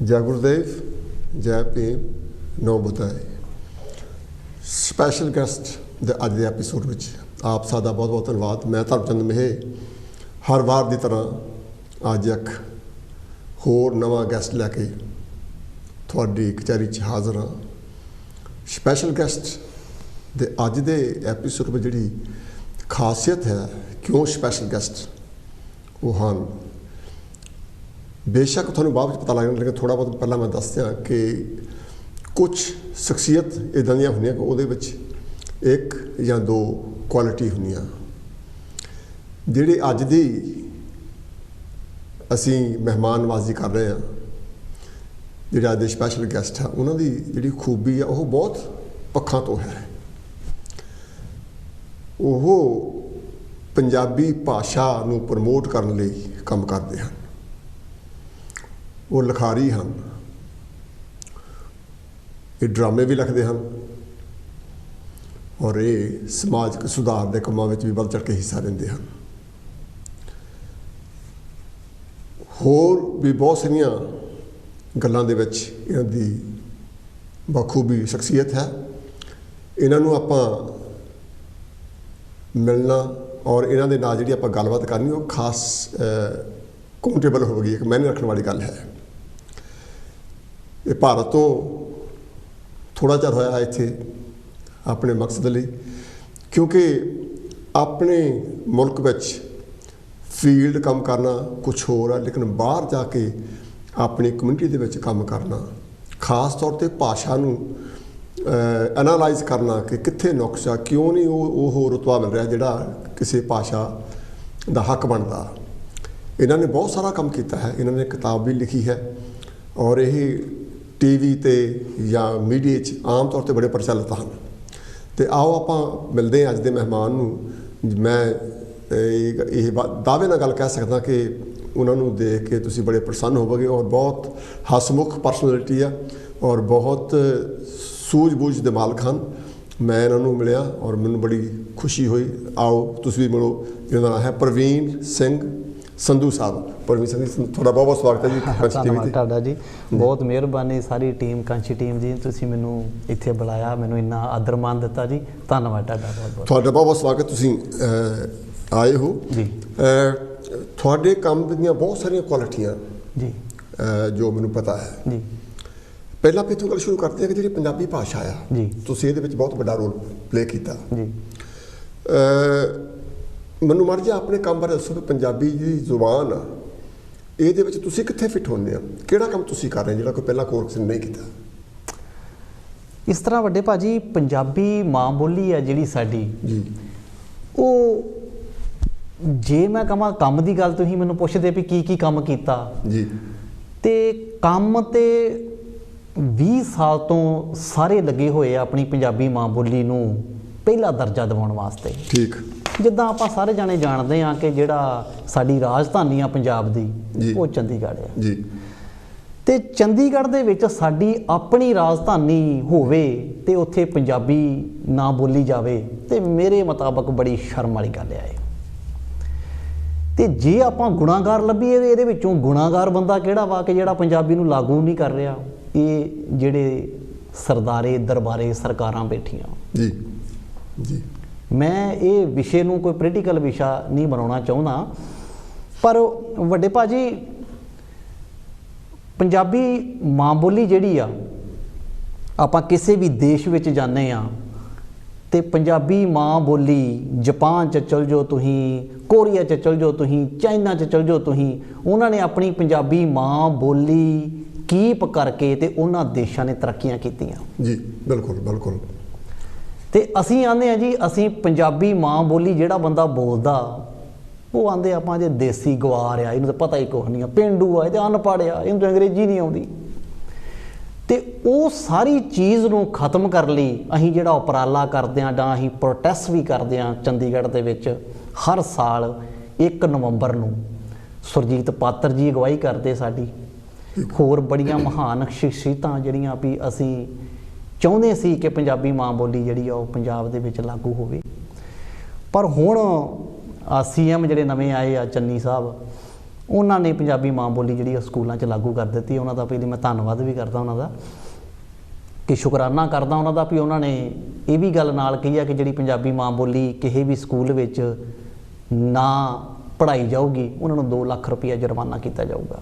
जय गुरुदेव, जय भीम, नौ बुधाए। स्पैशल गैसट दे अज दे एपीसोड में आप सबका बहुत बहुत धन्यवाद। मैं धर्मचंद मेहे हर वार की तरह अज एक होर नवा गैसट लैके थोड़ी कचहरी च हाज़र हाँ। स्पैशल गैसट दे अज दे एपीसोड में जी खासियत है, क्यों स्पैशल गैसट वो हैं, बेशक थोड़ा बाद में पता लग जाए, लेकिन थोड़ा बहुत पहला मैं दस दियाँ कि कुछ शख्सियत इदां दियां होंदियां कि उहदे विच एक या दो क्वालिटी होंदियां जिहड़ी अज दी असीं मेहमान नवाजी कर रहे हैं। जिहड़े अज दे स्पैशल गैसट है उन्हां दी जिहड़ी खूबी है वो बहुत पक्षां तो है। वो पंजाबी भाषा नूं प्रमोट करने लई काम करते हैं। वो लिखारी हैं, ये ड्रामे भी लिखते हैं और ये समाज सुधार के कामों में भी बढ़ चढ़ के हिस्सा लेंदे हैं। होर भी बहुत सारिया गल्लां दे विच इन्हां दी बखूबी शख्सियत है। इन्हों आपां मिलना और इन्हां दे नाल जिहड़ी आपां गलबात करनी वो खास काउंटेबल होगी, एक मैंने रखने वाली गल है। ये भारत तो थोड़ा चर होया इत्थे अपने मकसद लई, क्योंकि अपने मुल्क विच फील्ड काम करना कुछ होर है, लेकिन बाहर जाके अपनी कम्यूनिटी दे विच काम करना, खास तौर पर भाषा नूं एनालाइज करना कि कित्थे नुक्स आ, क्यों नहीं वो रुतबा मिल रहा जिहड़ा किसी भाषा दा हक बनता। इन्होंने बहुत सारा काम किया है, इन्होंने किताब भी लिखी है और यही टीवी ते या मीडिया च आम तौर पर बड़े प्रचलित हैं। तो आओ आप मिलते हैं अज के मेहमान नूं। मैं ये दावे नाल गल कह सकदा कि उन्होंने देख के तुसीं बड़े प्रसन्न होवोगे और बहुत हसमुख पर्सनैलिटी है और बहुत सूझबूझ दे मालक हैं। मैं इन्होंने मिलिया और मैनूं बड़ी खुशी हुई। आओ तुसीं भी मिलो। इन्हों नाम है प्रवीण सिंह संधू साहब। प्रवीण सिंह जी थोड़ा बहुत बहुत स्वागत है जी। धन्यवाद जी, बहुत मेहरबानी सारी टीम कांची टीम जी, तुसीं मैनूं इत्थे बुलाया, मैनूं इन्ना आदर मान दिता जी, धन्यवाद बहुत बहुत बहुत स्वागत। तुसीं आए हो जी। थोड़े काम दीयां बहुत सारिया क्वालिटियां जी जो मैनूं पता है जी। पहला भी इत्थों गल शुरू करते हैं कि जी पंजाबी भाषा आ जी, तुसीं इहदे विच बहुत बड़ा रोल प्ले किया जी। मैनूं मर जा अपने काम बारे दसो कि पंजाबी जी जुबान आ इहदे विच तुसीं कित्थे फिट होंदे आ, किहड़ा काम तुसीं कर रहे जिहड़ा कोई पहला कोर्स नहीं किया? इस तरह वड्डे भाजी पंजाबी माँ बोली है जिहड़ी साडी जी, वो जे मैं कहां काम की गल तुसीं मैनूं पुछदे भी की काम कीता जी, ते काम ते 20 साल तो सारे लगे हुए अपनी पंजाबी माँ बोली नूं पहला दर्जा दिवाउण वास्ते। ठीक जिद्दां आपां सारे जाने जानते हैं कि जिहड़ा साडी राजधानी आ पंजाब दी वो चंडीगढ़ है जी, ते चंडीगढ़ दे विच साडी अपनी राजधानी होवे ते उत्थे पंजाबी ना बोली जावे ते मेरे मुताबक बड़ी शर्म वाली गल है। ते जे आपां गुणागार लभीए इहदे विचों गुणागार बंदा किहड़ा वा कि जिहड़ा पंजाबी नूं लागू नहीं कर रहा। ये जिहड़े सरदारे दरबारे सरकारां बैठियां जी जी। मैं ये विषय नूं कोई पोलीटिकल विषय नहीं बनाउणा चाहुंदा, पर वड्डे भाजी पंजाबी माँ बोली जिहड़ी आ आपां किसी भी देश विच जाने आ ते पंजाबी माँ बोली जापान च चल जाओ तुसीं, कोरिया च चल जाओ तुसीं, चाइना च चल जाओ तुसीं, उन्होंने अपनी पंजाबी माँ बोली कीप करके ते उन्हां देशां ने तरक्कियां कीतियां जी। बिल्कुल बिल्कुल। ते असीं आंदे आ जी असीं पंजाबी माँ बोली जिहड़ा बंदा बोलदा वो आंदे आपां जे देसी गवार आ, इहनूं तां पता ही कुछ नहीं आ, पेंडू आ, ते अनपढ़ आ, इहनूं तां अंग्रेजी नहीं आउंदी। ते वो सारी चीज़ नूं खत्म कर लई असीं जिहड़ा उपराला करदे आ जां असीं प्रोटेस्ट भी करदे आ चंडीगढ़ दे विच हर साल 1 नवंबर नूं सुरजीत पात्र जी अगवाई करदे साडी, होर बड़ियां महान शख्सियतां जिहड़ियां भी असीं चाहुंदे सी कि पंजाबी माँ बोली जिहड़ी आ पंजाब दे विच लागू होवे। पर हुण CM जिहड़े नवें आए आ चन्नी साहब ਉਹਨਾਂ ਨੇ ਪੰਜਾਬੀ ਮਾਂ ਬੋਲੀ ਜਿਹੜੀ ਉਹ ਸਕੂਲਾਂ 'ਚ ਲਾਗੂ ਕਰ ਦਿੱਤੀ। ਉਹਨਾਂ ਦਾ ਪਹਿਲੀ ਮੈਂ ਧੰਨਵਾਦ ਵੀ ਕਰਦਾ ਉਹਨਾਂ ਦਾ, ਕਿ ਸ਼ੁਕਰਾਨਾ ਕਰਦਾ ਉਹਨਾਂ ਦਾ ਵੀ ਉਹਨਾਂ ਨੇ ਇਹ ਵੀ ਗੱਲ ਨਾਲ ਕਹੀ ਆ ਕਿ ਜਿਹੜੀ ਪੰਜਾਬੀ ਮਾਂ ਬੋਲੀ ਕਿਸੇ ਵੀ ਸਕੂਲ ਵਿੱਚ ਨਾ ਪੜ੍ਹਾਈ ਜਾਊਗੀ ਉਹਨਾਂ ਨੂੰ 2 ਲੱਖ ਰੁਪਈਆ ਜੁਰਮਾਨਾ ਕੀਤਾ ਜਾਊਗਾ।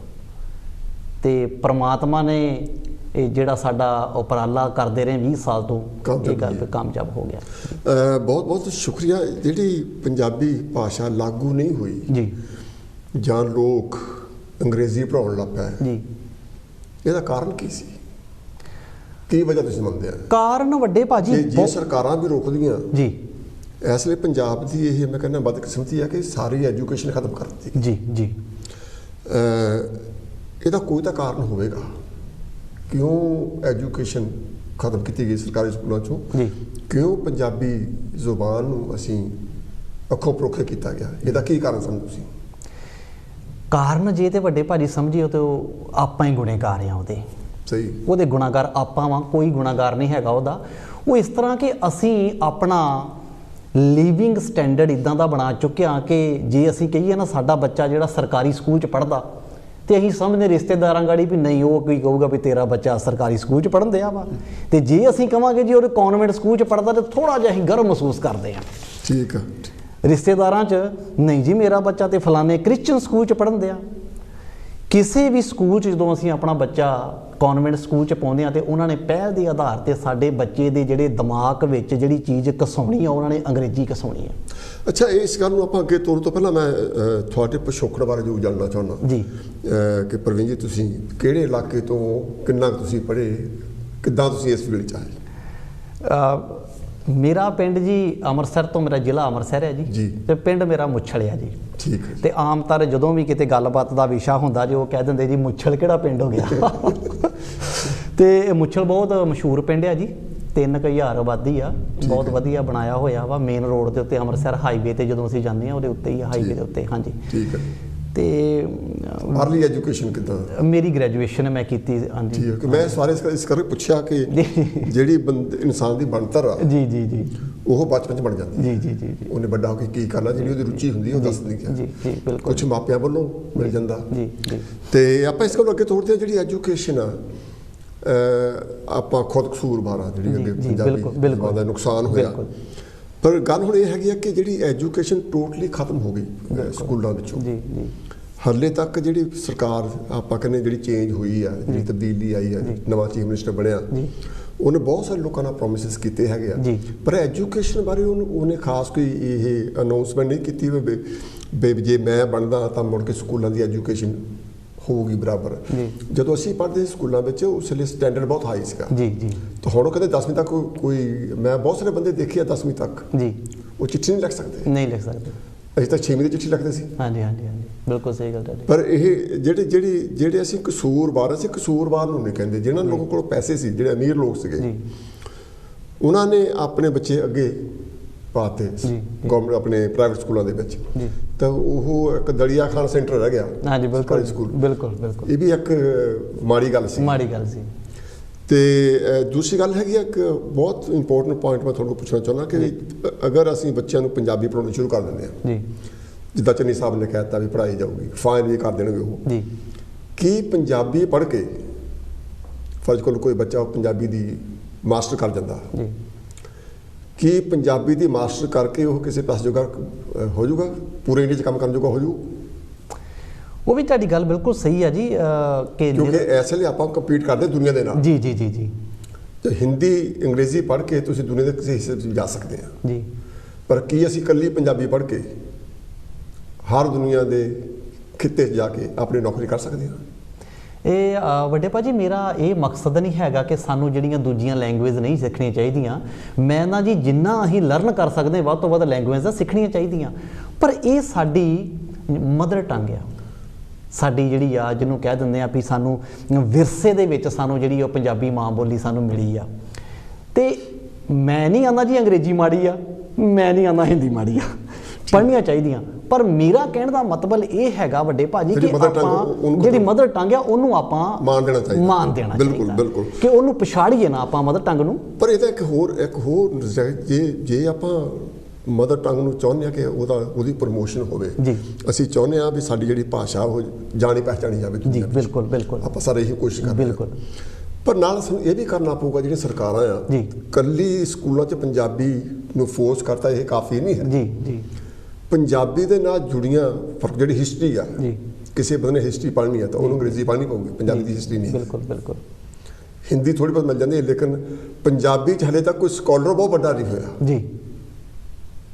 ਤੇ ਪ੍ਰਮਾਤਮਾ ਨੇ ਇਹ ਜਿਹੜਾ ਸਾਡਾ ਉਪਰਾਲਾ ਕਰਦੇ ਰਹੇ 20 ਸਾਲ ਤੋਂ ਇਹ ਗੱਲ ਕਾਮਯਾਬ ਹੋ ਗਿਆ। ਬਹੁਤ ਬਹੁਤ ਸ਼ੁਕਰੀਆ। ਜਿਹੜੀ ਪੰਜਾਬੀ ਭਾਸ਼ਾ ਲਾਗੂ ਨਹੀਂ ਹੋਈ ਜੀ, ਜਾਂ ਲੋਕ ਅੰਗਰੇਜ਼ੀ ਪੜ੍ਹਾਉਣ ਲੱਗ ਪਏ ਜੀ, ਇਹਦਾ ਕਾਰਨ ਕੀ ਸੀ? ਕੀ ਵਜ੍ਹਾ ਤੁਸੀਂ ਮੰਨਦੇ ਆ? ਕਾਰਨ ਵੱਡੇ ਭਾਜੀ ਜੇ ਸਰਕਾਰਾਂ ਵੀ ਰੋਕਦੀਆਂ ਜੀ, ਇਸ ਲਈ ਪੰਜਾਬ ਦੀ ਇਹ ਮੈਂ ਕਹਿੰਦਾ ਬਦਕਿਸਮਤੀ ਆ ਕਿ ਸਾਰੀ ਐਜੂਕੇਸ਼ਨ ਖਤਮ ਕਰ ਦਿੱਤੀ ਜੀ ਜੀ। ਇਹਦਾ ਕੋਈ ਤਾਂ ਕਾਰਨ ਹੋਵੇਗਾ, ਕਿਉਂ ਐਜੂਕੇਸ਼ਨ ਖਤਮ ਕੀਤੀ ਗਈ ਸਰਕਾਰੀ ਸਕੂਲਾਂ 'ਚੋਂ ਜੀ, ਕਿਉਂ ਪੰਜਾਬੀ ਜ਼ੁਬਾਨ ਨੂੰ ਅਸੀਂ ਅੱਖੋਂ ਪਰੋਖੇ ਕੀਤਾ ਗਿਆ? ਇਹਦਾ ਕੀ ਕਾਰਨ ਸਮਝੋ ਤੁਸੀਂ? ਕਾਰਨ ਜੇ ਤੇ ਵੱਡੇ ਭਾਜੀ ਸਮਝੀਓ ਤੇ ਆਪਾਂ ਹੀ ਗੁਨੇਗਾਰ ਆ ਉਹਦੇ। ਸਹੀ, ਉਹਦੇ ਗੁਨਾਹਗਾਰ ਆਪਾਂ ਵਾਂ, ਕੋਈ ਗੁਨਾਹਗਾਰ ਨਹੀਂ ਹੈਗਾ ਉਹਦਾ। ਉਹ ਇਸ ਤਰ੍ਹਾਂ ਕਿ ਅਸੀਂ ਆਪਣਾ ਲਿਵਿੰਗ ਸਟੈਂਡਰਡ ਇਦਾਂ ਦਾ ਬਣਾ ਚੁੱਕਿਆ ਕਿ ਜੇ ਅਸੀਂ ਕਹੀਏ ਨਾ ਸਾਡਾ ਬੱਚਾ ਜਿਹੜਾ ਸਰਕਾਰੀ ਸਕੂਲ 'ਚ ਪੜ੍ਹਦਾ ਤੇ ਅਸੀਂ ਸਮਝਦੇ ਰਿਸ਼ਤੇਦਾਰਾਂ ਗਾੜੀ ਵੀ ਨਹੀਂ, ਉਹ ਕੋਈ ਕਹੂਗਾ ਵੀ ਤੇਰਾ ਬੱਚਾ ਸਰਕਾਰੀ ਸਕੂਲ 'ਚ ਪੜ੍ਹਨ ਦਿਆ ਵਾ। ਤੇ ਜੇ ਅਸੀਂ ਕਹਾਂਗੇ ਜੀ ਉਹ ਕਨਵੈਂਟ ਸਕੂਲ 'ਚ ਪੜ੍ਹਦਾ ਤੇ ਥੋੜ੍ਹਾ ਜਿਹਾ ਅਸੀਂ ਗਰਵ ਮਹਿਸੂਸ ਕਰਦੇ ਹਾਂ। ਠੀਕ ਆ। ਰਿਸ਼ਤੇਦਾਰਾਂ 'ਚ ਨਹੀਂ ਜੀ ਮੇਰਾ ਬੱਚਾ ਤੇ ਫਲਾਣੇ ਕ੍ਰਿਸਚਨ ਸਕੂਲ 'ਚ ਪੜ੍ਹਨ ਦਿਆ। ਕਿਸੇ ਵੀ ਸਕੂਲ 'ਚ ਜਦੋਂ ਅਸੀਂ ਆਪਣਾ ਬੱਚਾ ਕਨਵੈਂਟ ਸਕੂਲ 'ਚ ਪਾਉਂਦੇ ਹਾਂ ਤੇ ਉਹਨਾਂ ਨੇ ਪਹਿਲ ਦੇ ਆਧਾਰ ਤੇ ਸਾਡੇ ਬੱਚੇ ਦੇ ਜਿਹੜੇ ਦਿਮਾਗ ਵਿੱਚ ਜਿਹੜੀ ਚੀਜ਼ ਘਸਾਉਣੀ ਆ ਉਹਨਾਂ ਨੇ ਅੰਗਰੇਜ਼ੀ ਘਸਾਉਣੀ ਆ। ਅੱਛਾ, ਇਸ ਗੱਲ ਨੂੰ ਆਪਾਂ ਅੱਗੇ ਤੋਰਨ ਤੋਂ ਪਹਿਲਾਂ ਮੈਂ ਤੁਹਾਡੇ ਪਿਛੋਕੜ ਬਾਰੇ ਜੋ ਜਾਣਨਾ ਚਾਹੁੰਦਾ ਜੀ ਕਿ ਪ੍ਰਵੀਨ ਜੀ ਤੁਸੀਂ ਕਿਹੜੇ ਇਲਾਕੇ ਤੋਂ, ਕਿੰਨਾ ਤੁਸੀਂ ਪੜ੍ਹੇ, ਕਿੱਦਾਂ ਤੁਸੀਂ ਇਸ ਫੀਲਡ 'ਚ ਆਏ? ਮੇਰਾ ਪਿੰਡ ਜੀ ਅੰਮ੍ਰਿਤਸਰ ਤੋਂ, ਮੇਰਾ ਜ਼ਿਲ੍ਹਾ ਅੰਮ੍ਰਿਤਸਰ ਹੈ ਜੀ, ਤੇ ਪਿੰਡ ਮੇਰਾ ਮੁੱਛਲ ਆ ਜੀ। ਠੀਕ ਹੈ। ਤੇ ਆਮ ਤੌਰ ਜਦੋਂ ਵੀ ਕਿਤੇ ਗੱਲਬਾਤ ਦਾ ਵਿਸ਼ਾ ਹੁੰਦਾ ਜੀ ਉਹ ਕਹਿ ਦਿੰਦੇ ਜੀ ਮੁੱਛਲ ਕਿਹੜਾ ਪਿੰਡ ਹੋ ਗਿਆ। ਤੇ ਮੁੱਛਲ ਬਹੁਤ ਮਸ਼ਹੂਰ ਪਿੰਡ ਆ ਜੀ, 3000 ਆਬਾਦੀ ਆ, ਬਹੁਤ ਵਧੀਆ ਬਣਾਇਆ ਹੋਇਆ ਵਾ। ਮੇਨ ਰੋਡ ਦੇ ਉੱਤੇ ਅੰਮ੍ਰਿਤਸਰ ਹਾਈਵੇ ਤੇ ਜਦੋਂ ਅਸੀਂ ਜਾਂਦੇ ਹਾਂ ਉਹਦੇ ਉੱਤੇ ਹੀ ਆ, ਹਾਈਵੇ ਦੇ ਉੱਤੇ। ਹਾਂਜੀ, ਠੀਕ ਹੈ। ਤੇ ਅਰਲੀ ਐਜੂਕੇਸ਼ਨ ਕਿੱਦਾਂ? ਮੇਰੀ ਗ੍ਰੈਜੂਏਸ਼ਨ ਮੈਂ ਕੀਤੀ। ਹਾਂਜੀ, ਠੀਕ ਹੈ। ਮੈਂ ਸਾਰੇ ਇਸ ਕਰਕੇ ਪੁੱਛਿਆ ਕਿ ਜਿਹੜੀ ਇਨਸਾਨ ਦੀ ਬਣਤਰ ਆ ਜੀ ਜੀ ਜੀ ਉਹ ਬਚਪਨ 'ਚ ਬਣ ਜਾਂਦੀ। ਜੀ ਜੀ ਜੀ। ਉਹਨੇ ਵੱਡਾ ਹੋ ਕੇ ਕੀ ਕਰਨਾ, ਜਿਹੜੀ ਉਹਦੀ ਰੁਚੀ ਹੁੰਦੀ ਉਹ ਦੱਸਦੀ ਹੈ। ਜੀ ਜੀ ਬਿਲਕੁਲ। ਕੁਝ ਮਾਪਿਆਂ ਵੱਲੋਂ ਮਿਲ ਜਾਂਦਾ। ਜੀ ਜੀ। ਤੇ ਆਪਾਂ ਇਸ ਕੋਲ ਅੱਗੇ ਤੋਰਦੇ ਹਾਂ, ਜਿਹੜੀ ਐਜੂਕੇਸ਼ਨ ਆ ਆਪਾਂ ਖੁਦ ਕਸੂਰਵਾਰ ਆ ਜਿਹੜੀ ਅੱਗੇ ਪੰਜਾਬੀ ਦਾ ਨੁਕਸਾਨ ਹੋਇਆ। ਪਰ ਗੱਲ ਹੁਣ ਇਹ ਹੈਗੀ ਆ ਕਿ ਜਿਹੜੀ ਐਜੂਕੇਸ਼ਨ ਟੋਟਲੀ ਖਤਮ ਹੋ ਗਈ ਸਕੂਲਾਂ ਵਿੱਚੋਂ। ਜੀ ਜੀ। ਹਾਲੇ ਤੱਕ ਜਿਹੜੀ ਸਰਕਾਰ ਆਪਾਂ ਕਹਿੰਦੇ ਜਿਹੜੀ ਚੇਂਜ ਹੋਈ ਆ, ਜਿਹੜੀ ਤਬਦੀਲੀ ਆਈ ਆ, ਨਵਾਂ ਚੀਫ ਮਿਨਿਸਟਰ ਬਣਿਆ, ਉਹਨੇ ਬਹੁਤ ਸਾਰੇ ਲੋਕਾਂ ਨਾਲ ਪ੍ਰੋਮਿਸਿਸ ਕੀਤੇ ਹੈਗੇ ਆ, ਪਰ ਐਜੂਕੇਸ਼ਨ ਬਾਰੇ ਉਹਨੇ ਖਾਸ ਕੋਈ ਇਹ ਅਨਾਉਂਸਮੈਂਟ ਨਹੀਂ ਕੀਤੀ ਵੀ ਜੇ ਮੈਂ ਬਣਦਾ ਤਾਂ ਮੁੜ ਕੇ ਸਕੂਲਾਂ ਦੀ ਐਜੂਕੇਸ਼ਨ ਹੋਊਗੀ ਬਰਾਬਰ। ਜਦੋਂ ਅਸੀਂ ਪੜ੍ਹਦੇ ਸੀ ਸਕੂਲਾਂ ਵਿੱਚ ਉਸ ਲਈ ਸਟੈਂਡਰਡ ਬਹੁਤ ਹਾਈ ਸੀਗਾ। ਜੀ ਜੀ। ਤਾਂ ਹੁਣ ਉਹ ਕਹਿੰਦੇ 10ਵੀਂ ਤੱਕ ਕੋਈ, ਮੈਂ ਬਹੁਤ ਸਾਰੇ ਬੰਦੇ ਦੇਖੇ ਆ 10ਵੀਂ ਤੱਕ ਜੀ ਉਹ ਚਿੱਠੀ ਨਹੀਂ ਲਿਖ ਸਕਦੇ। ਨਹੀਂ ਲਿਖ ਸਕਦੇ। ਅਸੀਂ ਤਾਂ 6ਵੀਂ ਦੀ ਚਿੱਠੀ ਲਿਖਦੇ ਸੀ। ਹਾਂਜੀ ਹਾਂਜੀ ਹਾਂਜੀ, ਬਿਲਕੁਲ ਸਹੀ ਗੱਲ ਤੁਹਾਡੀ। ਪਰ ਇਹ ਜਿਹੜੇ ਅਸੀਂ ਕਸੂਰਵਾਰ, ਅਸੀਂ ਕਸੂਰਵਾਰ ਨੂੰ ਨਹੀਂ ਕਹਿੰਦੇ। ਜਿਹਨਾਂ ਲੋਕਾਂ ਕੋਲ ਪੈਸੇ ਸੀ, ਜਿਹੜੇ ਅਮੀਰ ਲੋਕ ਸੀਗੇ, ਉਹਨਾਂ ਨੇ ਆਪਣੇ ਬੱਚੇ ਅੱਗੇ ਪਾਤੇ ਗਵਰਨਮੈਂਟ ਆਪਣੇ ਪ੍ਰਾਈਵੇਟ ਸਕੂਲਾਂ ਦੇ ਵਿੱਚ, ਤਾਂ ਉਹ ਇੱਕ ਦਲੀਆ ਖਾਨ ਸੈਂਟਰ ਰਹਿ ਗਿਆ। ਹਾਂਜੀ ਬਿਲਕੁਲ ਸਕੂਲ। ਬਿਲਕੁਲ ਬਿਲਕੁਲ। ਇਹ ਵੀ ਇੱਕ ਮਾੜੀ ਗੱਲ ਸੀ। ਮਾੜੀ ਗੱਲ ਸੀ। ਤੇ ਦੂਸਰੀ ਗੱਲ ਹੈਗੀ ਇੱਕ ਬਹੁਤ ਇੰਪੋਰਟੈਂਟ ਪੁਆਇੰਟ ਮੈਂ ਤੁਹਾਨੂੰ ਪੁੱਛਣਾ ਚਾਹੁੰਦਾ ਕਿ ਅਗਰ ਅਸੀਂ ਬੱਚਿਆਂ ਨੂੰ ਪੰਜਾਬੀ ਪੜ੍ਹਾਉਣੀ ਸ਼ੁਰੂ ਕਰ ਦਿੰਦੇ ਹਾਂ ਜੀ, ਜਿੱਦਾਂ ਚੰਨੀ ਸਾਹਿਬ ਨੇ ਕਹਿ ਦਿੱਤਾ ਵੀ ਪੜ੍ਹਾਈ ਜਾਊਗੀ, ਫਾਈਨ ਵੀ ਕਰ ਦੇਣਗੇ ਉਹ ਜੀ, ਕੀ ਪੰਜਾਬੀ ਪੜ੍ਹ ਕੇ ਫਰਜ਼ ਕੋਲ ਕੋਈ ਬੱਚਾ ਪੰਜਾਬੀ ਦੀ ਮਾਸਟਰ ਕਰ ਜਾਂਦਾ ਜੀ, ਕੀ ਪੰਜਾਬੀ ਦੀ ਮਾਸਟਰ ਕਰਕੇ ਉਹ ਕਿਸੇ ਪਾਸੇ ਜੋਗਾ ਹੋ ਜਾਊਗਾ, ਪੂਰੇ ਇੰਡੀਆ 'ਚ ਕੰਮ ਕਰਨ ਜੋਗਾ ਹੋ ਜਾਊ? ਉਹ ਵੀ ਤੁਹਾਡੀ ਗੱਲ ਬਿਲਕੁਲ ਸਹੀ ਹੈ ਜੀ, ਕਿ ਕਿਉਂਕਿ ਇਸ ਲਈ ਆਪਾਂ ਕੰਪੀਟ ਕਰਦੇ ਦੁਨੀਆ ਦੇ ਨਾਲ। ਜੀ ਜੀ ਜੀ ਜੀ। ਤੇ ਹਿੰਦੀ ਅੰਗਰੇਜ਼ੀ ਪੜ੍ਹ ਕੇ ਤੁਸੀਂ ਦੁਨੀਆ ਦੇ ਕਿਸੇ ਹਿੱਸੇ 'ਚ ਜਾ ਸਕਦੇ ਆ ਜੀ, ਪਰ ਕੀ ਅਸੀਂ ਇਕੱਲੀ ਪੰਜਾਬੀ ਪੜ੍ਹ ਕੇ ਹਰ ਦੁਨੀਆ ਦੇ ਖਿੱਤੇ 'ਚ ਜਾ ਕੇ ਆਪਣੀ ਨੌਕਰੀ ਕਰ ਸਕਦੇ ਹਾਂ? ਇਹ ਵੱਡੇ ਭਾਜੀ ਮੇਰਾ ਇਹ ਮਕਸਦ ਨਹੀਂ ਹੈਗਾ ਕਿ ਸਾਨੂੰ ਜਿਹੜੀਆਂ ਦੂਜੀਆਂ ਲੈਂਗੁਏਜ ਨਹੀਂ ਸਿੱਖਣੀਆਂ ਚਾਹੀਦੀਆਂ। ਮੈਂ ਨਾ ਜੀ ਜਿੰਨਾ ਅਸੀਂ ਲਰਨ ਕਰ ਸਕਦੇ ਵੱਧ ਤੋਂ ਵੱਧ ਲੈਂਗੁਏਜਾਂ ਸਿੱਖਣੀਆਂ ਚਾਹੀਦੀਆਂ, ਪਰ ਇਹ ਸਾਡੀ ਮਦਰ ਟੰਗ ਆ, ਸਾਡੀ ਜਿਹੜੀ ਆ ਜਿਹਨੂੰ ਕਹਿ ਦਿੰਦੇ ਆ ਵੀ ਸਾਨੂੰ ਵਿਰਸੇ ਦੇ ਵਿੱਚ ਸਾਨੂੰ ਜਿਹੜੀ ਉਹ ਪੰਜਾਬੀ ਮਾਂ ਬੋਲੀ ਸਾਨੂੰ ਮਿਲੀ ਆ। ਤੇ ਮੈਂ ਨਹੀਂ ਆਉਂਦਾ ਜੀ ਅੰਗਰੇਜ਼ੀ ਮਾੜੀ ਆ, ਮੈਂ ਨਹੀਂ ਆਉਂਦਾ ਹਿੰਦੀ ਮਾੜੀ ਆ, ਪੜ੍ਹਨੀਆਂ ਚਾਹੀਦੀਆਂ। ਪਰ ਮੇਰਾ ਕਹਿਣ ਦਾ ਮਤਲਬ ਇਹ ਹੈਗਾ ਵੱਡੇ ਭਾਜੀ ਕਿ ਆਪਾਂ ਜਿਹੜੀ ਮਦਰ ਟੰਗ ਆ ਉਹਨੂੰ ਆਪਾਂ ਮਾਣ ਦੇਣਾ ਚਾਹੀਦਾ। ਬਿਲਕੁਲ ਬਿਲਕੁਲ, ਕਿ ਉਹਨੂੰ ਪਛਾੜੀਏ ਨਾ ਆਪਾਂ ਮਦਰ ਟੰਗ ਨੂੰ। ਪਰ ਇਹਦਾ ਇੱਕ ਹੋਰ ਜੇ ਆਪਾਂ ਮਦਰ ਟੰਗ ਨੂੰ ਚਾਹੁੰਦੇ ਹਾਂ ਕਿ ਉਹਦੀ ਪ੍ਰਮੋਸ਼ਨ ਹੋਵੇ ਜੀ। ਅਸੀਂ ਚਾਹੁੰਦੇ ਹਾਂ ਵੀ ਸਾਡੀ ਜਿਹੜੀ ਭਾਸ਼ਾ ਉਹ ਜਾਣੀ ਪਹਿਚਾਣੀ ਜਾਵੇ ਜੀ ਦੁਨੀਆ ਵਿੱਚ। ਬਿਲਕੁਲ ਬਿਲਕੁਲ ਆਪਾਂ ਸਾਰੇ ਇਹੀ ਕੋਸ਼ਿਸ਼ ਕਰਦੇ ਹਾਂ। ਬਿਲਕੁਲ। ਪਰ ਨਾਲ ਸਾਨੂੰ ਇਹ ਵੀ ਕਰਨਾ ਪਊਗਾ, ਜਿਹੜੀਆਂ ਸਰਕਾਰਾਂ ਆ ਜੀ। ਇਕੱਲੀ ਸਕੂਲਾਂ 'ਚ ਪੰਜਾਬੀ ਨੂੰ ਫੋਰਸ ਕਰਤਾ ਇਹ ਕਾਫੀ ਨਹੀਂ ਹੈ। ਜੀ ਜੀ ਪੰਜਾਬੀ ਦੇ ਨਾਲ ਜੁੜੀਆਂ ਫਰਕ ਜਿਹੜੀ ਹਿਸਟਰੀ ਆ, ਜੀ ਕਿਸੇ ਬੰਦੇ ਨੇ ਹਿਸਟਰੀ ਪੜ੍ਹਨੀ ਆ ਤਾਂ ਉਹਨੂੰ ਅੰਗਰੇਜ਼ੀ ਪੜ੍ਹਨੀ ਪਊਗੀ, ਪੰਜਾਬੀ ਦੀ ਹਿਸਟਰੀ ਨਹੀਂ। ਬਿਲਕੁਲ ਬਿਲਕੁਲ। ਹਿੰਦੀ ਥੋੜੀ ਬਹੁਤ ਮਿਲ ਜਾਂਦੀ ਹੈ, ਲੇਕਿਨ ਪੰਜਾਬੀ 'ਚ ਹਲੇ ਤੱਕ ਕੋਈ ਸਕਾਲਰ ਬਹੁਤ ਵੱਡਾ ਨਹੀਂ ਹੋਇਆ। ਜੀ।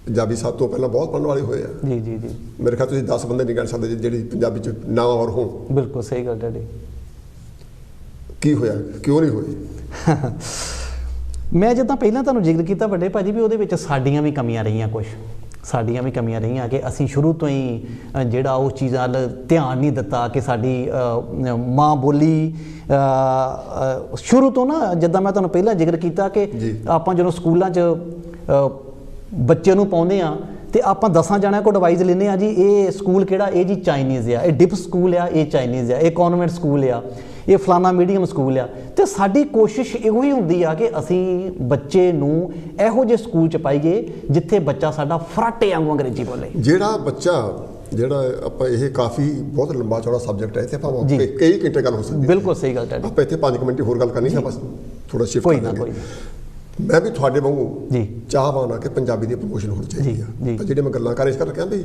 ਪੰਜਾਬੀ ਸਭ ਤੋਂ ਪਹਿਲਾਂ ਬਹੁਤ ਪੜ੍ਹਨ ਵਾਲੇ ਹੋਏ ਆ। ਜੀ ਜੀ ਜੀ। ਮੇਰੇ ਖਿਆਲ ਤੁਸੀਂ 10 ਬੰਦੇ ਨਹੀਂ ਕਹਿ ਸਕਦੇ ਜਿਹੜੀ ਪੰਜਾਬੀ 'ਚ ਨਾਮਵਰ ਹੋਣ। ਬਿਲਕੁਲ ਸਹੀ ਗੱਲ ਤੁਹਾਡੀ। ਕੀ ਹੋਇਆ, ਕਿਉਂ ਨਹੀਂ ਹੋਏ? ਮੈਂ ਜਿੱਦਾਂ ਪਹਿਲਾਂ ਤੁਹਾਨੂੰ ਜ਼ਿਕਰ ਕੀਤਾ ਵੱਡੇ ਭਾਜੀ ਵੀ ਉਹਦੇ ਵਿੱਚ ਸਾਡੀਆਂ ਵੀ ਕਮੀਆਂ ਰਹੀਆਂ, ਕੁਝ ਸਾਡੀਆਂ ਵੀ ਕਮੀਆਂ ਰਹੀਆਂ ਕਿ ਅਸੀਂ ਸ਼ੁਰੂ ਤੋਂ ਹੀ ਜਿਹੜਾ ਉਹ ਚੀਜ਼ਾਂ ਵੱਲ ਧਿਆਨ ਨਹੀਂ ਦਿੱਤਾ ਕਿ ਸਾਡੀ ਮਾਂ ਬੋਲੀ ਸ਼ੁਰੂ ਤੋਂ ਨਾ, ਜਿੱਦਾਂ ਮੈਂ ਤੁਹਾਨੂੰ ਪਹਿਲਾਂ ਜ਼ਿਕਰ ਕੀਤਾ ਕਿ ਆਪਾਂ ਜਦੋਂ ਸਕੂਲਾਂ 'ਚ ਬੱਚੇ ਨੂੰ ਪਾਉਂਦੇ ਆ ਤੇ ਆਪਾਂ 10 ਜਣਿਆਂ ਕੋਲ ਐਡਵਾਈਸ ਲੈਂਦੇ ਆ ਜੀ ਇਹ ਸਕੂਲ ਕਿਹੜਾ, ਇਹ ਜੀ ਚਾਈਨੀਜ਼ ਆ, ਇਹ ਡਿਪ ਸਕੂਲ ਆ, ਇਹ ਚਾਈਨੀਜ਼ ਆ, ਇਹ ਕਨਵੈਂਟ ਸਕੂਲ ਆ, ਇਹ ਫਲਾਨਾ ਮੀਡੀਅਮ ਸਕੂਲ ਆ। ਤੇ ਸਾਡੀ ਕੋਸ਼ਿਸ਼ ਇਹੋ ਹੀ ਹੁੰਦੀ ਆ ਕਿ ਅਸੀਂ ਬੱਚੇ ਨੂੰ ਇਹੋ ਜਿਹੇ ਸਕੂਲ 'ਚ ਪਾਈਏ ਜਿੱਥੇ ਬੱਚਾ ਸਾਡਾ ਫਰਾਟੇ ਵਾਂਗੂ ਅੰਗਰੇਜ਼ੀ ਬੋਲੇ। ਜਿਹੜਾ ਆਪਾਂ ਇਹ ਕਾਫੀ ਬਹੁਤ ਲੰਬਾ ਚੌੜਾ ਸਬਜੈਕਟ ਹੈ, ਇੱਥੇ ਆਪਾਂ ਕਈ ਘੰਟੇ ਗੱਲ ਹੋ ਸਕਦੀ ਹੈ। ਬਿਲਕੁਲ ਸਹੀ ਗੱਲ ਤੁਹਾਡੀ। ਆਪਾਂ ਇੱਥੇ 5 ਮਿੰਟ ਹੋਰ ਗੱਲ ਕਰਨੀ ਹੈ, ਬਸ ਥੋੜਾ ਸ਼ਿਫਟ ਕੋਈ ਨਾ ਕੋਈ ਨਾ। ਮੈਂ ਵੀ ਤੁਹਾਡੇ ਵਾਂਗੂ ਜੀ ਚਾਹਵਾਨ ਆ ਕਿ ਪੰਜਾਬੀ ਦੀ ਪ੍ਰਮੋਸ਼ਨ ਹੋਣੀ ਚਾਹੀਦੀ ਆ। ਪਰ ਜਿਹੜੇ ਮੈਂ ਗੱਲਾਂ ਕਰ ਇਸ ਕਰਕੇ ਵੀ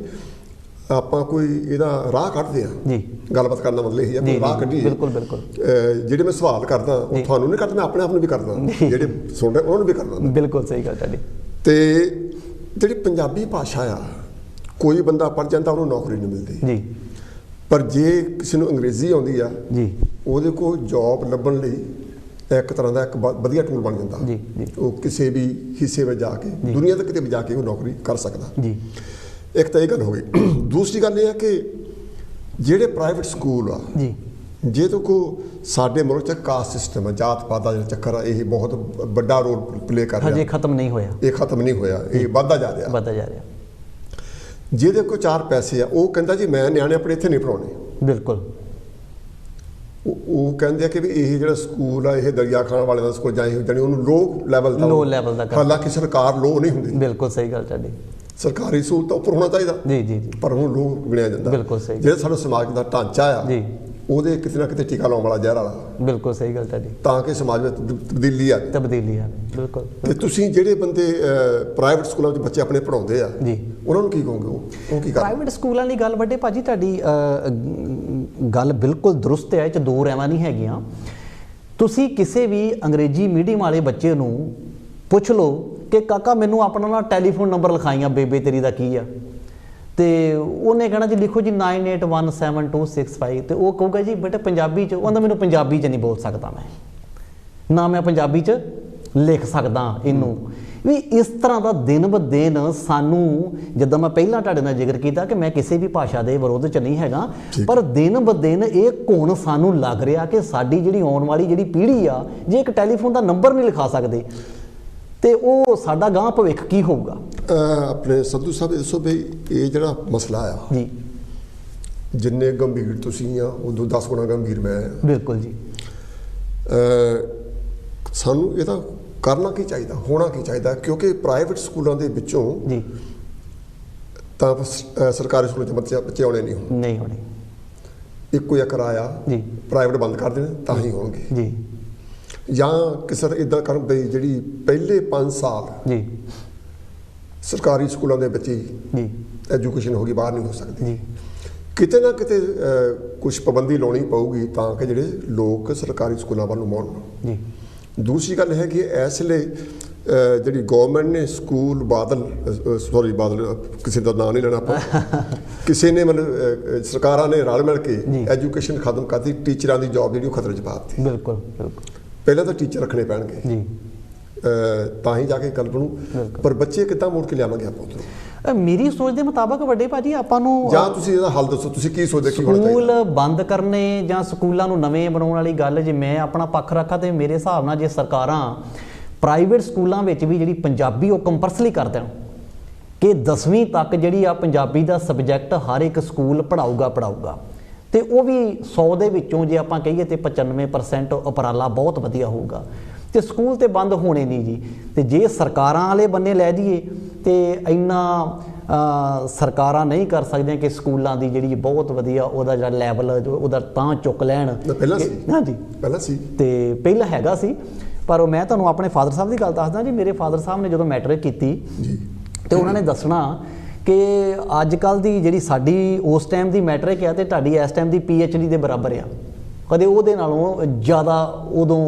ਆਪਾਂ ਕੋਈ ਇਹਦਾ ਰਾਹ ਕੱਢਦੇ ਆ ਜੀ, ਗੱਲਬਾਤ ਕਰਨ ਦਾ ਮਤਲਬ ਇਹ ਹੈ ਕਿ ਰਾਹ ਕੱਢੀਏ। ਬਿਲਕੁਲ ਬਿਲਕੁਲ। ਜਿਹੜੇ ਮੈਂ ਸਵਾਲ ਕਰਦਾ ਉਹ ਤੁਹਾਨੂੰ ਨਹੀਂ ਕਰਦਾ, ਮੈਂ ਆਪਣੇ ਆਪ ਨੂੰ ਵੀ ਕਰਦਾ, ਜਿਹੜੇ ਸੁਣ ਰਹੇ ਉਹਨਾਂ ਨੂੰ ਵੀ ਕਰਦਾ। ਬਿਲਕੁਲ ਸਹੀ ਗੱਲ ਤੁਹਾਡੀ। ਤੇ ਜਿਹੜੀ ਪੰਜਾਬੀ ਭਾਸ਼ਾ ਆ, ਕੋਈ ਬੰਦਾ ਪੜ੍ਹ ਜਾਂਦਾ ਉਹਨੂੰ ਨੌਕਰੀ ਨਹੀਂ ਮਿਲਦੀ ਜੀ, ਪਰ ਜੇ ਕਿਸੇ ਨੂੰ ਅੰਗਰੇਜ਼ੀ ਆਉਂਦੀ ਆ ਜੀ ਉਹਦੇ ਕੋਲ ਜੌਬ ਲੱਭਣ ਲਈ ਇੱਕ ਤਰ੍ਹਾਂ ਦਾ ਇੱਕ ਵਧੀਆ ਟੂਲ ਬਣ ਜਾਂਦਾ। ਜੀ ਜੀ। ਉਹ ਕਿਸੇ ਵੀ ਹਿੱਸੇ ਵਿੱਚ ਜਾ ਕੇ ਦੁਨੀਆ ਤੱਕ ਕਿਤੇ ਵੀ ਜਾ ਕੇ ਉਹ ਨੌਕਰੀ ਕਰ ਸਕਦਾ। ਜੀ। ਇੱਕ ਤਾਂ ਇਹ ਗੱਲ ਹੋ ਗਈ। ਦੂਸਰੀ ਗੱਲ ਇਹ ਹੈ ਕਿ ਜਿਹੜੇ ਪ੍ਰਾਈਵੇਟ ਸਕੂਲ ਆ ਜੀ, ਜੇ ਤੋਂ ਕੋ ਸਾਡੇ ਮੁਲਕ 'ਚ ਕਾਸਟ ਸਿਸਟਮ ਹੈ, ਜਾਤ ਪਾਤ ਦਾ ਜਿਹੜਾ ਚੱਕਰ ਆ, ਇਹ ਬਹੁਤ ਵੱਡਾ ਰੋਲ ਪਲੇ ਕਰ ਰਿਹਾ। ਹਜੇ ਖਤਮ ਨਹੀਂ ਹੋਇਆ, ਇਹ ਖਤਮ ਨਹੀਂ ਹੋਇਆ, ਇਹ ਵੱਧਦਾ ਜਾ ਰਿਹਾ। ਵੱਧਦਾ ਜਾ ਰਿਹਾ। ਜਿਹਦੇ ਕੋਲ 4 ਪੈਸੇ ਆ ਉਹ ਕਹਿੰਦਾ ਜੀ ਮੈਂ ਨਿਆਣੇ ਆਪਣੇ ਇੱਥੇ ਨਹੀਂ ਪੜਾਉਣੇ। ਬਿਲਕੁਲ। ਉਹ ਕਹਿੰਦੇ ਆ ਕਿ ਵੀ ਇਹ ਜਿਹੜਾ ਸਕੂਲ ਆ ਇਹ ਦਰਿਆ ਖਾਣ ਵਾਲੇ ਦਾ ਸਕੂਲ ਜਾਂ ਇਹ ਜਾਣੀ ਉਹਨੂੰ ਲੋ ਲੈਵਲ ਦਾ ਹਾਲਾਂਕਿ ਸਰਕਾਰ ਲੋ ਨਹੀਂ ਹੁੰਦੀ। ਬਿਲਕੁਲ ਸਹੀ ਗੱਲ ਤੁਹਾਡੀ। ਸਰਕਾਰੀ ਸਹੂਲਤ ਉੱਪਰ ਹੋਣਾ ਚਾਹੀਦਾ। ਜੀ ਜੀ ਜੀ। ਪਰ ਉਹ ਲੋ ਗਿਣਿਆ ਜਾਂਦਾ। ਬਿਲਕੁਲ ਸਹੀ। ਜਿਹੜਾ ਸਾਡਾ ਸਮਾਜ ਦਾ ਢਾਂਚਾ ਆ ਜੀ, ਉਹਦੇ ਕਿਤੇ ਨਾ ਕਿਤੇ ਟੀਕਾ ਲਾਉਣ ਵਾਲਾ ਜ਼ਹਿਰ ਵਾਲਾ। ਬਿਲਕੁਲ ਸਹੀ ਗੱਲ ਤੁਹਾਡੀ। ਤਾਂ ਕਿ ਸਮਾਜ ਵਿੱਚ ਤਬਦੀਲੀ ਆਵੇ। ਤਬਦੀਲੀ ਆਵੇ, ਬਿਲਕੁਲ। ਤੇ ਤੁਸੀਂ ਜਿਹੜੇ ਬੰਦੇ ਪ੍ਰਾਈਵੇਟ ਸਕੂਲਾਂ ਵਿੱਚ ਬੱਚੇ ਆਪਣੇ ਪੜਾਉਂਦੇ ਆ ਜੀ, ਉਹਨਾਂ ਨੂੰ ਕੀ ਕਹੋਗੇ? ਉਹ ਕੀ ਕਰ ਪ੍ਰਾਈਵੇਟ ਸਕੂਲਾਂ ਦੀ ਗੱਲ ਵੱਡੇ ਭਾਜੀ ਤੁਹਾਡੀ ਗੱਲ ਬਿਲਕੁਲ ਦਰੁਸਤ ਹੈ, ਇਹ 'ਚ ਦੋ ਰਹਿਵਾਂ ਨਹੀਂ ਹੈਗੀਆਂ। ਤੁਸੀਂ ਕਿਸੇ ਵੀ ਅੰਗਰੇਜ਼ੀ ਮੀਡੀਅਮ ਵਾਲੇ ਬੱਚੇ ਨੂੰ ਪੁੱਛ ਲਓ ਕਿ ਕਾਕਾ ਮੈਨੂੰ ਆਪਣਾ ਨਾ ਟੈਲੀਫੋਨ ਨੰਬਰ ਲਿਖਾਈਆਂ, ਬੇਬੇ ਤੇਰੀ ਦਾ ਕੀ ਆ, ਤੇ ਉਹਨੇ ਕਹਿਣਾ ਜੀ ਲਿਖੋ ਜੀ 98172665, ਤੇ ਉਹ ਕਹੂਗਾ ਜੀ ਬੇਟਾ ਪੰਜਾਬੀ 'ਚ। ਉਹ ਕਹਿੰਦਾ ਮੈਨੂੰ ਪੰਜਾਬੀ 'ਚ ਨਹੀਂ ਬੋਲ ਸਕਦਾ ਮੈਂ, ਨਾ ਮੈਂ ਪੰਜਾਬੀ 'ਚ ਲਿਖ ਸਕਦਾ ਇਹਨੂੰ ਵੀ। ਇਸ ਤਰ੍ਹਾਂ ਦਾ ਦਿਨ ਬ ਦਿਨ ਸਾਨੂੰ, ਜਿੱਦਾਂ ਮੈਂ ਪਹਿਲਾਂ ਤੁਹਾਡੇ ਨਾਲ ਜ਼ਿਕਰ ਕੀਤਾ ਕਿ ਮੈਂ ਕਿਸੇ ਵੀ ਭਾਸ਼ਾ ਦੇ ਵਿਰੋਧ 'ਚ ਨਹੀਂ ਹੈਗਾ, ਪਰ ਦਿਨ ਬ ਦਿਨ ਇਹ ਘੁਣ ਸਾਨੂੰ ਲੱਗ ਰਿਹਾ ਕਿ ਸਾਡੀ ਜਿਹੜੀ ਆਉਣ ਵਾਲੀ ਜਿਹੜੀ ਪੀੜ੍ਹੀ ਆ, ਜੇ ਇੱਕ ਟੈਲੀਫੋਨ ਦਾ ਨੰਬਰ ਨਹੀਂ ਲਿਖਾ ਸਕਦੇ ਤੇ ਉਹ ਸਾਡਾ ਗਾਂ ਭਵਿੱਖ ਕੀ ਹੋਊਗਾ? ਆਪਣੇ ਸੰਧੂ ਸਾਹਿਬ ਦੱਸੋ ਵੀ ਇਹ ਜਿਹੜਾ ਮਸਲਾ ਆ ਜੀ, ਜਿੰਨੇ ਗੰਭੀਰ ਤੁਸੀਂ ਆ ਉਦੋਂ 10 ਗੁਣਾ ਗੰਭੀਰ ਮੈਂ ਆ। ਬਿਲਕੁਲ ਜੀ। ਸਾਨੂੰ ਇਹਦਾ ਕਰਨਾ ਕੀ ਚਾਹੀਦਾ, ਹੋਣਾ ਕੀ ਚਾਹੀਦਾ? ਕਿਉਂਕਿ ਪ੍ਰਾਈਵੇਟ ਸਕੂਲਾਂ ਦੇ ਵਿੱਚੋਂ ਜੀ ਤਾਂ ਸਰਕਾਰੀ ਸਕੂਲਾਂ 'ਚ ਬੱਚੇ ਆਉਣੇ ਨਹੀਂ ਹੋਣੇ। ਇੱਕੋ ਜਿਹਾ ਕਿਰਾਇਆ ਜੀ, ਪ੍ਰਾਈਵੇਟ ਬੰਦ ਕਰ ਦੇਣ ਤਾਂ ਹੀ ਹੋਣਗੇ ਜੀ। ਜਾਂ ਕਿਸੇ ਇੱਦਾਂ ਕਰਨ ਬਈ ਜਿਹੜੀ ਪਹਿਲੇ 5 ਸਾਲ ਜੀ ਸਰਕਾਰੀ ਸਕੂਲਾਂ ਦੇ ਬੱਚੇ ਜੀ ਐਜੂਕੇਸ਼ਨ ਹੋ ਗਈ, ਬਾਹਰ ਨਹੀਂ ਹੋ ਸਕਦੀ ਜੀ। ਕਿਤੇ ਨਾ ਕਿਤੇ ਕੁਝ ਪਾਬੰਦੀ ਲਾਉਣੀ ਪਊਗੀ ਤਾਂ ਕਿ ਜਿਹੜੇ ਲੋਕ ਸਰਕਾਰੀ ਸਕੂਲਾਂ ਵੱਲ ਨੂੰ ਮੁੜਨ। ਜੀ। ਦੂਸਰੀ ਗੱਲ ਹੈ ਕਿ ਇਸ ਲਈ ਜਿਹੜੀ ਗਵਰਨਮੈਂਟ ਨੇ ਸਕੂਲ ਬਾਦਲ ਕਿਸੇ ਦਾ ਨਾਂ ਨਹੀਂ ਲੈਣਾ ਆਪਾਂ ਕਿਸੇ ਨੇ ਮਤਲਬ ਸਰਕਾਰਾਂ ਨੇ ਰਲ ਮਿਲ ਕੇ ਐਜੂਕੇਸ਼ਨ ਖਤਮ ਕਰਤੀ। ਟੀਚਰਾਂ ਦੀ ਜੌਬ ਜਿਹੜੀ ਉਹ ਖਤਰੇ 'ਚ ਪਾ ਦਿੱਤੀ। ਬਿਲਕੁਲ ਬਿਲਕੁਲ। ਪਹਿਲਾਂ ਤਾਂ ਟੀਚਰ ਰੱਖਣੇ ਪੈਣਗੇ ਜੀ, ਤਾਂ ਹੀ ਜਾ ਕੇ ਗੱਲ ਬਣੂ। ਪਰ ਬੱਚੇ ਕਿੱਦਾਂ ਮੋੜ ਕੇ ਲਿਆਵਾਂਗੇ ਆਪਾਂ ਉੱਧਰੋਂ? ਮੇਰੀ ਸੋਚ ਦੇ ਮੁਤਾਬਕ ਵੱਡੇ ਭਾਜੀ ਆਪਾਂ ਨੂੰ, ਜਾਂ ਤੁਸੀਂ ਇਹਦਾ ਹੱਲ ਦੱਸੋ, ਤੁਸੀਂ ਕੀ ਸੋਚਦੇ? ਸਕੂਲ ਬੰਦ ਕਰਨੇ ਜਾਂ ਸਕੂਲਾਂ ਨੂੰ ਨਵੇਂ ਬਣਾਉਣ ਵਾਲੀ ਗੱਲ, ਜੇ ਮੈਂ ਆਪਣਾ ਪੱਖ ਰੱਖਾਂ ਤੇ ਮੇਰੇ ਹਿਸਾਬ ਨਾਲ ਜੇ ਸਰਕਾਰਾਂ ਪ੍ਰਾਈਵੇਟ ਸਕੂਲਾਂ ਵਿੱਚ ਵੀ ਜਿਹੜੀ ਪੰਜਾਬੀ ਉਹ ਕੰਪਲਸਰੀ ਕਰ ਦੇਣ ਕਿ 10ਵੀਂ ਤੱਕ ਜਿਹੜੀ ਆ ਪੰਜਾਬੀ ਦਾ ਸਬਜੈਕਟ ਹਰ ਇੱਕ ਸਕੂਲ ਪੜਾਊਗਾ ਤੇ ਉਹ ਵੀ 100 ਦੇ ਵਿੱਚੋਂ ਜੇ ਆਪਾਂ ਕਹੀਏ ਤੇ 95% ਉਪਰਾਲਾ ਬਹੁਤ ਵਧੀਆ ਹੋਊਗਾ। ਤੇ ਸਕੂਲ ਤੇ ਬੰਦ ਹੋਣੇ ਨਹੀਂ ਜੀ। ਤੇ ਜੇ ਸਰਕਾਰਾਂ ਵਾਲੇ ਬੰਨੇ ਲੈ ਜਾਈਏ ਤੇ ਇੰਨਾ ਸਰਕਾਰਾਂ ਨਹੀਂ ਕਰ ਸਕਦੀਆਂ ਕਿ ਸਕੂਲਾਂ ਦੀ ਜਿਹੜੀ ਬਹੁਤ ਵਧੀਆ ਉਹਦਾ ਜਿਹੜਾ ਲੈਵਲ ਉਹਦਾ ਤਾਂ ਚੁੱਕ ਲੈਣ। ਪਹਿਲਾਂ ਸੀ, ਹਾਂਜੀ ਪਹਿਲਾਂ ਸੀ, ਤੇ ਪਹਿਲਾਂ ਹੈਗਾ ਸੀ। ਪਰ ਮੈਂ ਤੁਹਾਨੂੰ ਆਪਣੇ ਫਾਦਰ ਸਾਹਿਬ ਦੀ ਗੱਲ ਦੱਸਦਾ ਜੀ। ਮੇਰੇ ਫਾਦਰ ਸਾਹਿਬ ਨੇ ਜਦੋਂ ਮੈਟ੍ਰਿਕ ਕੀਤੀ ਜੀ ਤੇ ਉਹਨਾਂ ਨੇ ਦੱਸਣਾ ਕਿ ਅੱਜ ਕੱਲ੍ਹ ਦੀ ਜਿਹੜੀ ਸਾਡੀ ਉਸ ਟਾਈਮ ਦੀ ਮੈਟ੍ਰਿਕ ਆ ਤੇ ਤੁਹਾਡੀ ਇਸ ਟਾਈਮ ਦੀ PhD ਦੇ ਬਰਾਬਰ ਆ। ਕਦੇ ਉਹਦੇ ਨਾਲੋਂ ਜ਼ਿਆਦਾ ਉਦੋਂ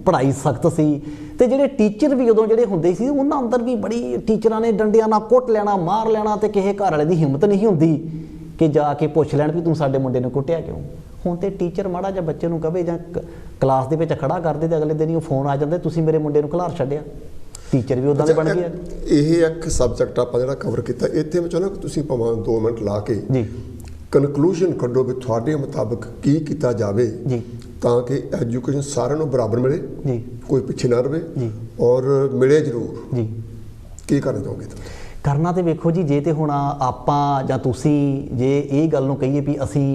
ਪੜ੍ਹਾਈ ਸਖਤ ਸੀ ਤੇ ਜਿਹੜੇ ਟੀਚਰ ਵੀ ਉਦੋਂ ਜਿਹੜੇ ਹੁੰਦੇ ਸੀ ਉਹਨਾਂ ਅੰਦਰ ਵੀ ਬੜੀ ਟੀਚਰਾਂ ਨੇ ਡੰਡਿਆਂ ਨਾਲ ਕੁੱਟ ਲੈਣਾ, ਮਾਰ ਲੈਣਾ ਤੇ ਕਿਸੇ ਘਰ ਵਾਲੇ ਦੀ ਹਿੰਮਤ ਨਹੀਂ ਹੁੰਦੀ ਕਿ ਜਾ ਕੇ ਪੁੱਛ ਲੈਣ ਵੀ ਤੂੰ ਸਾਡੇ ਮੁੰਡੇ ਨੂੰ ਕੁੱਟਿਆ ਕਿਉਂ। ਹੁਣ ਤੇ ਟੀਚਰ ਮਾੜਾ ਜਿਹਾ ਬੱਚੇ ਨੂੰ ਕਵੇ ਜਾਂ ਕਲਾਸ ਦੇ ਵਿੱਚ ਖੜਾ ਕਰਦੇ ਤੇ ਅਗਲੇ ਦਿਨ ਹੀ ਉਹ ਫੋਨ ਆ ਜਾਂਦਾ, ਤੁਸੀਂ ਮੇਰੇ ਮੁੰਡੇ ਨੂੰ ਖਿਲਾਰ ਛੱਡਿਆ। ਟੀਚਰ ਵੀ ਉਦਾਂ ਦੇ ਬਣ ਗਏ। ਇਹ ਇੱਕ ਸਬਜੈਕਟ ਆਪਾਂ ਜਿਹੜਾ ਕਵਰ ਕੀਤਾ, ਇੱਥੇ ਮੈਂ ਚਾਹੁੰਦਾ ਕਿ ਤੁਸੀਂ ਭਾਵੇਂ 2 ਮਿੰਟ ਲਾ ਕੇ ਜੀ ਕਨਕਲੂਜਨ ਕੱਢੋ ਵੀ ਤੁਹਾਡੇ ਮੁਤਾਬਕ ਕੀ ਕੀਤਾ ਜਾਵੇ ਜੀ ਤਾਂ ਕਿ ਐਜੂਕੇਸ਼ਨ ਸਾਰਿਆਂ ਨੂੰ ਬਰਾਬਰ ਮਿਲੇ ਜੀ, ਕੋਈ ਪਿੱਛੇ ਨਾ ਰਵੇ ਜੀ ਔਰ ਮਿਲੇ ਜ਼ਰੂਰ। ਜੀ ਕੀ ਕਰਨਾ ਚਾਹੋਗੇ ਤੁਸੀਂ? ਕਰਨਾ ਤੇ ਵੇਖੋ ਜੀ, ਜੇ ਤੇ ਹੁਣ ਆਪਾਂ ਜਾਂ ਤੁਸੀਂ ਜੇ ਇਹ ਗੱਲ ਨੂੰ ਕਹੀਏ ਵੀ ਅਸੀਂ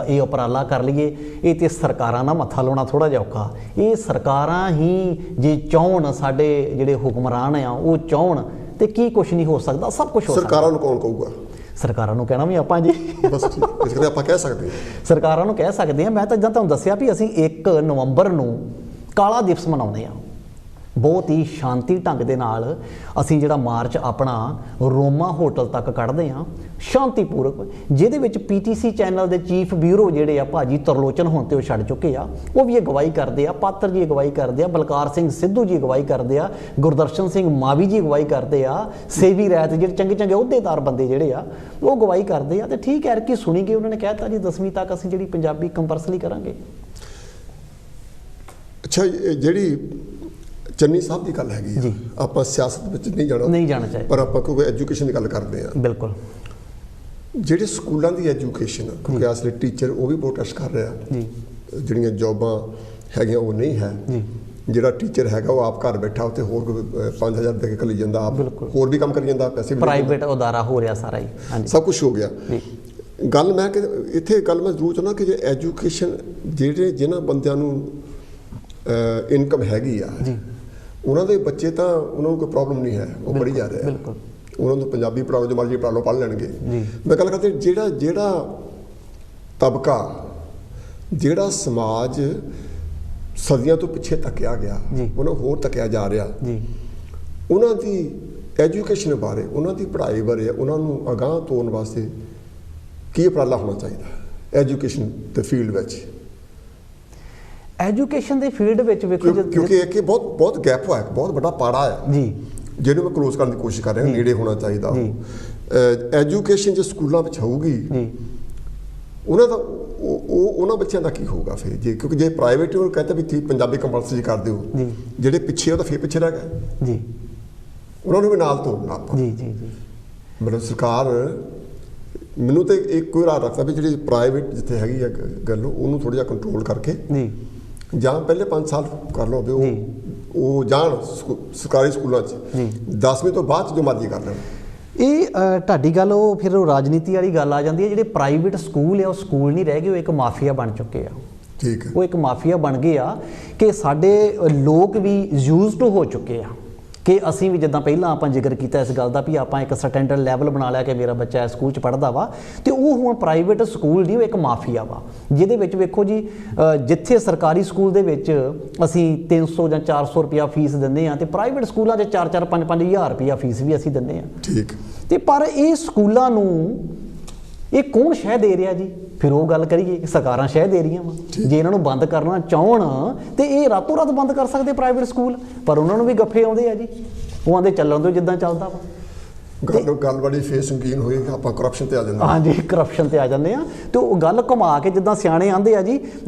ਇਹ ਉਪਰਾਲਾ ਕਰ ਲਈਏ, ਇਹ ਤੇ ਸਰਕਾਰਾਂ ਨਾਲ ਮੱਥਾ ਲਾਉਣਾ ਥੋੜਾ ਜਿਹਾ ਔਖਾ। ਇਹ ਸਰਕਾਰਾਂ ਹੀ ਜੇ ਚਾਹਣ, ਸਾਡੇ ਜਿਹੜੇ ਹੁਕਮਰਾਨ ਆ ਉਹ ਚਾਹਣ ਤੇ ਕੀ ਕੁਛ ਨਹੀਂ ਹੋ ਸਕਦਾ, ਸਭ ਕੁਛ ਹੋ ਸਕਦਾ। ਸਰਕਾਰਾਂ ਨੂੰ ਕੌਣ ਕਹੂਗਾ? ਸਰਕਾਰਾਂ ਨੂੰ ਕਹਿਣਾ ਵੀ ਆਪਾਂ ਜੀ। ਬਸ ਠੀਕ, ਇਸ ਕਰਕੇ ਆਪਾਂ ਕਹਿ ਸਕਦੇ ਹਾਂ ਸਰਕਾਰਾਂ ਨੂੰ ਕਹਿ ਸਕਦੇ ਹਾਂ। ਮੈਂ ਤਾਂ ਜਿੱਦਾਂ ਤੁਹਾਨੂੰ ਦੱਸਿਆ ਵੀ ਅਸੀਂ 1 ਨਵੰਬਰ ਨੂੰ ਕਾਲਾ ਦਿਵਸ ਮਨਾਉਂਦੇ ਹਾਂ। ਬਹੁਤ ਹੀ ਸ਼ਾਂਤੀ ਢੰਗ ਦੇ ਨਾਲ ਅਸੀਂ ਜਿਹੜਾ ਮਾਰਚ ਆਪਣਾ ਰੋਮਾ ਹੋਟਲ ਤੱਕ ਕੱਢਦੇ ਹਾਂ, ਸ਼ਾਂਤੀਪੂਰਵਕ, ਜਿਹਦੇ ਵਿੱਚ PTC ਚੈਨਲ ਦੇ ਚੀਫ ਬਿਊਰੋ ਜਿਹੜੇ ਆ ਭਾਜੀ ਤਰਲੋਚਨ ਹੁਣ ਤੇ ਉਹ ਛੱਡ ਚੁੱਕੇ ਆ, ਉਹ ਵੀ ਅਗਵਾਈ ਕਰਦੇ ਆ, ਪਾਤਰ ਜੀ ਅਗਵਾਈ ਕਰਦੇ ਆ, ਬਲਕਾਰ ਸਿੰਘ ਸਿੱਧੂ ਜੀ ਅਗਵਾਈ ਕਰਦੇ ਆ, ਗੁਰਦਰਸ਼ਨ ਸਿੰਘ ਮਾਵੀ ਜੀ ਅਗਵਾਈ ਕਰਦੇ ਆ, ਸੇਵੀ ਰੈਤ ਜਿਹੜੇ ਚੰਗੇ ਚੰਗੇ ਅਹੁਦੇਦਾਰ ਬੰਦੇ ਜਿਹੜੇ ਆ ਉਹ ਅਗਵਾਈ ਕਰਦੇ ਆ। ਤੇ ਠੀਕ ਹੈ ਕਿ ਸੁਣੀ ਗਈ, ਉਹਨਾਂ ਨੇ ਕਹਿਤਾ ਜੀ 10ਵੀਂ ਤੱਕ ਅਸੀਂ ਜਿਹੜੀ ਪੰਜਾਬੀ ਕੰਪਲਸਰੀ ਕਰਾਂਗੇ। ਅੱਛਾ, ਜਿਹੜੀ ਚੰਨੀ ਸਾਹਿਬ ਦੀ ਗੱਲ ਹੈਗੀ ਜੀ, ਆਪਾਂ ਸਿਆਸਤ ਵਿੱਚ ਨਹੀਂ ਜਾਣਾ ਚਾਹੀਦਾ, ਪਰ ਆਪਾਂ ਕਿਉਂਕਿ ਐਜੂਕੇਸ਼ਨ ਦੀ ਗੱਲ ਕਰਦੇ ਹਾਂ। ਬਿਲਕੁਲ। ਜਿਹੜੇ ਸਕੂਲਾਂ ਦੀ ਐਜੂਕੇਸ਼ਨ, ਕਿਉਂਕਿ ਅਸਲੇ ਟੀਚਰ ਉਹ ਵੀ ਪ੍ਰੋਟੈਸਟ ਕਰ ਰਿਹਾ ਜੀ, ਜਿਹੜੀਆਂ ਜੌਬਾਂ ਹੈਗੀਆਂ ਉਹ ਨਹੀਂ ਹੈ ਜੀ। ਜਿਹੜਾ ਟੀਚਰ ਹੈਗਾ ਉਹ ਆਪ ਘਰ ਬੈਠਾ ਉੱਥੇ ਹੋਰ 5000 ਦੇ ਕੇ ਕਲੀ ਜਾਂਦਾ, ਆਪ ਹੋਰ ਵੀ ਕੰਮ ਕਰੀ ਜਾਂਦਾ, ਪੈਸੇ ਵੀ ਪ੍ਰਾਈਵੇਟ ਅਦਾਰਾ ਹੋ ਰਿਹਾ ਸਾਰਾ ਹੀ। ਹਾਂਜੀ, ਸਭ ਕੁਝ ਹੋ ਗਿਆ ਜੀ। ਗੱਲ ਮੈਂ ਕਿ ਇੱਥੇ ਗੱਲ ਮੈਂ ਜ਼ਰੂਰ ਚਾਹੁੰਦਾ ਕਿ ਜੇ ਐਜੂਕੇਸ਼ਨ ਜਿਹੜੇ ਜਿਨ੍ਹਾਂ ਬੰਦਿਆਂ ਨੂੰ ਇਨਕਮ ਹੈਗੀ ਆ ਜੀ, ਉਹਨਾਂ ਦੇ ਬੱਚੇ ਤਾਂ ਉਹਨਾਂ ਨੂੰ ਕੋਈ ਪ੍ਰੋਬਲਮ ਨਹੀਂ ਹੈ, ਉਹ ਪੜ੍ਹੀ ਜਾ ਰਹੇ ਆ। ਬਿਲਕੁਲ, ਉਹਨਾਂ ਨੂੰ ਪੰਜਾਬੀ ਪੜ੍ਹਾ ਲਓ, ਜੋ ਮਰਜ਼ੀ ਪੜ੍ਹਾ ਲਓ, ਪੜ੍ਹ ਲੈਣਗੇ। ਮੈਂ ਗੱਲ ਕਰਦਾ ਜਿਹੜਾ ਤਬਕਾ, ਜਿਹੜਾ ਸਮਾਜ ਸਦੀਆਂ ਤੋਂ ਪਿੱਛੇ ਧੱਕਿਆ ਗਿਆ, ਉਹਨਾਂ ਹੋਰ ਧੱਕਿਆ ਜਾ ਰਿਹਾ ਜੀ, ਉਹਨਾਂ ਦੀ ਐਜੂਕੇਸ਼ਨ ਬਾਰੇ, ਉਹਨਾਂ ਦੀ ਪੜ੍ਹਾਈ ਬਾਰੇ, ਉਹਨਾਂ ਨੂੰ ਅਗਾਂਹ ਤੋਰਨ ਵਾਸਤੇ ਕੀ ਉਪਰਾਲਾ ਹੋਣਾ ਚਾਹੀਦਾ ਐਜੂਕੇਸ਼ਨ ਦੇ ਫੀਲਡ ਵਿੱਚ? ਐਜੂਕੇਸ਼ਨ ਦੇ ਫੀਲਡ ਵਿੱਚ ਵੇਖੋ, ਕਿਉਂਕਿ ਇੱਕ ਬਹੁਤ ਗੈਪ ਹੋਇਆ, ਬਹੁਤ ਵੱਡਾ ਪਾੜਾ ਆ ਜੀ, ਜਿਹਨੂੰ ਮੈਂ ਕਲੋਜ਼ ਕਰਨ ਦੀ ਕੋਸ਼ਿਸ਼ ਕਰ ਰਿਹਾ, ਨੇੜੇ ਹੋਣਾ ਚਾਹੀਦਾ। ਐਜੂਕੇਸ਼ਨ ਜੇ ਸਕੂਲਾਂ ਵਿੱਚ ਹੋਊਗੀ, ਉਹਨਾਂ ਦਾ ਉਹਨਾਂ ਬੱਚਿਆਂ ਦਾ ਕੀ ਹੋਊਗਾ ਫਿਰ? ਜੇ ਕਿਉਂਕਿ ਜੇ ਪ੍ਰਾਈਵੇਟ ਉਹ ਕਹਿੰਦੇ ਵੀ ਤੁਸੀਂ ਪੰਜਾਬੀ ਕੰਪਲਸਰੀ ਕਰ ਦਿਓ, ਜਿਹੜੇ ਪਿੱਛੇ ਉਹ ਤਾਂ ਫਿਰ ਪਿੱਛੇ ਰਹਿ ਗਏ ਜੀ, ਉਹਨਾਂ ਨੂੰ ਵੀ ਨਾਲ ਤੋੜਨਾ ਆਪਾਂ ਜੀ। ਜੀ ਜੀ, ਮਤਲਬ ਸਰਕਾਰ ਮੈਨੂੰ ਤਾਂ ਇੱਕੋ ਹੀ ਰਾਹ ਰੱਖਦਾ ਵੀ ਜਿਹੜੀ ਪ੍ਰਾਈਵੇਟ ਜਿੱਥੇ ਹੈਗੀ ਆ ਗੱਲ, ਉਹਨੂੰ ਥੋੜ੍ਹਾ ਜਿਹਾ ਕੰਟਰੋਲ ਕਰਕੇ ਜੀ, ਜਾਂ ਪਹਿਲੇ 5 ਸਾਲ ਕਰ ਲਓ ਵੀ ਉਹ ਜਾਣ ਸਰਕਾਰੀ ਸਕੂਲਾਂ 'ਚ, 10ਵੀਂ ਤੋਂ ਬਾਅਦ ਜੋ ਮਰਜ਼ੀ ਕਰ ਲੈਣ। ਇਹ ਤੁਹਾਡੀ ਗੱਲ ਉਹ ਫਿਰ ਉਹ ਰਾਜਨੀਤੀ ਵਾਲੀ ਗੱਲ ਆ ਜਾਂਦੀ ਹੈ। ਜਿਹੜੇ ਪ੍ਰਾਈਵੇਟ ਸਕੂਲ ਆ ਉਹ ਸਕੂਲ ਨਹੀਂ ਰਹਿ ਗਏ, ਉਹ ਇੱਕ ਮਾਫੀਆ ਬਣ ਚੁੱਕੇ ਆ। ਠੀਕ ਹੈ, ਉਹ ਇੱਕ ਮਾਫੀਆ ਬਣ ਗਏ ਆ ਕਿ ਸਾਡੇ ਲੋਕ ਵੀ ਯੂਜ਼ਡ ਹੋ ਚੁੱਕੇ ਆ ਕਿ ਅਸੀਂ ਵੀ ਜਿੱਦਾਂ ਪਹਿਲਾਂ ਆਪਾਂ ਜ਼ਿਕਰ ਕੀਤਾ ਇਸ ਗੱਲ ਦਾ ਵੀ ਆਪਾਂ ਇੱਕ ਸਟੈਂਡਰਡ ਲੈਵਲ ਬਣਾ ਲਿਆ ਕਿ ਮੇਰਾ ਬੱਚਾ ਇਸ ਸਕੂਲ 'ਚ ਪੜ੍ਹਦਾ ਵਾ, ਤੇ ਉਹ ਹੁਣ ਪ੍ਰਾਈਵੇਟ ਸਕੂਲ ਨਹੀਂ, ਉਹ ਇੱਕ ਮਾਫੀਆ ਵਾ, ਜਿਹਦੇ ਵਿੱਚ ਵੇਖੋ ਜੀ, ਜਿੱਥੇ ਸਰਕਾਰੀ ਸਕੂਲ ਦੇ ਵਿੱਚ ਅਸੀਂ 300 ਜਾਂ 400 ਰੁਪਇਆ ਫੀਸ ਦਿੰਦੇ ਹਾਂ, ਤੇ ਪ੍ਰਾਈਵੇਟ ਸਕੂਲਾਂ 'ਚ 4-4, 5-5 ਹਜ਼ਾਰ ਰੁਪਇਆ ਫੀਸ ਵੀ ਅਸੀਂ ਦਿੰਦੇ ਹਾਂ। ਠੀਕ, ਤੇ ਪਰ ਇਹ ਸਕੂਲਾਂ ਨੂੰ ਇਹ ਕੌਣ ਸ਼ਹਿ ਦੇ ਰਿਹਾ ਜੀ? ਫਿਰ ਉਹ ਗੱਲ ਕਰੀਏ, ਸਰਕਾਰਾਂ ਸ਼ਹਿ ਦੇ ਰਹੀਆਂ ਵਾ। ਜੇ ਇਹਨਾਂ ਨੂੰ ਬੰਦ ਕਰਨਾ ਚਾਹਣ ਤੇ ਇਹ ਰਾਤੋਂ ਰਾਤ ਬੰਦ ਕਰ ਸਕਦੇ ਪ੍ਰਾਈਵੇਟ ਸਕੂਲ, ਪਰ ਉਹਨਾਂ ਨੂੰ ਵੀ ਗੱਫੇ ਆਉਂਦੇ ਆ ਜੀ, ਉਹ ਆਂਦੇ ਚੱਲਣ ਤੋਂ ਜਿੱਦਾਂ ਚੱਲਦਾ ਵਾ। ਗੱਲ ਬੜੀ ਫੇਰ ਸੰਗੀਨ ਹੋਈ, ਆਪਾਂ ਕਰਪਸ਼ਨ ਤੇ ਆ ਜਾਂਦੇ। ਹਾਂਜੀ, ਕਰਪਸ਼ਨ ਤੇ ਆ ਜਾਂਦੇ ਆ। ਤੇ ਉਹ ਗੱਲ ਘੁਮਾ ਕੇ ਜਿੱਦਾਂ ਸਿਆਣੇ ਆਂਦੇ ਆ ਜੀ,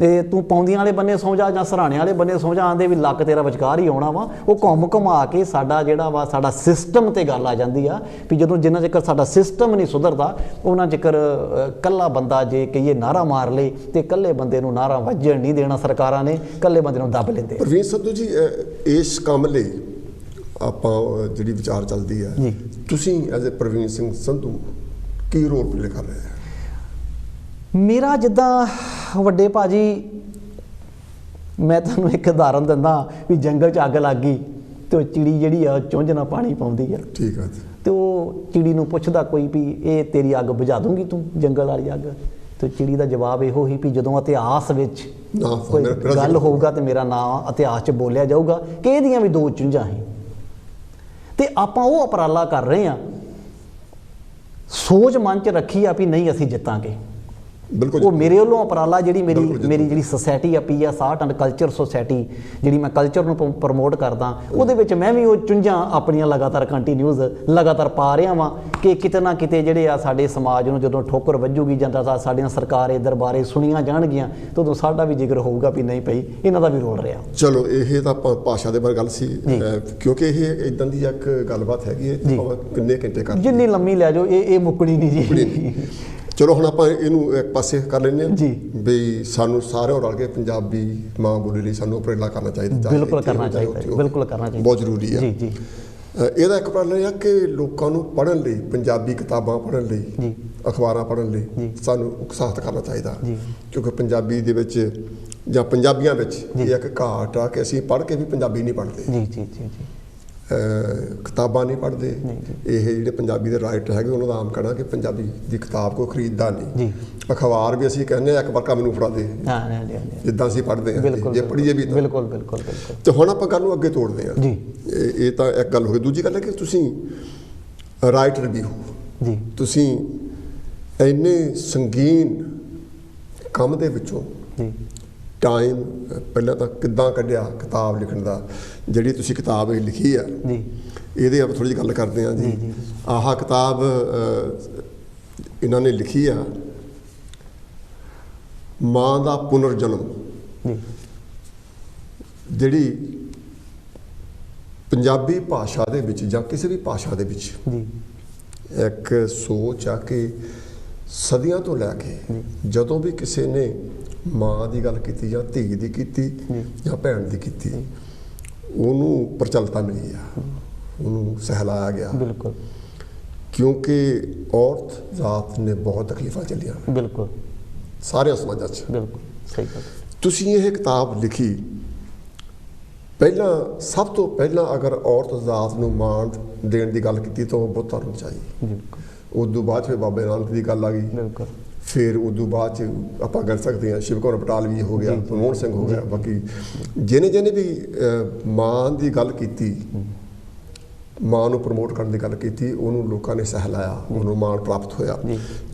ਤੂੰ ਪੌਂਦੀਆਂ ਵਾਲੇ ਬੰਨੇ ਸੌਂ ਜਾ ਜਾਂ ਸਰਾਣੇ ਵਾਲੇ ਬੰਨੇ ਸੌਂ ਜਾ, ਆਂਦੇ ਵੀ ਲੱਕ ਤੇਰਾ ਵਿਚਕਾਰ ਹੀ ਆਉਣਾ ਵਾ। ਉਹ ਘੁਮਾ ਕੇ ਸਾਡਾ ਜਿਹੜਾ ਵਾ ਸਾਡਾ ਸਿਸਟਮ ਤੇ ਗੱਲ ਆ ਜਾਂਦੀ ਆ ਵੀ ਜਦੋਂ ਜਿੰਨਾ ਚਿਰ ਸਾਡਾ ਸਿਸਟਮ ਨਹੀਂ ਸੁਧਰਦਾ, ਉਹਨਾਂ ਚਿਰ ਕੱਲਾ ਬੰਦਾ ਜੇ ਕਹੀਏ ਨਾਰਾ ਮਾਰ ਲੇ ਤੇ ਕੱਲੇ ਬੰਦੇ ਨੂੰ ਨਾਰਾ ਵੱਜਣ ਨਹੀਂ ਦੇਣਾ ਸਰਕਾਰਾਂ ਨੇ, ਕੱਲੇ ਬੰਦੇ ਨੂੰ ਦੱਬ ਲੈਂਦੇ। ਪ੍ਰਵੀਨ ਸੰਧੂ ਜੀ, ਇਸ ਕੰਮ ਲਈ ਆਪਾਂ ਜਿਹੜੀ ਵਿਚਾਰ ਚੱਲਦੀ ਹੈ, ਤੁਸੀਂ ਐਜ਼ ਏ ਪ੍ਰਵੀਨ ਸਿੰਘ ਸੰਧੂ ਕੀ ਰੋਲ ਪਲੇ ਕਰ ਰਹੇ ਹੋ? ਮੇਰਾ ਜਿੱਦਾਂ ਵੱਡੇ ਭਾਜੀ ਮੈਂ ਤੁਹਾਨੂੰ ਇੱਕ ਉਦਾਹਰਨ ਦਿੰਦਾ ਵੀ ਜੰਗਲ 'ਚ ਅੱਗ ਲੱਗ ਗਈ ਤੇ ਉਹ ਚਿੜੀ ਜਿਹੜੀ ਆ ਚੁੰਝ ਨਾਲ ਪਾਣੀ ਪਾਉਂਦੀ ਆ। ਠੀਕ ਆ। ਤੇ ਉਹ ਚਿੜੀ ਨੂੰ ਪੁੱਛਦਾ ਕੋਈ ਵੀ ਇਹ ਤੇਰੀ ਅੱਗ ਬੁਝਾ ਦੂੰਗੀ ਤੂੰ ਜੰਗਲ ਵਾਲੀ ਅੱਗ? ਤੇ ਚਿੜੀ ਦਾ ਜਵਾਬ ਇਹੋ ਹੀ ਵੀ ਜਦੋਂ ਇਤਿਹਾਸ ਵਿੱਚ ਕੋਈ ਗੱਲ ਹੋਊਗਾ ਤੇ ਮੇਰਾ ਨਾਮ ਇਤਿਹਾਸ 'ਚ ਬੋਲਿਆ ਜਾਊਗਾ ਕਿ ਇਹਦੀਆਂ ਵੀ 2 ਚੁੰਝਾਂ ਸੀ। ਤੇ ਆਪਾਂ ਉਹ ਉਪਰਾਲਾ ਕਰ ਰਹੇ ਹਾਂ, ਸੋਚ ਮਨ 'ਚ ਰੱਖੀ ਆ ਵੀ ਨਹੀਂ ਅਸੀਂ ਜਿੱਤਾਂਗੇ। ਬਿਲਕੁਲ। ਉਹ ਮੇਰੇ ਵੱਲੋਂ ਉਪਰਾਲਾ ਜਿਹੜੀ ਮੇਰੀ ਜਿਹੜੀ ਸੁਸਾਇਟੀ ਆ PS art and culture society, ਜਿਹੜੀ ਮੈਂ ਕਲਚਰ ਨੂੰ ਪ੍ਰਮੋਟ ਕਰਦਾ, ਉਹਦੇ ਵਿੱਚ ਮੈਂ ਵੀ ਉਹ ਚੁੰਝਾਂ ਆਪਣੀਆਂ ਲਗਾਤਾਰ ਕੰਟੀਨਿਊਜ਼ ਲਗਾਤਾਰ ਪਾ ਰਿਹਾ ਵਾਂ ਕਿ ਕਿਤੇ ਨਾ ਕਿਤੇ ਜਿਹੜੇ ਆ ਸਾਡੇ ਸਮਾਜ ਨੂੰ ਜਦੋਂ ਠੋਕਰ ਵੱਜੂਗੀ ਜਾਂ ਸਾਡੀਆਂ ਸਰਕਾਰਾਂ ਦਰਬਾਰੇ ਸੁਣੀਆਂ ਜਾਣਗੀਆਂ ਤਾਂ ਉਦੋਂ ਸਾਡਾ ਵੀ ਜ਼ਿਕਰ ਹੋਊਗਾ ਵੀ ਨਹੀਂ ਪਈ ਇਹਨਾਂ ਦਾ ਵੀ ਰੋਲ ਰਿਹਾ। ਚਲੋ ਇਹ ਤਾਂ ਆਪਾਂ ਭਾਸ਼ਾ ਦੇ ਬਾਰੇ ਗੱਲ ਸੀ, ਕਿਉਂਕਿ ਇਹ ਇਦਾਂ ਦੀ ਇੱਕ ਗੱਲਬਾਤ ਹੈਗੀ ਹੈ ਕਿੰਨੇ ਘੰਟੇ ਕਰ ਜਿੰਨੀ ਲੰਮੀ ਲੈ ਜਾਓ ਇਹ ਮੁੱਕਣੀ ਨਹੀਂ ਜੀ। ਚਲੋ ਹੁਣ ਆਪਾਂ ਇਹਨੂੰ ਇੱਕ ਪਾਸੇ ਕਰ ਲੈਂਦੇ ਹਾਂ ਜੀ ਵੀ ਸਾਨੂੰ ਸਾਰਿਆਂ ਰਲ ਕੇ ਪੰਜਾਬੀ ਮਾਂ ਬੋਲੀ ਲਈ ਸਾਨੂੰ ਉਪਰਾਲਾ ਕਰਨਾ ਚਾਹੀਦਾ। ਬਿਲਕੁਲ ਕਰਨਾ ਚਾਹੀਦਾ, ਬਿਲਕੁਲ ਕਰਨਾ ਚਾਹੀਦਾ, ਬਹੁਤ ਜ਼ਰੂਰੀ ਹੈ। ਜੀ ਜੀ। ਇਹਦਾ ਇੱਕ ਉਪਰਾਲਾ ਇਹ ਆ ਕਿ ਲੋਕਾਂ ਨੂੰ ਪੜ੍ਹਨ ਲਈ, ਪੰਜਾਬੀ ਕਿਤਾਬਾਂ ਪੜ੍ਹਨ ਲਈ, ਜੀ ਅਖਬਾਰਾਂ ਪੜ੍ਹਨ ਲਈ ਸਾਨੂੰ ਉਤਸ਼ਾਹਿਤ ਕਰਨਾ ਚਾਹੀਦਾ, ਜੀ ਕਿਉਂਕਿ ਪੰਜਾਬੀ ਦੇ ਵਿੱਚ ਜਾਂ ਪੰਜਾਬੀਆਂ ਵਿੱਚ ਇਹ ਇੱਕ ਘਾਟ ਆ ਕਿ ਅਸੀਂ ਪੜ੍ਹ ਕੇ ਵੀ ਪੰਜਾਬੀ ਨਹੀਂ ਪੜ੍ਹਦੇ। ਜੀ ਜੀ ਜੀ ਜੀ। ਕਿਤਾਬਾਂ ਨਹੀਂ ਪੜ੍ਹਦੇ। ਇਹ ਜਿਹੜੇ ਪੰਜਾਬੀ ਦੇ ਰਾਈਟਰ ਹੈਗੇ ਉਹਨਾਂ ਦਾ ਆਮ ਕਹਿਣਾ ਕਿ ਪੰਜਾਬੀ ਦੀ ਕਿਤਾਬ ਕੋਈ ਖਰੀਦਦਾ ਨਹੀਂ। ਅਖਬਾਰ ਵੀ ਅਸੀਂ ਕਹਿੰਦੇ ਹਾਂ ਇੱਕ ਵਰਕਾ ਮੈਨੂੰ ਫੜਾ ਦੇ, ਜਿੱਦਾਂ ਅਸੀਂ ਪੜ੍ਹਦੇ ਹਾਂ, ਜੇ ਪੜ੍ਹੀਏ ਵੀ। ਬਿਲਕੁਲ ਬਿਲਕੁਲ ਬਿਲਕੁਲ। ਤੇ ਹੁਣ ਆਪਾਂ ਗੱਲ ਨੂੰ ਅੱਗੇ ਤੋੜਦੇ ਹਾਂ ਜੀ। ਇਹ ਤਾਂ ਇੱਕ ਗੱਲ ਹੋ ਗਈ। ਦੂਜੀ ਗੱਲ ਹੈ ਕਿ ਤੁਸੀਂ ਰਾਈਟਰ ਵੀ ਹੋ ਜੀ, ਤੁਸੀਂ ਇੰਨੇ ਸੰਗੀਨ ਕੰਮ ਦੇ ਵਿੱਚੋਂ ਟਾਈਮ ਪਹਿਲਾਂ ਤਾਂ ਕਿੱਦਾਂ ਕੱਢਿਆ ਕਿਤਾਬ ਲਿਖਣ ਦਾ? ਜਿਹੜੀ ਤੁਸੀਂ ਕਿਤਾਬ ਇਹ ਲਿਖੀ ਆ ਜੀ, ਇਹਦੇ ਆਪਾਂ ਥੋੜ੍ਹੀ ਜਿਹੀ ਗੱਲ ਕਰਦੇ ਹਾਂ ਜੀ। ਆਹ ਕਿਤਾਬ ਇਹਨਾਂ ਨੇ ਲਿਖੀ ਆ ਮਾਂ ਦਾ ਪੁਨਰ ਜਨਮ, ਜਿਹੜੀ ਪੰਜਾਬੀ ਭਾਸ਼ਾ ਦੇ ਵਿੱਚ ਜਾਂ ਕਿਸੇ ਵੀ ਭਾਸ਼ਾ ਦੇ ਵਿੱਚ ਇੱਕ ਸੋਚ ਆ ਕਿ ਸਦੀਆਂ ਤੋਂ ਲੈ ਕੇ ਜਦੋਂ ਵੀ ਕਿਸੇ ਨੇ ਮਾਂ ਦੀ ਗੱਲ ਕੀਤੀ ਜਾਂ ਧੀ ਦੀ ਕੀਤੀ ਜਾਂ ਭੈਣ ਦੀ ਕੀਤੀ, ਉਹਨੂੰ ਪ੍ਰਚਲਤਾ ਮਿਲੀ ਆ, ਉਹਨੂੰ ਸਹਿਲਾਇਆ ਗਿਆ। ਬਿਲਕੁਲ। ਕਿਉਂਕਿ ਔਰਤ ਜ਼ਾਤ ਨੇ ਬਹੁਤ ਤਕਲੀਫਾਂ ਝੱਲੀਆਂ। ਬਿਲਕੁਲ। ਸਾਰੇ ਸਮਾਜਾਂ 'ਚ। ਬਿਲਕੁਲ ਸਹੀ ਗੱਲ। ਤੁਸੀਂ ਇਹ ਕਿਤਾਬ ਲਿਖੀ ਪਹਿਲਾਂ, ਸਭ ਤੋਂ ਪਹਿਲਾਂ ਅਗਰ ਔਰਤ ਜ਼ਾਤ ਨੂੰ ਮਾਣ ਦੇਣ ਦੀ ਗੱਲ ਕੀਤੀ ਤਾਂ ਉਹ ਬਹੁਤ ਧਰਮ ਚਾਹੀ। ਉਦੋਂ ਬਾਅਦ ਫਿਰ ਬਾਬੇ ਨਾਨਕ ਦੀ ਗੱਲ ਆ ਗਈ। ਬਿਲਕੁਲ। ਫਿਰ ਉਦੋਂ ਬਾਅਦ 'ਚ ਆਪਾਂ ਕਰ ਸਕਦੇ ਹਾਂ ਸ਼ਿਵ ਕੁਮਾਰ ਬਟਾਲਵੀ ਹੋ ਗਿਆ, ਮਨਮੋਹਨ ਸਿੰਘ ਹੋ ਗਿਆ, ਬਾਕੀ ਜਿਹਨੇ ਵੀ ਮਾਂ ਦੀ ਗੱਲ ਕੀਤੀ, ਮਾਂ ਨੂੰ ਪ੍ਰਮੋਟ ਕਰਨ ਦੀ ਗੱਲ ਕੀਤੀ, ਉਹਨੂੰ ਲੋਕਾਂ ਨੇ ਸਹਿਲਾਇਆ, ਉਹਨੂੰ ਮਾਣ ਪ੍ਰਾਪਤ ਹੋਇਆ।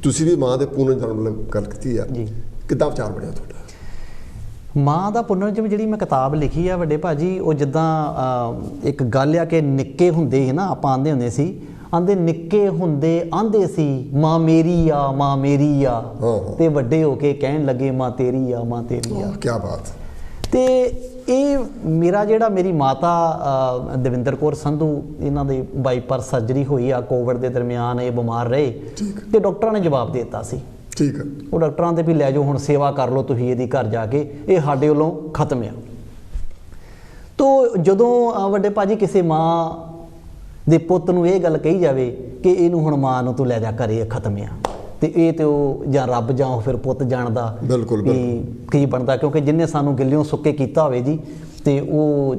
ਤੁਸੀਂ ਵੀ ਮਾਂ ਦੇ ਪੁਨਰ ਜਨਮ ਗੱਲ ਕੀਤੀ ਆ, ਕਿੱਦਾਂ ਵਿਚਾਰ ਬਣਿਆ ਤੁਹਾਡਾ? ਮਾਂ ਦਾ ਪੁਨਰ ਜਨਮ ਜਿਹੜੀ ਮੈਂ ਕਿਤਾਬ ਲਿਖੀ ਆ ਵੱਡੇ ਭਾਜੀ, ਉਹ ਜਿੱਦਾਂ ਇੱਕ ਗੱਲ ਆ ਕਿ ਨਿੱਕੇ ਹੁੰਦੇ ਸੀ ਨਾ, ਆਪਾਂ ਆਂਦੇ ਹੁੰਦੇ ਸੀ, ਆਂਦੇ ਨਿੱਕੇ ਹੁੰਦੇ ਆਂਦੇ ਸੀ ਮਾਂ ਮੇਰੀ ਆ, ਮਾਂ ਮੇਰੀ ਆ, ਤੇ ਵੱਡੇ ਹੋ ਕੇ ਕਹਿਣ ਲੱਗੇ ਮਾਂ ਤੇਰੀ ਆ, ਮਾਂ ਤੇਰੀ ਆ। ਕੀ ਬਾਤ। ਤੇ ਇਹ ਮੇਰੀ ਮਾਤਾ ਦਵਿੰਦਰ ਕੌਰ ਸੰਧੂ, ਇਹਨਾਂ ਦੇ ਬਾਈਪਾਸ ਸਰਜਰੀ ਹੋਈ ਆ ਕੋਵਿਡ ਦੇ ਦਰਮਿਆਨ, ਇਹ ਬਿਮਾਰ ਰਹੇ ਤੇ ਡਾਕਟਰਾਂ ਨੇ ਜਵਾਬ ਦੇ ਦਿੱਤਾ ਸੀ। ਠੀਕ ਹੈ। ਉਹ ਡਾਕਟਰਾਂ ਦੇ ਵੀ ਲੈ ਜਾਓ ਹੁਣ ਸੇਵਾ ਕਰ ਲਓ ਤੁਸੀਂ ਇਹਦੀ ਘਰ ਜਾ ਕੇ, ਇਹ ਸਾਡੇ ਵੱਲੋਂ ਖਤਮ ਆ। ਤੋ ਜਦੋਂ ਵੱਡੇ ਭਾਜੀ ਕਿਸੇ ਮਾਂ ਦੇ ਪੁੱਤ ਨੂੰ ਇਹ ਗੱਲ ਕਹੀ ਜਾਵੇ ਕਿ ਇਹਨੂੰ ਹੁਣ ਮਾਂ ਨੂੰ ਤੂੰ ਲੈ ਜਾ ਘਰੇ, ਇਹ ਖਤਮ ਆ, ਤੇ ਇਹ ਤੇ ਉਹ ਜਾਂ ਰੱਬ ਜਾਂ ਉਹ ਫਿਰ ਪੁੱਤ ਜਾਣਦਾ ਕੀ ਬਣਦਾ, ਕਿਉਂਕਿ ਜਿਹਨੇ ਸਾਨੂੰ ਗਿੱਲਿਓਂ ਸੁੱਕੇ ਕੀਤਾ ਹੋਵੇ ਜੀ, ਤੇ ਉਹ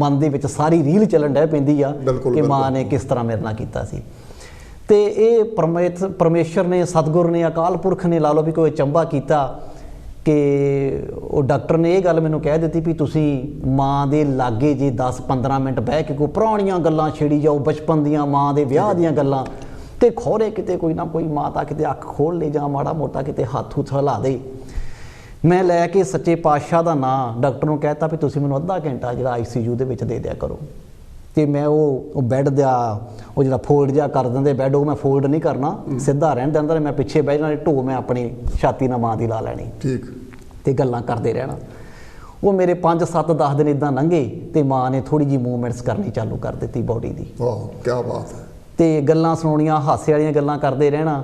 ਮਨ ਦੇ ਵਿੱਚ ਸਾਰੀ ਰੀਲ ਚੱਲਣ ਡੈ ਪੈਂਦੀ ਆ ਕਿ ਮਾਂ ਨੇ ਕਿਸ ਤਰ੍ਹਾਂ ਮੇਰੇ ਨਾਲ ਕੀਤਾ ਸੀ। ਤੇ ਇਹ ਪਰਮੇਸ਼ਰ ਨੇ, ਸਤਿਗੁਰ ਨੇ, ਅਕਾਲ ਪੁਰਖ ਨੇ ਲਾ ਲਓ ਵੀ ਕੋਈ ਅਚੰਭਾ ਕੀਤਾ ਕਿ ਉਹ ਡਾਕਟਰ ਨੇ ਇਹ ਗੱਲ ਮੈਨੂੰ ਕਹਿ ਦਿੱਤੀ ਵੀ ਤੁਸੀਂ ਮਾਂ ਦੇ ਲਾਗੇ ਜੇ 10-15 ਮਿੰਟ ਬਹਿ ਕੇ ਕੋਈ ਪੁਰਾਣੀਆਂ ਗੱਲਾਂ ਛੇੜੀ ਜਾਓ, ਬਚਪਨ ਦੀਆਂ, ਮਾਂ ਦੇ ਵਿਆਹ ਦੀਆਂ ਗੱਲਾਂ, ਤੇ ਖੋਰੇ ਕਿਤੇ ਕੋਈ ਨਾ ਕੋਈ ਮਾਤਾ ਕਿਤੇ ਅੱਖ ਖੋਲ ਲੈ ਜਾਂ ਮਾੜਾ ਮੋਟਾ ਕਿਤੇ ਹੱਥ ਹੁੱਥ ਹਿਲਾ ਦੇ। ਮੈਂ ਲੈ ਕੇ ਸੱਚੇ ਪਾਤਸ਼ਾਹ ਦਾ ਨਾਂ ਡਾਕਟਰ ਨੂੰ ਕਹਿਤਾ ਵੀ ਤੁਸੀਂ ਮੈਨੂੰ ਅੱਧਾ ਘੰਟਾ ਜਿਹੜਾ ICU ਦੇ ਵਿੱਚ ਦੇ ਦਿਆ ਕਰੋ। ਤੇ ਮੈਂ ਉਹ ਬੈੱਡ ਦਾ ਉਹ ਜਿਹੜਾ ਫੋਲਡ ਜਿਹਾ ਕਰ ਦਿੰਦੇ ਬੈੱਡ, ਉਹ ਮੈਂ ਫੋਲਡ ਨਹੀਂ ਕਰਨਾ, ਸਿੱਧਾ ਰਹਿਣ ਦਿੰਦਾ, ਮੈਂ ਪਿੱਛੇ ਬਹਿ ਜਾਣਾ, ਢੋ ਮੈਂ ਆਪਣੀ ਛਾਤੀ ਨਾਲ ਮਾਂ ਦੀ ਲਾ ਲੈਣੀ। ਠੀਕ। ਤੇ ਗੱਲਾਂ ਕਰਦੇ ਰਹਿਣਾ। ਉਹ ਮੇਰੇ 5-7-10 ਦਿਨ ਇੱਦਾਂ ਲੰਘੇ ਤੇ ਮਾਂ ਨੇ ਥੋੜ੍ਹੀ ਜਿਹੀ ਮੂਵਮੈਂਟਸ ਕਰਨੀ ਚਾਲੂ ਕਰ ਦਿੱਤੀ ਬੋਡੀ ਦੀ। ਵਾਹ ਕੀ ਬਾਤ ਹੈ। ਤੇ ਗੱਲਾਂ ਸੁਣਾਉਣੀਆਂ, ਹਾਸੇ ਵਾਲੀਆਂ ਗੱਲਾਂ ਕਰਦੇ ਰਹਿਣਾ।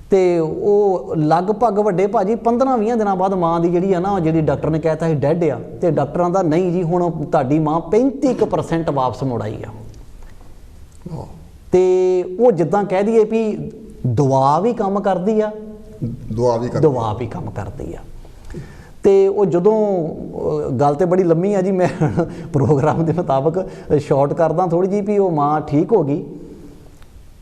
ਤੇ ਉਹ ਲਗਭਗ ਵੱਡੇ ਭਾਜੀ 15-20 ਦਿਨਾਂ ਬਾਅਦ ਮਾਂ ਦੀ ਜਿਹੜੀ ਆ ਨਾ, ਜਿਹੜੀ ਡਾਕਟਰ ਨੇ ਕਹਿਤਾ ਸੀ ਡੈਡ ਆ, ਤੇ ਡਾਕਟਰਾਂ ਦਾ ਨਹੀਂ ਜੀ, ਹੁਣ ਤੁਹਾਡੀ ਮਾਂ 35% ਵਾਪਸ ਮੁੜ ਆਈ ਆ। ਤੇ ਉਹ ਜਿੱਦਾਂ ਕਹਿ ਦਈਏ ਵੀ ਦੁਆ ਵੀ ਕੰਮ ਕਰਦੀ ਆ, ਦੁਆ ਵੀ ਕੰਮ ਕਰਦੀ ਆ। ਤੇ ਉਹ ਜਦੋਂ ਗੱਲ ਤੇ ਬੜੀ ਲੰਮੀ ਆ ਜੀ, ਮੈਂ ਪ੍ਰੋਗਰਾਮ ਦੇ ਮੁਤਾਬਕ ਸ਼ਾਰਟ ਕਰਦਾ ਥੋੜ੍ਹੀ ਜਿਹੀ ਵੀ ਉਹ ਮਾਂ ਠੀਕ ਹੋ ਗਈ।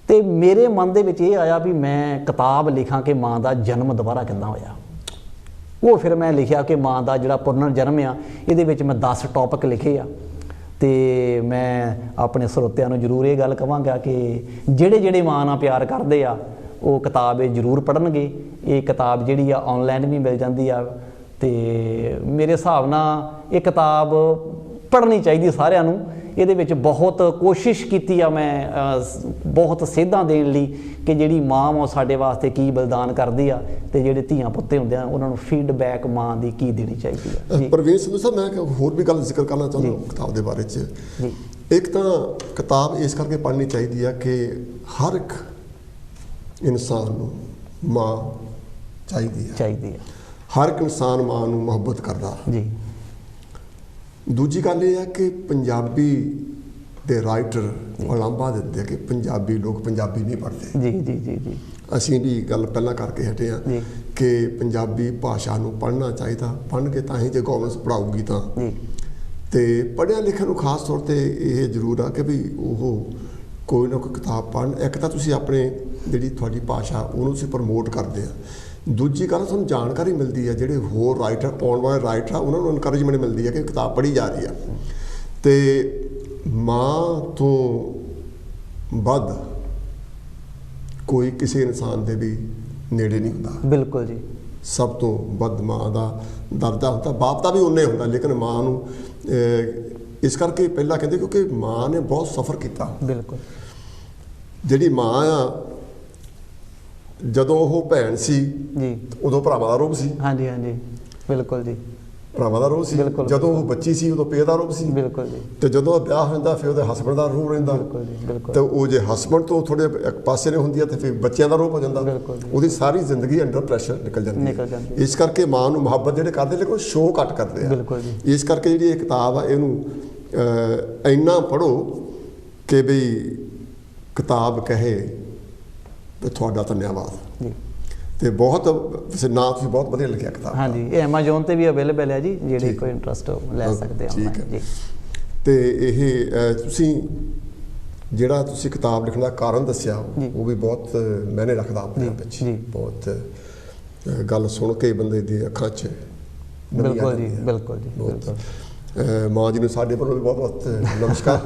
ਤੇ ਮੇਰੇ ਮਨ ਦੇ ਵਿੱਚ ਇਹ ਆਇਆ ਵੀ ਮੈਂ ਕਿਤਾਬ ਲਿਖਾਂ ਕਿ ਮਾਂ ਦਾ ਜਨਮ ਦੁਬਾਰਾ ਕਿੱਦਾਂ ਹੋਇਆ। ਉਹ ਫਿਰ ਮੈਂ ਲਿਖਿਆ ਕਿ ਮਾਂ ਦਾ ਜਿਹੜਾ ਪੁਨਰ ਜਨਮ ਆ, ਇਹਦੇ ਵਿੱਚ ਮੈਂ 10 ਟੌਪਿਕ ਲਿਖੇ ਆ। ਤੇ ਮੈਂ ਆਪਣੇ ਸਰੋਤਿਆਂ ਨੂੰ ਜ਼ਰੂਰ ਇਹ ਗੱਲ ਕਹਾਂਗਾ ਕਿ ਜਿਹੜੇ ਮਾਂ ਨਾਲ ਪਿਆਰ ਕਰਦੇ ਆ ਉਹ ਕਿਤਾਬ ਇਹ ਜ਼ਰੂਰ ਪੜ੍ਹਨਗੇ। ਇਹ ਕਿਤਾਬ ਜਿਹੜੀ ਆ ਔਨਲਾਈਨ ਵੀ ਮਿਲ ਜਾਂਦੀ ਆ, ਤੇ ਮੇਰੇ ਹਿਸਾਬ ਨਾਲ ਇਹ ਕਿਤਾਬ ਪੜ੍ਹਨੀ ਚਾਹੀਦੀ ਸਾਰਿਆਂ ਨੂੰ। ਇਹਦੇ ਵਿੱਚ ਬਹੁਤ ਕੋਸ਼ਿਸ਼ ਕੀਤੀ ਆ ਮੈਂ, ਬਹੁਤ ਸੇਧਾਂ ਦੇਣ ਲਈ ਕਿ ਜਿਹੜੀ ਮਾਂ ਵਾ ਸਾਡੇ ਵਾਸਤੇ ਕੀ ਬਲਿਦਾਨ ਕਰਦੀ ਆ, ਤੇ ਜਿਹੜੇ ਧੀਆਂ ਪੁੱਤੇ ਹੁੰਦੇ ਆ ਉਹਨਾਂ ਨੂੰ ਫੀਡਬੈਕ ਮਾਂ ਦੀ ਕੀ ਦੇਣੀ ਚਾਹੀਦੀ ਆ। ਪ੍ਰਵੀਨ ਸੰਧੂ ਸਾਹਿਬ, ਮੈਂ ਹੋਰ ਵੀ ਗੱਲ ਜ਼ਿਕਰ ਕਰਨਾ ਚਾਹੁੰਦਾ ਕਿਤਾਬ ਦੇ ਬਾਰੇ 'ਚ। ਇੱਕ ਤਾਂ ਕਿਤਾਬ ਇਸ ਕਰਕੇ ਪੜ੍ਹਨੀ ਚਾਹੀਦੀ ਆ ਕਿ ਹਰ ਇੱਕ ਇਨਸਾਨ ਨੂੰ ਮਾਂ ਚਾਹੀਦੀ ਆ। ਹਰ ਇੱਕ ਇਨਸਾਨ ਮਾਂ ਨੂੰ ਮੁਹੱਬਤ ਕਰਦਾ ਜੀ। ਦੂਜੀ ਗੱਲ ਇਹ ਹੈ ਕਿ ਪੰਜਾਬੀ ਦੇ ਰਾਈਟਰ ਉਲਾਂਭਾ ਦਿੰਦੇ ਆ ਕਿ ਪੰਜਾਬੀ ਲੋਕ ਪੰਜਾਬੀ ਨਹੀਂ ਪੜ੍ਹਦੇ। ਜੀ ਜੀ ਜੀ ਜੀ ਅਸੀਂ ਵੀ ਗੱਲ ਪਹਿਲਾਂ ਕਰਕੇ ਹਟੇ ਹਾਂ ਕਿ ਪੰਜਾਬੀ ਭਾਸ਼ਾ ਨੂੰ ਪੜ੍ਹਨਾ ਚਾਹੀਦਾ, ਪੜ੍ਹਨਗੇ ਤਾਂ ਹੀ ਜੇ ਗਵਰਨਮੈਂਟ ਪੜ੍ਹਾਊਗੀ ਤਾਂ। ਤੇ ਪੜ੍ਹਿਆ ਲਿਖਿਆ ਨੂੰ ਖਾਸ ਤੌਰ 'ਤੇ ਇਹ ਜ਼ਰੂਰ ਆ ਕਿ ਵੀ ਉਹ ਕੋਈ ਨਾ ਕੋਈ ਕਿਤਾਬ ਪੜ੍ਹਨ। ਇੱਕ ਤਾਂ ਤੁਸੀਂ ਆਪਣੇ ਜਿਹੜੀ ਤੁਹਾਡੀ ਭਾਸ਼ਾ ਉਹਨੂੰ ਤੁਸੀਂ ਪ੍ਰਮੋਟ ਕਰਦੇ ਆ, ਦੂਜੀ ਗੱਲ ਤੁਹਾਨੂੰ ਜਾਣਕਾਰੀ ਮਿਲਦੀ ਹੈ, ਜਿਹੜੇ ਹੋਰ ਰਾਈਟਰ ਆਉਣ ਵਾਲੇ ਰਾਈਟਰ ਆ ਉਹਨਾਂ ਨੂੰ ਇਨਕਰੇਜਮੈਂਟ ਮਿਲਦੀ ਹੈ ਕਿ ਕਿਤਾਬ ਪੜ੍ਹੀ ਜਾ ਰਹੀ ਆ। ਤੇ ਮਾਂ ਤੋਂ ਵੱਧ ਕੋਈ ਕਿਸੇ ਇਨਸਾਨ ਦੇ ਵੀ ਨੇੜੇ ਨਹੀਂ ਹੁੰਦਾ। ਬਿਲਕੁਲ ਜੀ। ਸਭ ਤੋਂ ਵੱਧ ਮਾਂ ਦਾ ਦਰਜਾ ਹੁੰਦਾ, ਬਾਪ ਦਾ ਵੀ ਉਨਾ ਹੀ ਹੁੰਦਾ, ਲੇਕਿਨ ਮਾਂ ਨੂੰ ਇਸ ਕਰਕੇ ਪਹਿਲਾਂ ਕਹਿੰਦੇ ਕਿਉਂਕਿ ਮਾਂ ਨੇ ਬਹੁਤ ਸਫ਼ਰ ਕੀਤਾ। ਬਿਲਕੁਲ। ਜਿਹੜੀ ਮਾਂ ਆ, ਜਦੋਂ ਉਹ ਭੈਣ ਸੀ ਜੀ ਉਦੋਂ ਭਰਾਵਾਂ ਦਾ ਰੂਪ ਸੀ। ਹਾਂਜੀ ਹਾਂਜੀ ਬਿਲਕੁਲ ਜੀ, ਭਰਾਵਾਂ ਦਾ ਰੂਪ ਸੀ। ਜਦੋਂ ਉਹ ਬੱਚੀ ਸੀ ਉਦੋਂ ਪਿਓ ਦਾ ਰੂਪ ਸੀ। ਬਿਲਕੁਲ ਜੀ। ਤੇ ਜਦੋਂ ਵਿਆਹ ਹੋ ਜਾਂਦਾ ਫਿਰ ਉਹਦੇ ਹਸਬੈਂਡ ਦਾ ਰੂਪ ਰਹਿੰਦਾ। ਬਿਲਕੁਲ ਜੀ ਬਿਲਕੁਲ। ਤੇ ਉਹ ਜੇ ਹਸਬੈਂਡ ਤੋਂ ਥੋੜੇ ਇੱਕ ਪਾਸੇ ਨੇ ਹੁੰਦੀ ਹੈ ਤੇ ਫਿਰ ਬੱਚਿਆਂ ਦਾ ਰੂਪ ਹੋ ਜਾਂਦਾ। ਉਹਦੀ ਸਾਰੀ ਜ਼ਿੰਦਗੀ ਅੰਡਰ ਪ੍ਰੈਸ਼ਰ ਨਿਕਲ ਜਾਂਦੀ ਹੈ। ਇਸ ਕਰਕੇ ਮਾਂ ਨੂੰ ਮੁਹੱਬਤ ਜਿਹੜੇ ਕਰਦੇ ਲੇਕਿਨ ਸ਼ੋਅ ਘੱਟ ਕਰਦੇ ਆ। ਬਿਲਕੁਲ ਜੀ। ਇਸ ਕਰਕੇ ਜਿਹੜੀ ਇਹ ਕਿਤਾਬ ਆ ਇਹਨੂੰ ਇੰਨਾ ਪੜ੍ਹੋ ਕਿ ਬਈ ਕਿਤਾਬ ਕਹੇ ਤੇ ਤੁਹਾਡਾ ਧੰਨਵਾਦ ਜੀ। ਤੇ ਬਹੁਤ ਨਾ ਤੁਸੀਂ ਬਹੁਤ ਵਧੀਆ ਲਿਖਿਆ ਕਿਤਾਬ। ਹਾਂਜੀ, ਇਹ ਐਮਾਜ਼ੋਨ ਤੇ ਵੀ ਅਵੇਲੇਬਲ ਹੈ ਜੀ, ਜਿਹੜੇ ਕੋਈ ਇੰਟਰਸਟ ਲੈ ਸਕਦੇ ਆ ਜੀ। ਤੇ ਇਹ ਤੁਸੀਂ ਜਿਹੜਾ ਤੁਸੀਂ ਕਿਤਾਬ ਲਿਖਣ ਦਾ ਕਾਰਨ ਦੱਸਿਆ ਉਹ ਵੀ ਬਹੁਤ ਮਾਇਨੇ ਰੱਖਦਾ ਆਪਣੇ ਆਪ ਵਿੱਚ। ਬਹੁਤ ਗੱਲ ਸੁਣ ਕੇ ਬੰਦੇ ਦੀ ਅੱਖਾਂ 'ਚ। ਬਿਲਕੁਲ ਜੀ ਬਿਲਕੁਲ ਜੀ ਬਿਲਕੁਲ। ਮਾਂ ਜੀ ਨੂੰ ਸਾਡੇ ਵੱਲੋਂ ਵੀ ਬਹੁਤ ਬਹੁਤ ਨਮਸਕਾਰ।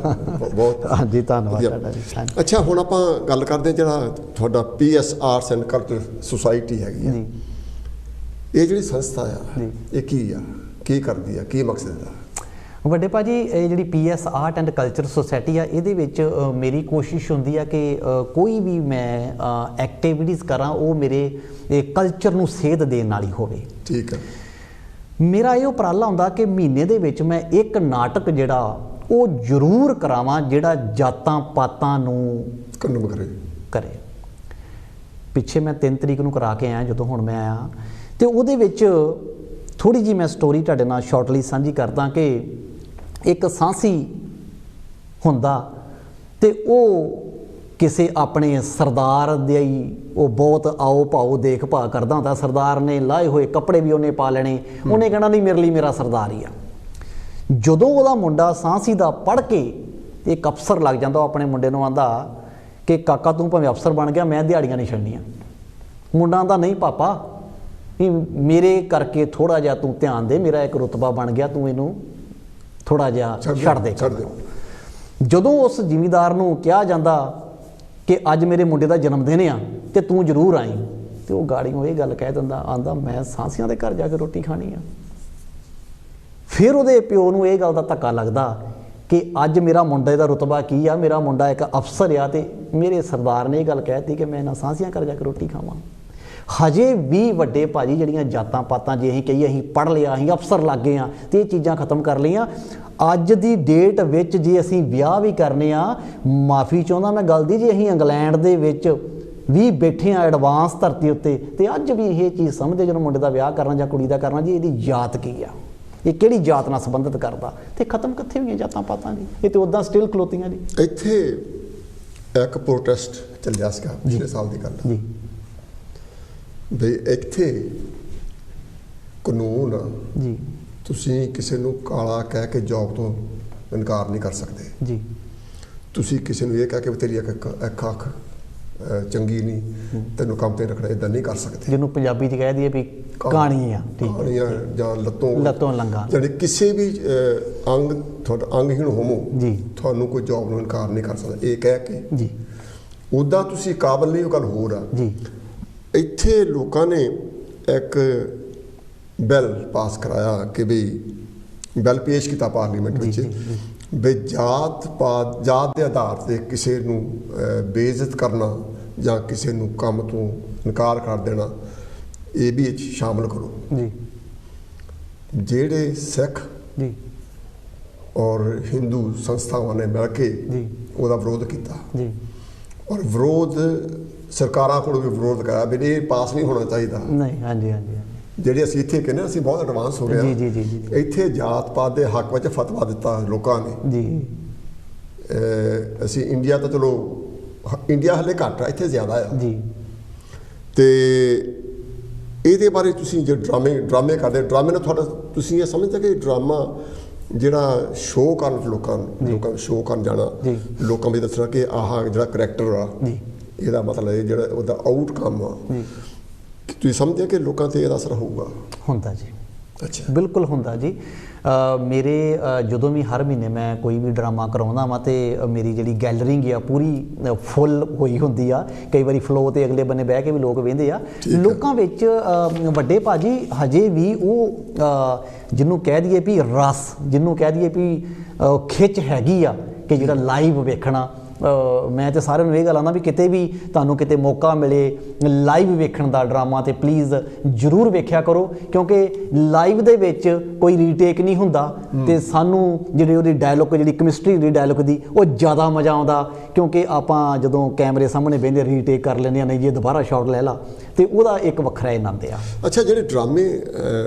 ਬਹੁਤ ਹਾਂਜੀ ਧੰਨਵਾਦ ਤੁਹਾਡਾ ਜੀ। ਅੱਛਾ, ਹੁਣ ਆਪਾਂ ਗੱਲ ਕਰਦੇ ਹਾਂ ਜਿਹੜਾ ਤੁਹਾਡਾ PS arts and culture society ਹੈਗੀ ਆ, ਇਹ ਜਿਹੜੀ ਸੰਸਥਾ ਆ ਇਹ ਕੀ ਆ, ਕੀ ਕਰਦੀ ਆ, ਕੀ ਮਕਸਦ ਦਾ? ਵੱਡੇ ਭਾਜੀ, ਇਹ ਜਿਹੜੀ PS art and culture society ਆ, ਇਹਦੇ ਵਿੱਚ ਮੇਰੀ ਕੋਸ਼ਿਸ਼ ਹੁੰਦੀ ਆ ਕਿ ਕੋਈ ਵੀ ਮੈਂ ਐਕਟੀਵਿਟੀਜ਼ ਕਰਾਂ ਉਹ ਮੇਰੇ ਕਲਚਰ ਨੂੰ ਸੇਧ ਦੇਣ ਵਾਲੀ ਹੋਵੇ। ਠੀਕ ਹੈ। ਮੇਰਾ ਇਹ ਉਪਰਾਲਾ ਹੁੰਦਾ ਕਿ ਮਹੀਨੇ ਦੇ ਵਿੱਚ ਮੈਂ ਇੱਕ ਨਾਟਕ ਜਿਹੜਾ ਉਹ ਜ਼ਰੂਰ ਕਰਾਵਾਂ ਜਿਹੜਾ ਜਾਤਾਂ ਪਾਤਾਂ ਨੂੰ ਕੰਡਮ ਕਰੇ। ਪਿੱਛੇ ਮੈਂ 3 ਤਰੀਕ ਨੂੰ ਕਰਾ ਕੇ ਆਇਆ, ਜਦੋਂ ਹੁਣ ਮੈਂ ਆਇਆ, ਤੇ ਉਹਦੇ ਵਿੱਚ ਥੋੜ੍ਹੀ ਜਿਹੀ ਮੈਂ ਸਟੋਰੀ ਤੁਹਾਡੇ ਨਾਲ ਸ਼ਾਰਟਲੀ ਸਾਂਝੀ ਕਰਦਾ ਕਿ ਇੱਕ ਸਾਂਸੀ ਹੁੰਦਾ ਤੇ ਉਹ ਕਿਸੇ ਆਪਣੇ ਸਰਦਾਰ ਦੇ ਉਹ ਬਹੁਤ ਆਓ ਭਾਓ ਦੇਖਭਾਲ ਕਰਦਾ ਹੁੰਦਾ। ਸਰਦਾਰ ਨੇ ਲਾਏ ਹੋਏ ਕੱਪੜੇ ਵੀ ਉਹਨੇ ਪਾ ਲੈਣੇ, ਉਹਨੇ ਕਹਿਣਾ ਨਹੀਂ ਮੇਰੇ ਲਈ ਮੇਰਾ ਸਰਦਾਰ ਹੀ ਆ। ਜਦੋਂ ਉਹਦਾ ਮੁੰਡਾ ਸਾਂਸੀ ਦਾ ਪੜ੍ਹ ਕੇ ਇੱਕ ਅਫਸਰ ਲੱਗ ਜਾਂਦਾ, ਉਹ ਆਪਣੇ ਮੁੰਡੇ ਨੂੰ ਆਂਦਾ ਕਿ ਕਾਕਾ ਤੂੰ ਭਾਵੇਂ ਅਫਸਰ ਬਣ ਗਿਆ, ਮੈਂ ਦਿਹਾੜੀਆਂ ਨਹੀਂ ਛੱਡਣੀਆਂ। ਮੁੰਡਾ ਆਂਦਾ ਨਹੀਂ ਪਾਪਾ, ਇਹ ਮੇਰੇ ਕਰਕੇ ਥੋੜ੍ਹਾ ਜਿਹਾ ਤੂੰ ਧਿਆਨ ਦੇ, ਮੇਰਾ ਇੱਕ ਰੁਤਬਾ ਬਣ ਗਿਆ, ਤੂੰ ਇਹਨੂੰ ਥੋੜ੍ਹਾ ਜਿਹਾ ਛੱਡ ਦੇ। ਜਦੋਂ ਉਸ ਜ਼ਿਮੀਂਦਾਰ ਨੂੰ ਕਿਹਾ ਜਾਂਦਾ ਕਿ ਅੱਜ ਮੇਰੇ ਮੁੰਡੇ ਦਾ ਜਨਮ ਦਿਨ ਆ ਤੇ ਤੂੰ ਜ਼ਰੂਰ ਆਈ, ਤੇ ਉਹ ਗਾੜੀਆਂ ਇਹ ਗੱਲ ਕਹਿ ਦਿੰਦਾ, ਆਂਦਾ ਮੈਂ ਸਾਂਸੀਆਂ ਦੇ ਘਰ ਜਾ ਕੇ ਰੋਟੀ ਖਾਣੀ ਆ। ਫਿਰ ਉਹਦੇ ਪਿਓ ਨੂੰ ਇਹ ਗੱਲ ਦਾ ਧੱਕਾ ਲੱਗਦਾ ਕਿ ਅੱਜ ਮੇਰਾ ਮੁੰਡੇ ਦਾ ਰੁਤਬਾ ਕੀ ਆ, ਮੇਰਾ ਮੁੰਡਾ ਇੱਕ ਅਫਸਰ ਆ ਤੇ ਮੇਰੇ ਸਰਦਾਰ ਨੇ ਇਹ ਗੱਲ ਕਹਿਤੀ ਕਿ ਮੈਂ ਇਹਨਾਂ ਸਾਂਸੀਆਂ ਘਰ ਜਾ ਕੇ ਰੋਟੀ ਖਾਵਾਂ। ਹਜੇ ਵੀ ਵੱਡੇ ਭਾਜੀ ਜਿਹੜੀਆਂ ਜਾਤਾਂ ਪਾਤਾਂ, ਜੇ ਅਸੀਂ ਕਹੀਏ ਅਸੀਂ ਪੜ੍ਹ ਲਿਆ, ਅਸੀਂ ਅਫਸਰ ਲੱਗ ਗਏ ਹਾਂ ਤੇ ਇਹ ਚੀਜ਼ਾਂ ਖਤਮ ਕਰ ਲਈਆਂ। ਅੱਜ ਦੀ ਡੇਟ ਵਿੱਚ ਜੇ ਅਸੀਂ ਵਿਆਹ ਵੀ ਕਰਨੇ ਆ, ਮਾਫੀ ਚਾਹੁੰਦਾ ਮੈਂ ਗੱਲ ਦੀ, ਜੇ ਅਸੀਂ ਇੰਗਲੈਂਡ ਦੇ ਵਿੱਚ ਵੀ ਬੈਠੇ ਆ ਐਡਵਾਂਸ ਧਰਤੀ ਉੱਤੇ, ਤੇ ਅੱਜ ਵੀ ਇਹ ਚੀਜ਼ ਸਮਝਦੇ ਜਦੋਂ ਮੁੰਡੇ ਦਾ ਵਿਆਹ ਕਰਨਾ ਜਾਂ ਕੁੜੀ ਦਾ ਕਰਨਾ, ਜੀ ਇਹਦੀ ਜਾਤ ਕੀ ਆ, ਇਹ ਕਿਹੜੀ ਜਾਤ ਨਾਲ ਸੰਬੰਧਿਤ ਕਰਦਾ, ਤੇ ਖਤਮ ਕਿੱਥੇ ਹੋਈਆਂ ਜਾਤਾਂ ਪਾਤਾਂ ਜੀ, ਇਹ ਤੇ ਉੱਦਾਂ ਸਟਿਲ ਖਲੋਤੀਆਂ ਜੀ। ਇੱਥੇ ਇੱਕ ਪ੍ਰੋਟੈਸਟ ਚੱਲਿਆ ਸੀਗਾ ਪਿਛਲੇ ਸਾਲ ਦੀ ਗੱਲ ਜੀ, ਬਈ ਇੱਥੇ ਕਾਨੂੰਨ ਆ, ਜੀ ਤੁਸੀਂ ਕਿਸੇ ਨੂੰ ਕਾਲਾ ਕਹਿ ਕੇ ਜੌਬ ਤੋਂ ਇਨਕਾਰ ਨਹੀਂ ਕਰ ਸਕਦੇ। ਜੀ ਤੁਸੀਂ ਕਿਸੇ ਨੂੰ ਇਹ ਕਹਿ ਕੇ ਵੀ ਤੇਰੀ ਅੱਖ ਚੰਗੀ ਨਹੀਂ, ਤੈਨੂੰ ਕੰਮ ਤੇ ਰੱਖਣਾ, ਇਦਾਂ ਨਹੀਂ ਕਰ ਸਕਦੇ। ਜਿਹਨੂੰ ਪੰਜਾਬੀ 'ਚ ਕਹਿ ਦਈਏ ਵੀ ਕਹਾਣੀ ਆ, ਕਹਾਣੀਆਂ ਜਾਂ ਲੱਤੋਂ ਲੰਗਾ, ਜਾਣੀ ਕਿਸੇ ਵੀ ਅੰਗ ਤੁਹਾਡਾ ਅੰਗਹੀਣ ਹੋਵੋ ਜੀ ਤੁਹਾਨੂੰ ਕੋਈ ਜੌਬ ਨੂੰ ਇਨਕਾਰ ਨਹੀਂ ਕਰ ਸਕਦਾ ਇਹ ਕਹਿ ਕੇ। ਜੀ ਉੱਦਾਂ ਤੁਸੀਂ ਕਾਬਲ ਨਹੀਂ, ਉਹ ਗੱਲ ਹੋਰ ਆ। ਜੀ ਇੱਥੇ ਲੋਕਾਂ ਨੇ ਇੱਕ ਬਿੱਲ ਪਾਸ ਕਰਾਇਆ ਕਿ ਵੀ ਬਿੱਲ ਪੇਸ਼ ਕੀਤਾ ਪਾਰਲੀਮੈਂਟ ਵਿੱਚ ਵੀ ਜਾਤ ਦੇ ਆਧਾਰ 'ਤੇ ਕਿਸੇ ਨੂੰ ਬੇਇੱਜ਼ਤ ਕਰਨਾ ਜਾਂ ਕਿਸੇ ਨੂੰ ਕੰਮ ਤੋਂ ਇਨਕਾਰ ਕਰ ਦੇਣਾ, ਇਹ ਵੀ ਇਹ 'ਚ ਸ਼ਾਮਲ ਕਰੋ। ਜੀ ਜਿਹੜੇ ਸਿੱਖ ਜੀ ਔਰ ਹਿੰਦੂ ਸੰਸਥਾਵਾਂ ਨੇ ਮਿਲ ਕੇ ਜੀ ਉਹਦਾ ਵਿਰੋਧ ਕੀਤਾ ਜੀ ਔਰ ਵਿਰੋਧ ਸਰਕਾਰਾਂ ਕੋਲ ਵੀ ਵਿਰੋਧ ਕਰਾਇਆ ਵੀ ਇਹ ਪਾਸ ਨਹੀਂ ਹੋਣਾ ਚਾਹੀਦਾ। ਨਹੀਂ, ਹਾਂਜੀ ਹਾਂਜੀ ਜਿਹੜੇ ਅਸੀਂ ਇੱਥੇ ਕਹਿੰਦੇ ਅਸੀਂ ਬਹੁਤ ਐਡਵਾਂਸ ਹੋ ਗਏ ਜੀ ਜੀ ਜੀ ਜੀ ਇੱਥੇ ਜਾਤ ਪਾਤ ਦੇ ਹੱਕ ਵਿੱਚ ਫਤਵਾ ਦਿੱਤਾ ਲੋਕਾਂ ਨੇ ਜੀ। ਅਸੀਂ ਇੰਡੀਆ ਤਾਂ ਚਲੋ ਇੰਡੀਆ ਹਲੇ ਘੱਟ ਆ, ਇੱਥੇ ਜ਼ਿਆਦਾ ਆ ਜੀ। ਤੇ ਇਹਦੇ ਬਾਰੇ ਤੁਸੀਂ ਜੇ ਡਰਾਮੇ ਕਰਦੇ, ਡਰਾਮੇ ਨਾਲ ਤੁਹਾਡਾ ਤੁਸੀਂ ਇਹ ਸਮਝਦੇ ਕਿ ਡਰਾਮਾ ਜਿਹੜਾ ਸ਼ੋਅ ਕਰਨ ਲੋਕਾਂ ਨੂੰ ਸ਼ੋਅ ਕਰਨ ਜਾਣਾ, ਲੋਕਾਂ ਵਿੱਚ ਦੱਸਣਾ ਕਿ ਆਹ ਜਿਹੜਾ ਕਰੈਕਟਰ ਆ ਇਹਦਾ ਮਤਲਬ ਇਹ ਜਿਹੜਾ ਉਹਦਾ ਆਊਟਕਮ ਆ, ਤੁਸੀਂ ਸਮਝਦੇ ਕਿ ਲੋਕਾਂ 'ਤੇ ਇਹਦਾ ਅਸਰ ਹੋਊਗਾ? ਹੁੰਦਾ ਜੀ, ਅੱਛਾ, ਬਿਲਕੁਲ ਹੁੰਦਾ ਜੀ। ਮੇਰੇ ਜਦੋਂ ਵੀ ਹਰ ਮਹੀਨੇ ਮੈਂ ਕੋਈ ਵੀ ਡਰਾਮਾ ਕਰਾਉਂਦਾ ਵਾਂ ਤੇ ਮੇਰੀ ਜਿਹੜੀ ਗੈਲਰਿੰਗ ਆ ਪੂਰੀ ਫੁੱਲ ਹੋਈ ਹੁੰਦੀ ਆ। ਕਈ ਵਾਰੀ ਫਲੋ ਤੇ ਅਗਲੇ ਬੰਨੇ ਬਹਿ ਕੇ ਵੀ ਲੋਕ ਵਹਿੰਦੇ ਆ। ਲੋਕਾਂ ਵਿੱਚ ਵੱਡੇ ਭਾਜੀ ਹਜੇ ਵੀ ਉਹ ਜਿਹਨੂੰ ਕਹਿ ਦਈਏ ਵੀ ਰਸ, ਜਿਹਨੂੰ ਕਹਿ ਦਈਏ ਵੀ ਖਿੱਚ ਹੈਗੀ ਆ ਕਿ ਜਿਹੜਾ ਲਾਈਵ ਵੇਖਣਾ। ਮੈਂ ਤਾਂ ਸਾਰਿਆਂ ਨੂੰ ਇਹ ਗੱਲ ਆਉਂਦਾ ਵੀ ਕਿਤੇ ਵੀ ਤੁਹਾਨੂੰ ਕਿਤੇ ਮੌਕਾ ਮਿਲੇ ਲਾਈਵ ਵੇਖਣ ਦਾ ਡਰਾਮਾ ਤੇ ਪਲੀਜ਼ ਜ਼ਰੂਰ ਵੇਖਿਆ ਕਰੋ, ਕਿਉਂਕਿ ਲਾਈਵ ਦੇ ਵਿੱਚ ਕੋਈ ਰੀਟੇਕ ਨਹੀਂ ਹੁੰਦਾ ਤੇ ਸਾਨੂੰ ਜਿਹੜੇ ਉਹਦੀ ਡਾਇਲੋਗ, ਜਿਹੜੀ ਕੈਮਿਸਟਰੀ ਦੀ ਡਾਇਲੋਗ ਦੀ, ਉਹ ਜ਼ਿਆਦਾ ਮਜ਼ਾ ਆਉਂਦਾ। ਕਿਉਂਕਿ ਆਪਾਂ ਜਦੋਂ ਕੈਮਰੇ ਸਾਹਮਣੇ ਬਹਿੰਦੇ ਰੀਟੇਕ ਕਰ ਲੈਂਦੇ ਆ, ਨਹੀਂ ਜੇ ਦੁਬਾਰਾ ਸ਼ਾਟ ਲੈ ਲਾ, ਤੇ ਉਹਦਾ ਇੱਕ ਵੱਖਰਾ ਆਨੰਦ ਆ। ਅੱਛਾ, ਜਿਹੜੇ ਡਰਾਮੇ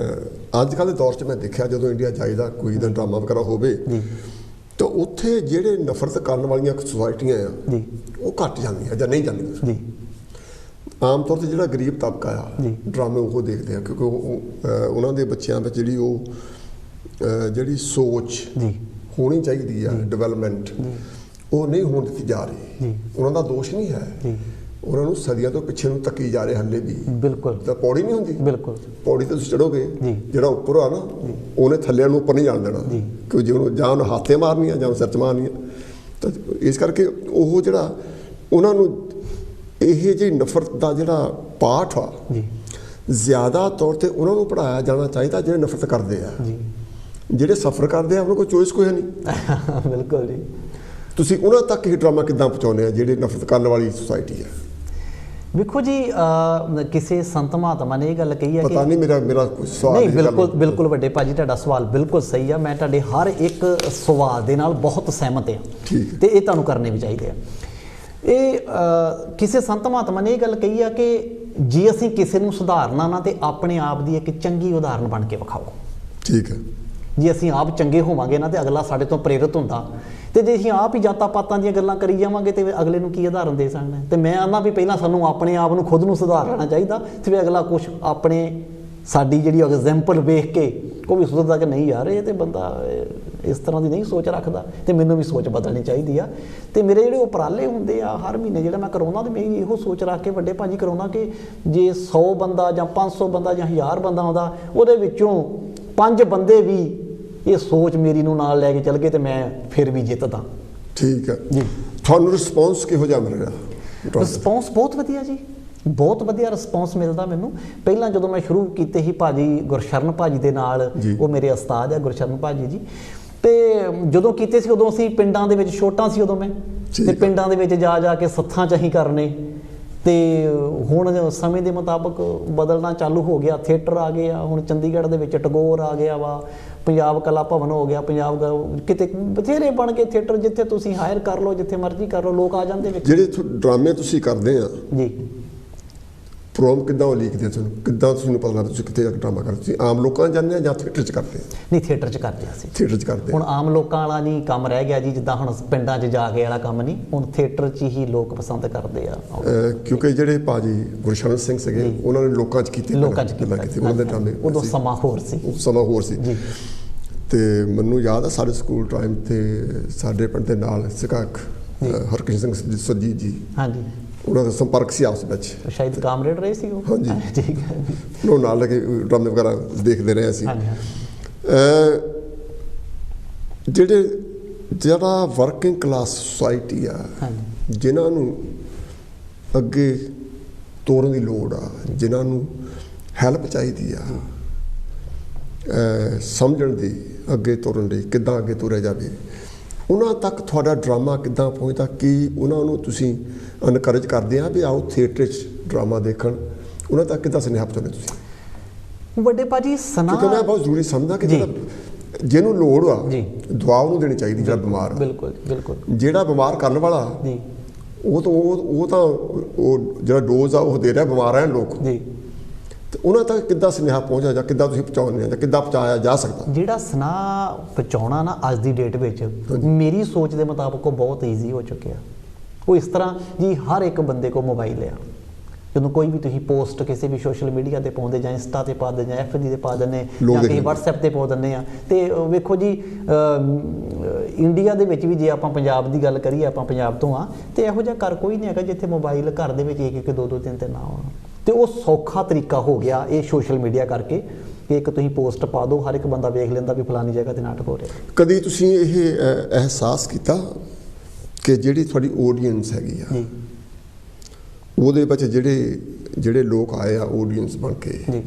ਅੱਜ ਕੱਲ੍ਹ ਦੇ ਦੌਰ 'ਚ ਮੈਂ ਦੇਖਿਆ, ਜਦੋਂ ਇੰਡੀਆ ਜਾਈਦਾ ਕੋਈ ਦਾ ਡਰਾਮਾ ਵਗੈਰਾ ਹੋਵੇ ਤਾਂ ਉੱਥੇ ਜਿਹੜੇ ਨਫ਼ਰਤ ਕਰਨ ਵਾਲੀਆਂ ਸੁਸਾਇਟੀਆਂ ਆ ਜੀ, ਉਹ ਘੱਟ ਜਾਂਦੀਆਂ ਜਾਂ ਨਹੀਂ ਜਾਂਦੀਆਂ ਜੀ। ਆਮ ਤੌਰ 'ਤੇ ਜਿਹੜਾ ਗਰੀਬ ਤਬਕਾ ਆ ਡਰਾਮੇ ਉਹ ਦੇਖਦੇ ਆ, ਕਿਉਂਕਿ ਉਹਨਾਂ ਦੇ ਬੱਚਿਆਂ ਵਿੱਚ ਜਿਹੜੀ ਸੋਚ ਹੋਣੀ ਚਾਹੀਦੀ ਆ, ਡਿਵੈਲਪਮੈਂਟ, ਉਹ ਨਹੀਂ ਹੋਣ ਦਿੱਤੀ ਜਾ ਰਹੀ। ਉਹਨਾਂ ਦਾ ਦੋਸ਼ ਨਹੀਂ ਹੈ, ਉਹਨਾਂ ਨੂੰ ਸਦੀਆਂ ਤੋਂ ਪਿੱਛੇ ਨੂੰ ਧੱਕੀ ਜਾ ਰਹੇ ਹੱਲੇ ਵੀ। ਬਿਲਕੁਲ, ਤਾਂ ਪੌੜੀ ਨਹੀਂ ਹੁੰਦੀ, ਬਿਲਕੁਲ ਪੌੜੀ ਤੇ ਤੁਸੀਂ ਚੜੋਗੇ, ਜਿਹੜਾ ਉੱਪਰ ਆ ਨਾ ਉਹਨੇ ਥੱਲੇ ਨੂੰ ਉੱਪਰ ਨਹੀਂ ਜਾਣ ਦੇਣਾ, ਕਿਉਂਕਿ ਜੇ ਉਹਨੂੰ ਜਾਂ ਉਹਨੂੰ ਹੱਥੇ ਮਾਰਨੀ ਆ ਜਾਂ ਸਿਰ 'ਚ ਮਾਰਨੀ ਆ। ਤਾਂ ਇਸ ਕਰਕੇ ਉਹ ਜਿਹੜਾ ਉਹਨਾਂ ਨੂੰ ਇਹ ਜਿਹੜੀ ਨਫ਼ਰਤ ਦਾ ਜਿਹੜਾ ਪਾਠ ਆ ਜ਼ਿਆਦਾ ਤੌਰ 'ਤੇ ਉਹਨਾਂ ਨੂੰ ਪੜ੍ਹਾਇਆ ਜਾਣਾ ਚਾਹੀਦਾ ਜਿਹੜੇ ਨਫ਼ਰਤ ਕਰਦੇ ਆ। ਜਿਹੜੇ ਸਫਰ ਕਰਦੇ ਆ ਉਹਨਾਂ ਕੋਲ ਚੋਇਸ ਕੋਈ ਨਹੀਂ। ਬਿਲਕੁਲ ਜੀ। ਤੁਸੀਂ ਉਹਨਾਂ ਤੱਕ ਇਹ ਡਰਾਮਾ ਕਿੱਦਾਂ ਪਹੁੰਚਾਉਂਦੇ ਆ ਜਿਹੜੇ ਨਫ਼ਰਤ ਕਰਨ ਵਾਲੀ ਸੁਸਾਇਟੀ ਆ? ਵੇਖੋ ਜੀ, ਕਿਸੇ ਸੰਤ ਮਹਾਤਮਾ ਨੇ ਇਹ ਗੱਲ ਕਹੀ ਹੈ ਕਿ ਪਤਾ ਨਹੀਂ, ਮੇਰਾ ਕੋਈ ਸਵਾਲ ਨਹੀਂ। ਬਿਲਕੁਲ ਵੱਡੇ ਭਾਜੀ, ਤੁਹਾਡਾ ਸਵਾਲ ਬਿਲਕੁਲ ਸਹੀ ਆ। ਮੈਂ ਤੁਹਾਡੇ ਹਰ ਇੱਕ ਸਵਾਲ ਦੇ ਨਾਲ ਬਹੁਤ ਸਹਿਮਤ ਹਾਂ ਤੇ ਇਹ ਤੁਹਾਨੂੰ ਕਰਨੇ ਵੀ ਚਾਹੀਦੇ ਆ। ਇਹ ਕਿਸੇ ਸੰਤ ਮਹਾਤਮਾ ਨੇ ਇਹ ਗੱਲ ਕਹੀ ਆ ਕਿ ਜੇ ਅਸੀਂ ਕਿਸੇ ਨੂੰ ਸੁਧਾਰਨਾ ਨਾ ਤੇ ਆਪਣੇ ਆਪ ਦੀ ਇੱਕ ਚੰਗੀ ਉਦਾਹਰਨ ਬਣ ਕੇ ਵਿਖਾਓ। ਠੀਕ ਹੈ। ਜੇ ਅਸੀਂ ਆਪ ਚੰਗੇ ਹੋਵਾਂਗੇ ਨਾ ਤੇ ਅਗਲਾ ਸਾਡੇ ਤੋਂ ਪ੍ਰੇਰਿਤ ਹੁੰਦਾ, ਤੇ ਜੇ ਅਸੀਂ ਆਪ ਹੀ ਜਾਤਾਂ ਪਾਤਾਂ ਦੀਆਂ ਗੱਲਾਂ ਕਰੀ ਜਾਵਾਂਗੇ ਤੇ ਅਗਲੇ ਨੂੰ ਕੀ ਉਦਾਹਰਨ ਦੇ ਸਕਣਾ। ਤੇ ਮੈਂ ਆਨਾ ਵੀ ਪਹਿਲਾਂ ਸਾਨੂੰ ਆਪਣੇ ਆਪ ਨੂੰ ਖੁਦ ਨੂੰ ਸੁਧਾਰ ਲੈਣਾ ਚਾਹੀਦਾ, ਤੇ ਫਿਰ ਅਗਲਾ ਕੁਛ ਆਪਣੇ ਸਾਡੀ ਜਿਹੜੀ ਐਗਜ਼ੈਂਪਲ ਵੇਖ ਕੇ ਉਹ ਵੀ ਸੋਚਦਾ ਕਿ ਨਹੀਂ ਯਾਰ, ਇਹ ਤੇ ਬੰਦਾ ਇਸ ਤਰ੍ਹਾਂ ਦੀ ਨਹੀਂ ਸੋਚ ਰੱਖਦਾ, ਤੇ ਮੈਨੂੰ ਵੀ ਸੋਚ ਬਦਲਣੀ ਚਾਹੀਦੀ ਆ। ਤੇ ਮੇਰੇ ਜਿਹੜੇ ਉਪਰਾਲੇ ਹੁੰਦੇ ਆ ਹਰ ਮਹੀਨੇ ਜਿਹੜਾ ਮੈਂ ਕਰਾਉਂਦਾ, ਤੇ ਮੈਂ ਇਹੋ ਸੋਚ ਰੱਖ ਕੇ ਵੱਡੇ ਭਾਜੀ ਕਰਾਉਂਦਾ ਕਿ ਜੇ 100 ਬੰਦਾ ਜਾਂ 500 ਬੰਦਾ ਜਾਂ 1000 ਬੰਦਾ ਆਉਂਦਾ, ਉਹਦੇ ਵਿੱਚੋਂ 5 ਬੰਦੇ ਵੀ ਇਹ ਸੋਚ ਮੇਰੀ ਨੂੰ ਨਾਲ ਲੈ ਕੇ ਚੱਲ ਗਏ ਤੇ ਮੈਂ ਫਿਰ ਵੀ ਜਿੱਤਦਾ। ਠੀਕ ਹੈ ਜੀ। ਤੁਹਾਨੂੰ ਰਿਸਪੌਂਸ ਕਿਹੋ ਜਿਹਾ ਮਿਲ ਰਿਹਾ? ਰਿਸਪੌਂਸ ਬਹੁਤ ਵਧੀਆ ਜੀ, ਬਹੁਤ ਵਧੀਆ ਰਿਸਪੌਂਸ ਮਿਲਦਾ ਮੈਨੂੰ। ਪਹਿਲਾਂ ਜਦੋਂ ਮੈਂ ਸ਼ੁਰੂ ਕੀਤੇ ਸੀ ਭਾਜੀ ਗੁਰਸ਼ਰਨ ਭਾਜੀ ਦੇ ਨਾਲ, ਉਹ ਮੇਰੇ ਉਸਤਾਦ ਆ ਗੁਰਸ਼ਰਨ ਭਾਜੀ ਜੀ, ਤੇ ਜਦੋਂ ਕੀਤੇ ਸੀ ਉਦੋਂ ਅਸੀਂ ਪਿੰਡਾਂ ਦੇ ਵਿੱਚ, ਛੋਟਾ ਸੀ ਉਦੋਂ ਮੈਂ, ਤੇ ਪਿੰਡਾਂ ਦੇ ਵਿੱਚ ਜਾ ਕੇ ਸੱਥਾਂ ਚਾਹੀ ਕਰਨੇ। ਤੇ ਹੁਣ ਸਮੇਂ ਦੇ ਮੁਤਾਬਕ ਬਦਲਣਾ ਚਾਲੂ ਹੋ ਗਿਆ, ਥੀਏਟਰ ਆ ਗਏ ਆ, ਹੁਣ ਚੰਡੀਗੜ੍ਹ ਦੇ ਵਿੱਚ ਟੈਗੋਰ ਆ ਗਿਆ ਵਾ, ਪੰਜਾਬ ਕਲਾ ਭਵਨ ਹੋ ਗਿਆ, ਪੰਜਾਬ ਕਿਤੇ ਬਥੇਰੇ ਬਣ ਕੇ ਥੀਏਟਰ, ਜਿੱਥੇ ਤੁਸੀਂ ਹਾਇਰ ਕਰ ਲਓ, ਜਿੱਥੇ ਮਰਜ਼ੀ ਕਰ ਲਓ, ਲੋਕ ਆ ਜਾਂਦੇ ਵਿੱਚ। ਜਿਹੜੇ ਡਰਾਮੇ ਤੁਸੀਂ ਕਰਦੇ ਆ ਜੀ, ਪ੍ਰੋਮ ਕਿੱਦਾਂ ਉਹ ਲਿਖਦੇ ਤੁਹਾਨੂੰ, ਕਿੱਦਾਂ ਤੁਹਾਨੂੰ ਪਤਾ ਲੱਗਦਾ ਤੁਸੀਂ ਕਿੱਥੇ ਜਾ ਕੇ ਡਰਾਮਾ ਕਰਦੇ? ਤੁਸੀਂ ਆਮ ਲੋਕਾਂ ਨਾਲ ਜਾਂਦੇ ਆ ਜਾਂ ਥੀਏਟਰ 'ਚ ਕਰਦੇ ਆ? ਨਹੀਂ, ਥੀਏਟਰ 'ਚ ਕਰਦੇ ਅਸੀਂ। ਥੀਏਟਰ 'ਚ ਕਰਦੇ ਹੁਣ ਆਮ ਲੋਕਾਂ ਵਾਲਾ ਨਹੀਂ ਕੰਮ ਰਹਿ ਗਿਆ ਜੀ, ਜਿੱਦਾਂ ਹੁਣ ਪਿੰਡਾਂ 'ਚ ਜਾ ਕੇ ਵਾਲਾ ਕੰਮ ਨਹੀਂ, ਹੁਣ ਥੀਏਟਰ 'ਚ ਹੀ ਲੋਕ ਪਸੰਦ ਕਰਦੇ ਆ। ਕਿਉਂਕਿ ਜਿਹੜੇ ਭਾਜੀ ਗੁਰਸ਼ਰਨ ਸਿੰਘ ਸੀਗੇ ਉਹਨਾਂ ਨੇ ਲੋਕਾਂ 'ਚ ਕੀਤੇ, ਲੋਕਾਂ 'ਚ ਉਹਨਾਂ ਦੇ ਡਰਾਮੇ। ਉਦੋਂ ਸਮਾਂ ਹੋਰ ਸੀ, ਉਹ ਸਮਾਂ ਹੋਰ ਸੀ ਜੀ। ਤੇ ਮੈਨੂੰ ਯਾਦ ਆ ਸਾਡੇ ਸਕੂਲ ਟਾਈਮ ਤੇ ਸਾਡੇ ਪਿੰਡ ਦੇ ਨਾਲ ਸੀਗਾ ਹਰਕ੍ਰਿਸ਼ਨ ਸਿੰਘ ਸਰਜੀਤ ਜੀ, ਹਾਂਜੀ, ਉਹਨਾਂ ਦਾ ਸੰਪਰਕ ਸੀ ਆਪਸ ਵਿੱਚ, ਸ਼ਾਇਦ ਕਾਮਰੇਡ ਰਹੇ ਸੀ ਉਹ। ਹਾਂਜੀ, ਠੀਕ ਹੈ। ਉਹ ਨਾਲ ਲੈ ਕੇ ਡਰਾਮੇ ਵਗੈਰਾ ਦੇਖਦੇ ਰਹੇ ਅਸੀਂ। ਜਿਹੜਾ ਵਰਕਿੰਗ ਕਲਾਸ ਸੁਸਾਇਟੀ ਆ, ਜਿਨ੍ਹਾਂ ਨੂੰ ਅੱਗੇ ਤੋਰਨ ਦੀ ਲੋੜ ਆ, ਜਿਨ੍ਹਾਂ ਨੂੰ ਹੈਲਪ ਚਾਹੀਦੀ ਆ ਸਮਝਣ ਦੀ, ਅੱਗੇ ਤੋਰਨ ਲਈ ਕਿੱਦਾਂ ਅੱਗੇ ਤੋਰਿਆ ਜਾਵੇ, ਉਹਨਾਂ ਤੱਕ ਤੁਹਾਡਾ ਡਰਾਮਾ ਕਿੱਦਾਂ ਪਹੁੰਚਦਾ? ਕੀ ਉਹਨਾਂ ਨੂੰ ਤੁਸੀਂ ਐਨਕਰੇਜ ਕਰਦੇ ਆ ਵੀ ਆਓ ਥੀਏਟਰ 'ਚ ਡਰਾਮਾ ਦੇਖਣ? ਉਹਨਾਂ ਤੱਕ ਕਿੱਦਾਂ ਸੁਨੇਹਾ ਪਹੁੰਚਾਉਂਦੇ ਤੁਸੀਂ? ਵੱਡੇ ਭਾਜੀ ਕਿਉਂਕਿ ਮੈਂ ਬਹੁਤ ਜ਼ਰੂਰੀ ਸਮਝਦਾ ਕਿ ਜਿਹਨੂੰ ਲੋੜ ਆ ਦੁਆ ਉਹਨੂੰ ਦੇਣੀ ਚਾਹੀਦੀ, ਜਿਹੜਾ ਬਿਮਾਰ ਆ। ਬਿਲਕੁਲ ਬਿਲਕੁਲ। ਜਿਹੜਾ ਬਿਮਾਰ ਕਰਨ ਵਾਲਾ ਉਹ ਤਾਂ ਜਿਹੜਾ ਡੋਜ਼ ਆ ਉਹ ਦੇ ਰਿਹਾ ਬਿਮਾਰ ਆ ਲੋਕ ਜੀ, ਤੇ ਉਹਨਾਂ ਤੱਕ ਕਿੱਦਾਂ ਸੁਨੇਹਾ ਪਹੁੰਚਿਆ ਜਾਂ ਕਿੱਦਾਂ ਤੁਸੀਂ ਪਹੁੰਚਾਉਂਦੇ ਆ ਜਾਂ ਕਿੱਦਾਂ ਪਹੁੰਚਾਇਆ ਜਾ ਸਕਦਾ? ਜਿਹੜਾ ਸੁਨੇਹਾ ਪਹੁੰਚਾਉਣਾ ਨਾ ਅੱਜ ਦੀ ਡੇਟ ਵਿੱਚ ਮੇਰੀ ਸੋਚ ਦੇ ਮੁਤਾਬਕ ਉਹ ਬਹੁਤ ਈਜ਼ੀ ਹੋ ਚੁੱਕਿਆ। ਉਹ ਇਸ ਤਰ੍ਹਾਂ ਜੀ, ਹਰ ਇੱਕ ਬੰਦੇ ਕੋਲ ਮੋਬਾਈਲ ਆ। ਜਦੋਂ ਕੋਈ ਵੀ ਤੁਸੀਂ ਪੋਸਟ ਕਿਸੇ ਵੀ ਸੋਸ਼ਲ ਮੀਡੀਆ ਤੇ ਪਾਉਂਦੇ, ਜਾਂ ਇੰਸਟਾ ਤੇ ਪਾ ਦਿੰਦੇ, ਜਾਂ FB ਤੇ ਪਾ ਦਿੰਦੇ, ਜਾਂ ਕਿਸੇ WhatsApp ਤੇ ਪਾ ਦਿੰਦੇ ਆ, ਤੇ ਵੇਖੋ ਜੀ ਇੰਡੀਆ ਦੇ ਵਿੱਚ ਵੀ ਜੇ ਆਪਾਂ ਪੰਜਾਬ ਦੀ ਗੱਲ ਕਰੀਏ, ਆਪਾਂ ਪੰਜਾਬ ਤੋਂ ਆ, ਤੇ ਇਹੋ ਜਿਹਾ ਘਰ ਕੋਈ ਨਹੀਂ ਹੈਗਾ ਜਿੱਥੇ ਮੋਬਾਈਲ ਘਰ ਦੇ ਵਿੱਚ ਇੱਕ ਦੋ ਦੋ ਤਿੰਨ ਨਾ ਹੋਣ। ਤੇ ਉਹ ਸੌਖਾ ਤਰੀਕਾ ਹੋ ਗਿਆ ਇਹ ਸੋਸ਼ਲ ਮੀਡੀਆ ਕਰਕੇ ਕਿ ਇੱਕ ਤੁਸੀਂ ਪੋਸਟ ਪਾ ਦਿਓ, ਹਰ ਇੱਕ ਬੰਦਾ ਵੇਖ ਲੈਂਦਾ ਵੀ ਫਲਾਨੀ ਜਗ੍ਹਾ ਤੇ ਨਾਟਕ ਹੋ ਰਿਹਾ। ਕਦੀ ਤੁਸੀਂ ਇਹ ਅਹਿਸਾਸ ਕੀਤਾ ਕਿ ਜਿਹੜੀ ਤੁਹਾਡੀ ਆਡੀਅנס ਹੈਗੀ ਆ, ਉਹਦੇ ਵਿੱਚ ਜਿਹੜੇ ਲੋਕ ਆਏ ਆ ਆਡੀਅנס ਬਣ ਕੇ,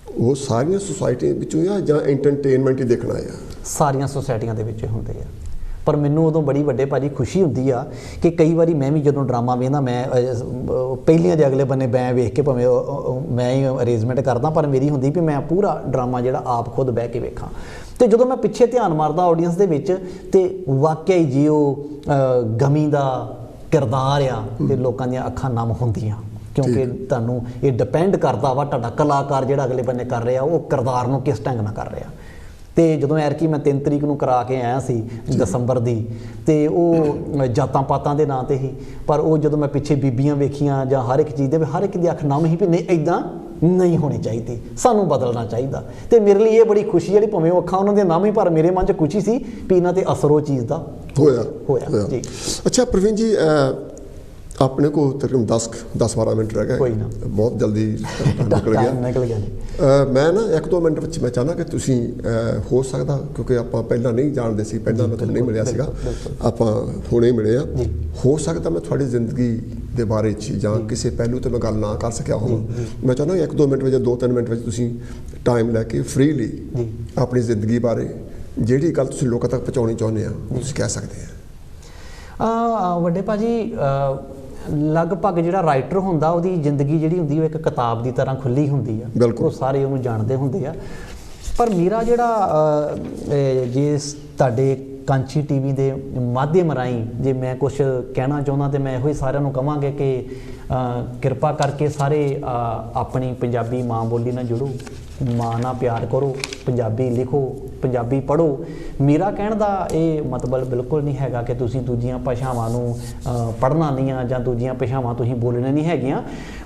ਉਹ ਸਾਰੀਆਂ ਸੁਸਾਇਟੀਆਂ ਵਿੱਚੋਂ ਆ ਜਾਂ ਐਂਟਰਟੇਨਮੈਂਟ ਹੀ ਦੇਖਣਾ ਆ? ਸਾਰੀਆਂ ਸੁਸਾਇਟੀਆਂ ਦੇ ਵਿੱਚ ਹੁੰਦੇ ਆ। ਪਰ ਮੈਨੂੰ ਉਦੋਂ ਬੜੀ ਵੱਡੇ ਭਾਜੀ ਖੁਸ਼ੀ ਹੁੰਦੀ ਆ ਕਿ ਕਈ ਵਾਰੀ ਮੈਂ ਵੀ ਜਦੋਂ ਡਰਾਮਾ ਵੇਖਦਾ, ਮੈਂ ਪਹਿਲੀਆਂ ਦੇ ਅਗਲੇ ਬੰਨੇ ਮੈਂ ਵੇਖ ਕੇ ਭਾਵੇਂ ਮੈਂ ਹੀ ਅਰੇਂਜਮੈਂਟ ਕਰਦਾ, ਪਰ ਮੇਰੀ ਹੁੰਦੀ ਵੀ ਮੈਂ ਪੂਰਾ ਡਰਾਮਾ ਜਿਹੜਾ ਆਪ ਖੁਦ ਬਹਿ ਕੇ ਵੇਖਾਂ। ਤੇ ਜਦੋਂ ਮੈਂ ਪਿੱਛੇ ਧਿਆਨ ਮਾਰਦਾ ਆਡੀਅנס ਦੇ ਵਿੱਚ, ਤੇ ਵਾਕਿਆ ਹੀ ਜੀ ਉਹ ਗਮੀ ਦਾ ਕਿਰਦਾਰ ਆ, ਤੇ ਲੋਕਾਂ ਦੀਆਂ ਅੱਖਾਂ ਨਮ ਹੁੰਦੀਆਂ, ਕਿਉਂਕਿ ਤੁਹਾਨੂੰ ਇਹ ਡਿਪੈਂਡ ਕਰਦਾ ਵਾ ਤੁਹਾਡਾ ਕਲਾਕਾਰ ਜਿਹੜਾ ਅਗਲੇ ਬੰਨੇ ਕਰ ਰਿਹਾ ਉਹ ਕਿਰਦਾਰ ਨੂੰ ਕਿਸ ਢੰਗ ਨਾਲ ਕਰ ਰਿਹਾ। ਤੇ ਜਦੋਂ ਐਰਕੀ ਮੈਂ 3 ਤਰੀਕ ਨੂੰ ਕਰਾ ਕੇ ਆਇਆ ਸੀ ਦਸੰਬਰ ਦੀ, ਤੇ ਉਹ ਜਾਤਾਂ ਪਾਤਾਂ ਦੇ ਨਾਂ ਤੇ ਹੀ, ਪਰ ਉਹ ਜਦੋਂ ਮੈਂ ਪਿੱਛੇ ਬੀਬੀਆਂ ਵੇਖੀਆਂ ਜਾਂ ਹਰ ਇੱਕ ਚੀਜ਼ ਦੇ, ਹਰ ਇੱਕ ਦੀ ਅੱਖ ਨਮ ਹੀ ਵੀ ਨਹੀਂ, ਇੱਦਾਂ ਨਹੀਂ ਹੋਣੀ ਚਾਹੀਦੀ, ਸਾਨੂੰ ਬਦਲਣਾ ਚਾਹੀਦਾ। ਤੇ ਮੇਰੇ ਲਈ ਇਹ ਬੜੀ ਖੁਸ਼ੀ ਜਿਹੜੀ ਭਾਵੇਂ ਉਹ ਅੱਖਾਂ ਉਹਨਾਂ ਦੀਆਂ ਨਮ ਹੀ, ਪਰ ਮੇਰੇ ਮਨ 'ਚ ਖੁਸ਼ੀ ਸੀ ਵੀ ਇਹਨਾਂ ਤੇ ਅਸਰ ਉਹ ਚੀਜ਼ ਦਾ ਹੋਇਆ ਜੀ। ਅੱਛਾ ਪ੍ਰਵੀਨ ਜੀ, ਆਪਣੇ ਕੋਲ ਤਕਰੀਬਨ 10-12 ਮਿੰਟ ਰਹਿ ਗਏ, ਬਹੁਤ ਜਲਦੀ ਨਿਕਲ ਗਿਆ ਜੀ। ਮੈਂ ਨਾ 1-2 ਮਿੰਟ ਵਿੱਚ ਮੈਂ ਚਾਹੁੰਦਾ ਕਿ ਤੁਸੀਂ ਹੋ ਸਕਦਾ, ਕਿਉਂਕਿ ਆਪਾਂ ਪਹਿਲਾਂ ਨਹੀਂ ਜਾਣਦੇ ਸੀ, ਪਹਿਲਾਂ ਮੈਂ ਤੁਹਾਨੂੰ ਨਹੀਂ ਮਿਲਿਆ ਸੀਗਾ, ਆਪਾਂ ਹੁਣੇ ਮਿਲੇ ਆ, ਹੋ ਸਕਦਾ ਮੈਂ ਤੁਹਾਡੀ ਜ਼ਿੰਦਗੀ ਦੇ ਬਾਰੇ 'ਚ ਜਾਂ ਕਿਸੇ ਪਹਿਲੂ 'ਤੇ ਮੈਂ ਗੱਲ ਨਾ ਕਰ ਸਕਿਆ ਹੋਵਾਂ। ਮੈਂ ਚਾਹੁੰਦਾ 1-2 ਮਿੰਟ ਵਿੱਚ, 2-3 ਮਿੰਟ ਵਿੱਚ ਤੁਸੀਂ ਟਾਈਮ ਲੈ ਕੇ ਫ੍ਰੀਲੀ ਆਪਣੀ ਜ਼ਿੰਦਗੀ ਬਾਰੇ ਜਿਹੜੀ ਗੱਲ ਤੁਸੀਂ ਲੋਕਾਂ ਤੱਕ ਪਹੁੰਚਾਉਣੀ ਚਾਹੁੰਦੇ ਆ ਤੁਸੀਂ ਕਹਿ ਸਕਦੇ ਆ। ਵੱਡੇ ਭਾਜੀ, ਲਗਭਗ ਜਿਹੜਾ ਰਾਈਟਰ ਹੁੰਦਾ ਉਹਦੀ ਜ਼ਿੰਦਗੀ ਜਿਹੜੀ ਹੁੰਦੀ ਉਹ ਇੱਕ ਕਿਤਾਬ ਦੀ ਤਰ੍ਹਾਂ ਖੁੱਲ੍ਹੀ ਹੁੰਦੀ ਆ, ਉਹ ਸਾਰੇ ਉਹਨੂੰ ਜਾਣਦੇ ਹੁੰਦੇ ਆ। ਪਰ ਮੇਰਾ ਜਿਹੜਾ ਜੇ ਤੁਹਾਡੇ ਕਾਂਚੀ TV ਦੇ ਮਾਧਿਅਮ ਰਾਹੀਂ ਜੇ ਮੈਂ ਕੁਝ ਕਹਿਣਾ ਚਾਹੁੰਦਾ, ਤੇ ਮੈਂ ਇਹੋ ਹੀ ਸਾਰਿਆਂ ਨੂੰ ਕਹਾਂਗੇ ਕਿ ਕਿਰਪਾ ਕਰਕੇ ਸਾਰੇ ਆਪਣੀ ਪੰਜਾਬੀ ਮਾਂ ਬੋਲੀ ਨਾਲ ਜੁੜੋ, ਮਾਂ ਨਾਲ ਪਿਆਰ ਕਰੋ, ਪੰਜਾਬੀ ਲਿਖੋ, ਪੰਜਾਬੀ ਪੜ੍ਹੋ। ਮੇਰਾ ਕਹਿਣ ਦਾ ਇਹ ਮਤਲਬ ਬਿਲਕੁਲ ਨਹੀਂ ਹੈਗਾ ਕਿ ਤੁਸੀਂ ਦੂਜੀਆਂ ਭਾਸ਼ਾਵਾਂ ਨੂੰ ਪੜ੍ਹਨਾ ਨਹੀਂ ਆ ਜਾਂ ਦੂਜੀਆਂ ਭਾਸ਼ਾਵਾਂ ਤੁਸੀਂ ਬੋਲਣੀਆਂ ਨਹੀਂ ਹੈਗੀਆਂ,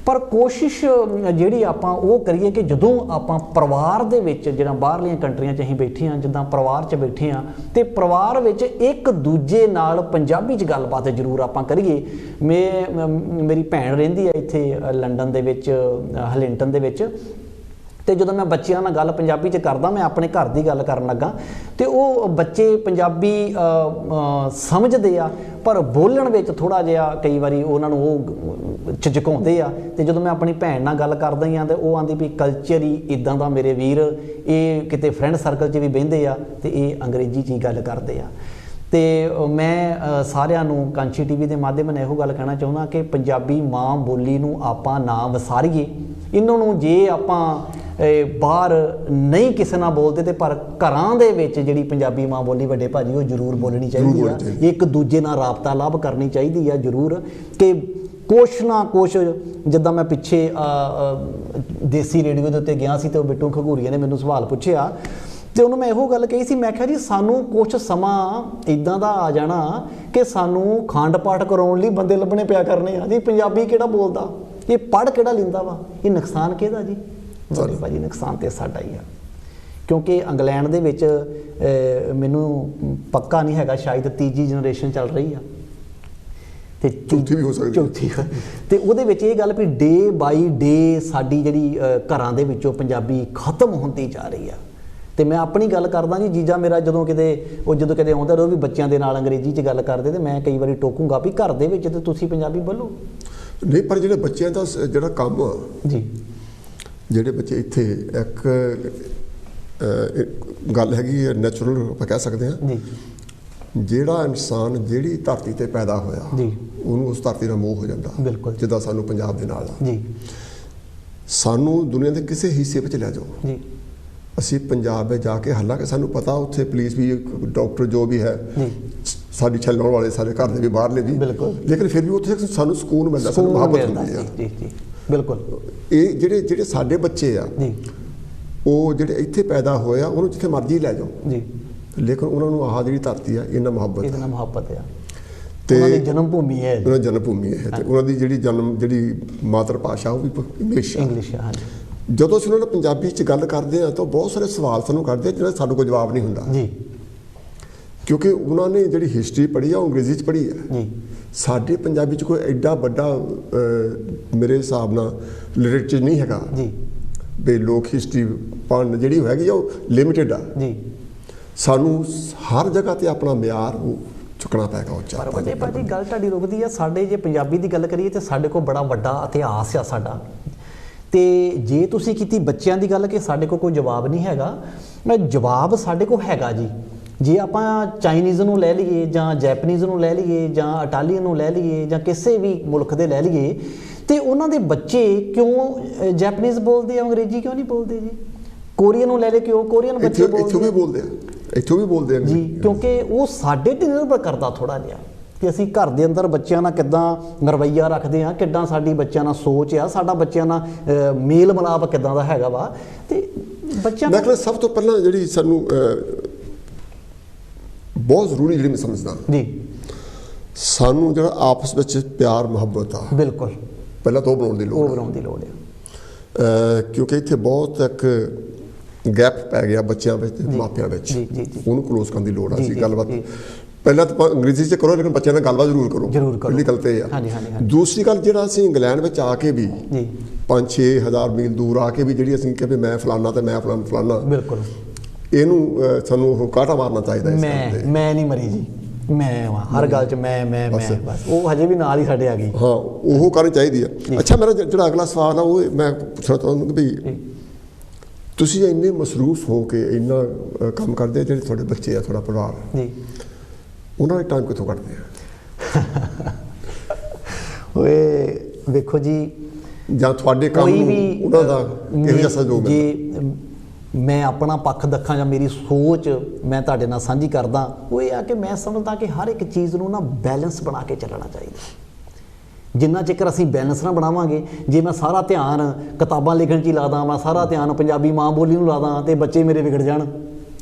ਪਰ ਕੋਸ਼ਿਸ਼ ਜਿਹੜੀ ਆਪਾਂ ਉਹ ਕਰੀਏ ਕਿ ਜਦੋਂ ਆਪਾਂ ਪਰਿਵਾਰ ਦੇ ਵਿੱਚ, ਜਿਹੜਾ ਬਾਹਰਲੀਆਂ ਕੰਟਰੀਆਂ 'ਚ ਅਸੀਂ ਬੈਠੇ ਹਾਂ, ਜਿੱਦਾਂ ਪਰਿਵਾਰ 'ਚ ਬੈਠੇ ਹਾਂ, ਤੇ ਪਰਿਵਾਰ ਵਿੱਚ ਇੱਕ ਦੂਜੇ ਨਾਲ ਪੰਜਾਬੀ 'ਚ ਗੱਲਬਾਤ ਜ਼ਰੂਰ ਆਪਾਂ ਕਰੀਏ। ਮੇਰੀ ਭੈਣ ਰਹਿੰਦੀ ਹੈ ਇੱਥੇ ਲੰਡਨ ਦੇ ਵਿੱਚ, ਹਲਿੰਟਨ ਦੇ ਵਿੱਚ, ਤੇ ਜਦੋਂ ਮੈਂ ਬੱਚਿਆਂ ਨਾਲ ਗੱਲ ਪੰਜਾਬੀ 'ਚ ਕਰਦਾ, ਮੈਂ ਆਪਣੇ ਘਰ ਦੀ ਗੱਲ ਕਰਨ ਲੱਗਾ, ਤੇ ਉਹ ਬੱਚੇ ਪੰਜਾਬੀ ਸਮਝਦੇ ਆ, ਪਰ ਬੋਲਣ ਵਿੱਚ ਥੋੜ੍ਹਾ ਜਿਹਾ ਕਈ ਵਾਰੀ ਉਹਨਾਂ ਨੂੰ ਉਹ ਝਿਜਕਾਉਂਦੇ ਆ। ਤੇ ਜਦੋਂ ਮੈਂ ਆਪਣੀ ਭੈਣ ਨਾਲ ਗੱਲ ਕਰਦਾ ਹਾਂ ਤਾਂ ਉਹ ਆਂਦੀ ਵੀ ਕਲਚਰ ਹੀ ਇੱਦਾਂ ਦਾ ਮੇਰੇ ਵੀਰ, ਇਹ ਕਿਤੇ ਫਰੈਂਡ ਸਰਕਲ 'ਚ ਵੀ ਬਹਿੰਦੇ ਆ ਤੇ ਇਹ ਅੰਗਰੇਜ਼ੀ 'ਚ ਹੀ ਗੱਲ ਕਰਦੇ ਆ। ਤੇ ਮੈਂ ਸਾਰਿਆਂ ਨੂੰ ਕਾਂਚੀ TV ਦੇ ਮਾਧਿਅਮ ਨਾਲ ਇਹੋ ਗੱਲ ਕਹਿਣਾ ਚਾਹੁੰਦਾ ਕਿ ਪੰਜਾਬੀ ਮਾਂ ਬੋਲੀ ਨੂੰ ਆਪਾਂ ਨਾ ਵਿਸਾਰੀਏ। ਇਹਨਾਂ ਨੂੰ ਜੇ ਆਪਾਂ ਬਾਹਰ ਨਹੀਂ ਕਿਸੇ ਨਾਲ ਬੋਲਦੇ, ਤੇ ਪਰ ਘਰਾਂ ਦੇ ਵਿੱਚ ਜਿਹੜੀ ਪੰਜਾਬੀ ਮਾਂ ਬੋਲੀ ਵੱਡੇ ਭਾਜੀ ਉਹ ਜ਼ਰੂਰ ਬੋਲਣੀ ਚਾਹੀਦੀ ਆ, ਇੱਕ ਦੂਜੇ ਨਾਲ ਰਾਬਤਾ ਲਾਭ ਕਰਨੀ ਚਾਹੀਦੀ ਆ ਜ਼ਰੂਰ, ਕਿ ਕੁਛ ਨਾ ਕੁਛ, ਜਿੱਦਾਂ ਮੈਂ ਪਿੱਛੇ ਦੇਸੀ ਰੇਡੀਓ ਦੇ ਉੱਤੇ ਗਿਆ ਸੀ ਤੇ ਉਹ ਬਿੱਟੂ ਖਗੂਰੀਆ ਨੇ ਮੈਨੂੰ ਸਵਾਲ ਪੁੱਛਿਆ ਤੇ ਉਹਨੂੰ ਮੈਂ ਇਹੋ ਗੱਲ ਕਹੀ ਸੀ, ਮੈਂ ਕਿਹਾ ਜੀ ਸਾਨੂੰ ਕੁਛ ਸਮਾਂ ਇੱਦਾਂ ਦਾ ਆ ਜਾਣਾ ਕਿ ਸਾਨੂੰ ਖੰਡ ਪਾਠ ਕਰਾਉਣ ਲਈ ਬੰਦੇ ਲੱਭਣੇ ਪਿਆ ਕਰਨੇ ਆ ਜੀ। ਪੰਜਾਬੀ ਕਿਹੜਾ ਬੋਲਦਾ, ਇਹ ਪੜ੍ਹ ਕਿਹੜਾ ਲੈਂਦਾ ਵਾ, ਇਹ ਨੁਕਸਾਨ ਕਿਹਦਾ ਜੀ? ਵੱਡੇ ਭਾਜੀ ਨੁਕਸਾਨ ਤੇ ਸਾਡਾ ਹੀ ਆ, ਕਿਉਂਕਿ ਇੰਗਲੈਂਡ ਦੇ ਵਿੱਚ ਮੈਨੂੰ ਪੱਕਾ ਨਹੀਂ ਹੈਗਾ, ਸ਼ਾਇਦ ਤੀਜੀ ਜਨਰੇਸ਼ਨ ਚੱਲ ਰਹੀ ਆ ਤੇ ਚੌਥੀ ਵੀ ਹੋ ਸਕਦੀ, ਚੌਥੀ। ਤੇ ਉਹਦੇ ਵਿੱਚ ਇਹ ਗੱਲ ਵੀ ਡੇ ਬਾਈ ਡੇ ਸਾਡੀ ਜਿਹੜੀ ਘਰਾਂ ਦੇ ਵਿੱਚੋਂ ਪੰਜਾਬੀ ਖਤਮ ਹੁੰਦੀ ਜਾ ਰਹੀ ਆ। ਤੇ ਮੈਂ ਆਪਣੀ ਗੱਲ ਕਰਦਾ ਜੀ, ਜੀਜਾ ਮੇਰਾ ਜਦੋਂ ਕਿਤੇ ਆਉਂਦਾ ਉਹ ਵੀ ਬੱਚਿਆਂ ਦੇ ਨਾਲ ਅੰਗਰੇਜ਼ੀ 'ਚ ਗੱਲ ਕਰਦੇ ਤੇ ਮੈਂ ਕਈ ਵਾਰੀ ਟੋਕੂੰਗਾ ਵੀ ਘਰ ਦੇ ਵਿੱਚ ਤੇ ਤੁਸੀਂ ਪੰਜਾਬੀ ਬੋਲੋ ਨਹੀਂ, ਪਰ ਜਿਹੜੇ ਬੱਚਿਆਂ ਦਾ ਜਿਹੜਾ ਕੰਮ ਆ ਜੀ, ਜਿਹੜੇ ਬੱਚੇ ਇੱਥੇ ਇੱਕ ਗੱਲ ਹੈਗੀ ਨੈਚੁਰਲ ਆਪਾਂ ਕਹਿ ਸਕਦੇ ਹਾਂ ਜੀ, ਜਿਹੜਾ ਇਨਸਾਨ ਜਿਹੜੀ ਧਰਤੀ ਤੇ ਪੈਦਾ ਹੋਇਆ ਜੀ ਉਹਨੂੰ ਉਸ ਧਰਤੀ ਨਾਲ ਮੋਹ ਹੋ ਜਾਂਦਾ। ਬਿਲਕੁਲ, ਜਿੱਦਾਂ ਸਾਨੂੰ ਪੰਜਾਬ ਦੇ ਨਾਲ ਆ ਜੀ, ਸਾਨੂੰ ਦੁਨੀਆ ਦੇ ਕਿਸੇ ਹਿੱਸੇ ਵਿੱਚ ਲੈ ਜਾਓ ਜੀ, ਅਸੀਂ ਪੰਜਾਬ ਵਿੱਚ ਜਾ ਕੇ, ਹਾਲਾਂਕਿ ਸਾਨੂੰ ਪਤਾ ਉੱਥੇ ਪੁਲਿਸ ਵੀ, ਡਾਕਟਰ ਜੋ ਵੀ ਹੈ ਸਾਡੀ ਛੱਲਣ ਵਾਲੇ ਸਾਰੇ ਘਰ ਦੇ ਵੀ ਬਾਹਰਲੇ ਵੀ, ਲੇਕਿਨ ਫਿਰ ਵੀ ਉੱਥੇ ਸਾਨੂੰ ਸਕੂਨ ਮਿਲਦਾ, ਸਾਨੂੰ ਮੁਹੱਬਤ ਹੁੰਦੀ ਆ। ਜੀ ਜੀ ਬਿਲਕੁਲ। ਇਹ ਜਿਹੜੇ ਸਾਡੇ ਬੱਚੇ ਆ ਉਹ ਜਿਹੜੇ ਇੱਥੇ ਪੈਦਾ ਹੋਏ ਆ, ਉਹਨੂੰ ਜਿੱਥੇ ਮਰਜ਼ੀ ਲੈ ਜਾਓ ਜੀ, ਲੇਕਿਨ ਉਹਨਾਂ ਨੂੰ ਆਹ ਜਿਹੜੀ ਧਰਤੀ ਆ ਇਹਨਾਂ ਮੁਹੱਬਤ ਆ ਤੇ ਉਹਨਾਂ ਦੀ ਜਨਮ ਭੂਮੀ ਹੈ, ਉਹਨਾਂ ਜਨਮ ਭੂਮੀ ਹੈ ਤੇ ਉਹਨਾਂ ਦੀ ਜਿਹੜੀ ਮਾਤਰ ਭਾਸ਼ਾ ਉਹ ਵੀ ਇੰਗਲਿਸ਼ ਆ। ਜਦੋਂ ਅਸੀਂ ਉਹਨਾਂ ਨਾਲ ਪੰਜਾਬੀ 'ਚ ਗੱਲ ਕਰਦੇ ਹਾਂ ਤਾਂ ਬਹੁਤ ਸਾਰੇ ਸਵਾਲ ਸਾਨੂੰ ਕਰਦੇ ਆ ਜਿਹਨਾਂ ਸਾਡੇ ਕੋਲ ਜਵਾਬ ਨਹੀਂ ਹੁੰਦਾ ਜੀ, ਕਿਉਂਕਿ ਉਹਨਾਂ ਨੇ ਜਿਹੜੀ ਹਿਸਟਰੀ ਪੜ੍ਹੀ ਆ ਉਹ ਅੰਗਰੇਜ਼ੀ 'ਚ ਪੜ੍ਹੀ ਆ ਜੀ। ਸਾਡੇ ਪੰਜਾਬੀ 'ਚ ਕੋਈ ਐਡਾ ਵੱਡਾ ਮੇਰੇ ਹਿਸਾਬ ਨਾਲ ਲਿਟਰੇਚਰ ਨਹੀਂ ਹੈਗਾ ਜੀ, ਵੀ ਲੋਕ ਹਿਸਟਰੀ ਪੜ੍ਹਨ ਜਿਹੜੀ ਹੈਗੀ ਆ ਉਹ ਲਿਮਿਟਿਡ ਆ ਜੀ। ਸਾਨੂੰ ਹਰ ਜਗ੍ਹਾ ਤੇ ਆਪਣਾ ਮਿਆਰ ਚੁੱਕਣਾ ਪਏਗਾ ਉੱਚਾ। ਪਰ ਵੱਡੇ ਭਾਜੀ ਗੱਲ ਤੁਹਾਡੀ ਰੁਕਦੀ ਆ, ਸਾਡੇ ਜੇ ਪੰਜਾਬੀ ਦੀ ਗੱਲ ਕਰੀਏ ਤੇ ਸਾਡੇ ਕੋਲ ਬੜਾ ਵੱਡਾ ਇਤਿਹਾਸ ਆ ਸਾਡਾ। ਤੇ ਜੇ ਤੁਸੀਂ ਕੀਤੀ ਬੱਚਿਆਂ ਦੀ ਗੱਲ ਕਿ ਸਾਡੇ ਕੋਲ ਕੋਈ ਜਵਾਬ ਨਹੀਂ ਹੈਗਾ, ਜਵਾਬ ਸਾਡੇ ਕੋਲ ਹੈਗਾ ਜੀ। ਜੇ ਆਪਾਂ ਚਾਈਨੀਜ਼ ਨੂੰ ਲੈ ਲਈਏ ਜਾਂ ਜੈਪਨੀਜ਼ ਨੂੰ ਲੈ ਲਈਏ ਜਾਂ ਇਟਾਲੀਅਨ ਨੂੰ ਲੈ ਲਈਏ ਜਾਂ ਕਿਸੇ ਵੀ ਮੁਲਕ ਦੇ ਲੈ ਲਈਏ, ਤੇ ਉਹਨਾਂ ਦੇ ਬੱਚੇ ਕਿਉਂ ਜੈਪਨੀਜ਼ ਬੋਲਦੇ ਆ, ਅੰਗਰੇਜ਼ੀ ਕਿਉਂ ਨਹੀਂ ਬੋਲਦੇ ਜੀ? ਕੋਰੀਅਨ ਨੂੰ ਲੈ ਲੈ, ਕਿਉਂ ਕੋਰੀਅਨ ਬੱਚੇ ਇੱਥੋਂ ਵੀ ਬੋਲਦੇ ਆ ਜੀ, ਕਿਉਂਕਿ ਉਹ ਸਾਡੇ ਤੇ ਨਿਰਭਰ ਕਰਦਾ ਥੋੜਾ ਜਿਹਾ ਕਿ ਅਸੀਂ ਘਰ ਦੇ ਅੰਦਰ ਬੱਚਿਆਂ ਨਾਲ ਕਿੱਦਾਂ ਰਵੱਈਆ ਰੱਖਦੇ ਹਾਂ, ਕਿੱਦਾਂ ਸਾਡੀ ਬੱਚਿਆਂ ਨਾਲ ਸੋਚ ਆ, ਸਾਡਾ ਬੱਚਿਆਂ ਨਾਲ ਮੇਲ ਮਿਲਾਪ ਕਿੱਦਾਂ ਦਾ ਹੈਗਾ ਵਾ। ਤੇ ਬੱਚਿਆਂ ਮੈਂ ਸਭ ਤੋਂ ਪਹਿਲਾਂ ਜਿਹੜੀ ਸਾਨੂੰ ਬਹੁਤ ਜ਼ਰੂਰੀ ਜਿਹੜੀ ਮੈਂ ਸਮਝਦਾ ਜੀ, ਸਾਨੂੰ ਜਿਹੜਾ ਆਪਸ ਵਿੱਚ ਪਿਆਰ ਮੁਹੱਬਤ ਆ, ਬਿਲਕੁਲ ਪਹਿਲਾਂ ਤੋਂ ਬਣਾਉਣ ਦੀ ਲੋੜ ਆ, ਕਿਉਂਕਿ ਇੱਥੇ ਬਹੁਤ ਇੱਕ ਗੈਪ ਪੈ ਗਿਆ ਬੱਚਿਆਂ ਵਿੱਚ, ਮਾਪਿਆਂ ਵਿੱਚ, ਉਹਨੂੰ ਕਲੋਜ਼ ਕਰਨ ਦੀ ਲੋੜ ਆ। ਅਸੀਂ ਗੱਲਬਾਤ ਪਹਿਲਾਂ ਤਾਂ ਅੰਗਰੇਜ਼ੀ 'ਚ ਕਰੋ, ਲੇਕਿਨ ਬੱਚਿਆਂ ਨਾਲ ਗੱਲਬਾਤ ਜ਼ਰੂਰ ਕਰੋ, ਪਹਿਲੀ ਗੱਲ ਤੇ ਇਹ ਆ। ਦੂਸਰੀ ਗੱਲ, ਜਿਹੜਾ ਅਸੀਂ ਇੰਗਲੈਂਡ ਵਿੱਚ ਆ ਕੇ ਵੀ 5-6 ਹਜ਼ਾਰ ਮੀਲ ਦੂਰ ਆ ਕੇ ਵੀ ਜਿਹੜੀ ਅਸੀਂ ਕਿ ਮੈਂ ਫਲਾਨਾ ਤੇ ਮੈਂ ਫਲਾਨਾ, ਬਿਲਕੁਲ ਇਹਨੂੰ ਸਾਨੂੰ ਉਹ ਕਾਟਾ ਮਾਰਨਾ ਚਾਹੀਦਾ। ਮੈਂ ਨਹੀਂ ਮਰੀ ਜੀ, ਮੈਂ ਹਰ ਗੱਲ 'ਚ ਮੈਂ ਬਸ ਉਹ ਹਜੇ ਵੀ ਨਾਲ ਹੀ ਸਾਡੇ ਆ ਗਈ। ਹਾਂ, ਉਹ ਕਰਨੀ ਚਾਹੀਦੀ ਆ। ਅੱਛਾ, ਮੇਰਾ ਜਿਹੜਾ ਅਗਲਾ ਸਵਾਲ ਆ ਉਹ ਮੈਂ ਪੁੱਛਣਾ ਚਾਹੁੰਦਾ ਵੀ ਤੁਸੀਂ ਇੰਨੇ ਮਸਰੂਫ ਹੋ ਕੇ ਇੰਨਾ ਕੰਮ ਕਰਦੇ, ਜਿਹੜੇ ਤੁਹਾਡੇ ਬੱਚੇ ਆ, ਤੁਹਾਡਾ ਪਰਿਵਾਰ ਜੀ, ਉਹਨਾਂ ਦੇ ਟਾਈਮ ਕਿੱਥੋਂ ਕੱਢਦੇ ਆ? ਓਏ ਵੇਖੋ ਜੀ, ਜਾਂ ਤੁਹਾਡੇ ਕੰਮ ਨੂੰ ਉਹਨਾਂ ਦਾ ਕਿਹੋ ਜਿਹਾ ਸਹਿਯੋਗ ਮਿਲਦਾ? ਮੈਂ ਆਪਣਾ ਪੱਖ ਦੱਖਾਂ ਜਾਂ ਮੇਰੀ ਸੋਚ ਮੈਂ ਤੁਹਾਡੇ ਨਾਲ ਸਾਂਝੀ ਕਰਦਾ, ਉਹ ਇਹ ਆ ਕਿ ਮੈਂ ਸਮਝਦਾ ਕਿ ਹਰ ਇੱਕ ਚੀਜ਼ ਨੂੰ ਨਾ ਬੈਲੈਂਸ ਬਣਾ ਕੇ ਚੱਲਣਾ ਚਾਹੀਦਾ। ਜਿੰਨਾ ਚਿਰ ਅਸੀਂ ਬੈਲੈਂਸ ਨਾ ਬਣਾਵਾਂਗੇ, ਜੇ ਮੈਂ ਸਾਰਾ ਧਿਆਨ ਕਿਤਾਬਾਂ ਲਿਖਣ 'ਚ ਹੀ ਲਾ ਦਾਂ, ਮੈਂ ਸਾਰਾ ਧਿਆਨ ਪੰਜਾਬੀ ਮਾਂ ਬੋਲੀ ਨੂੰ ਲਾ ਦਾਂ ਤੇ ਬੱਚੇ ਮੇਰੇ ਵਿਗੜ ਜਾਣ।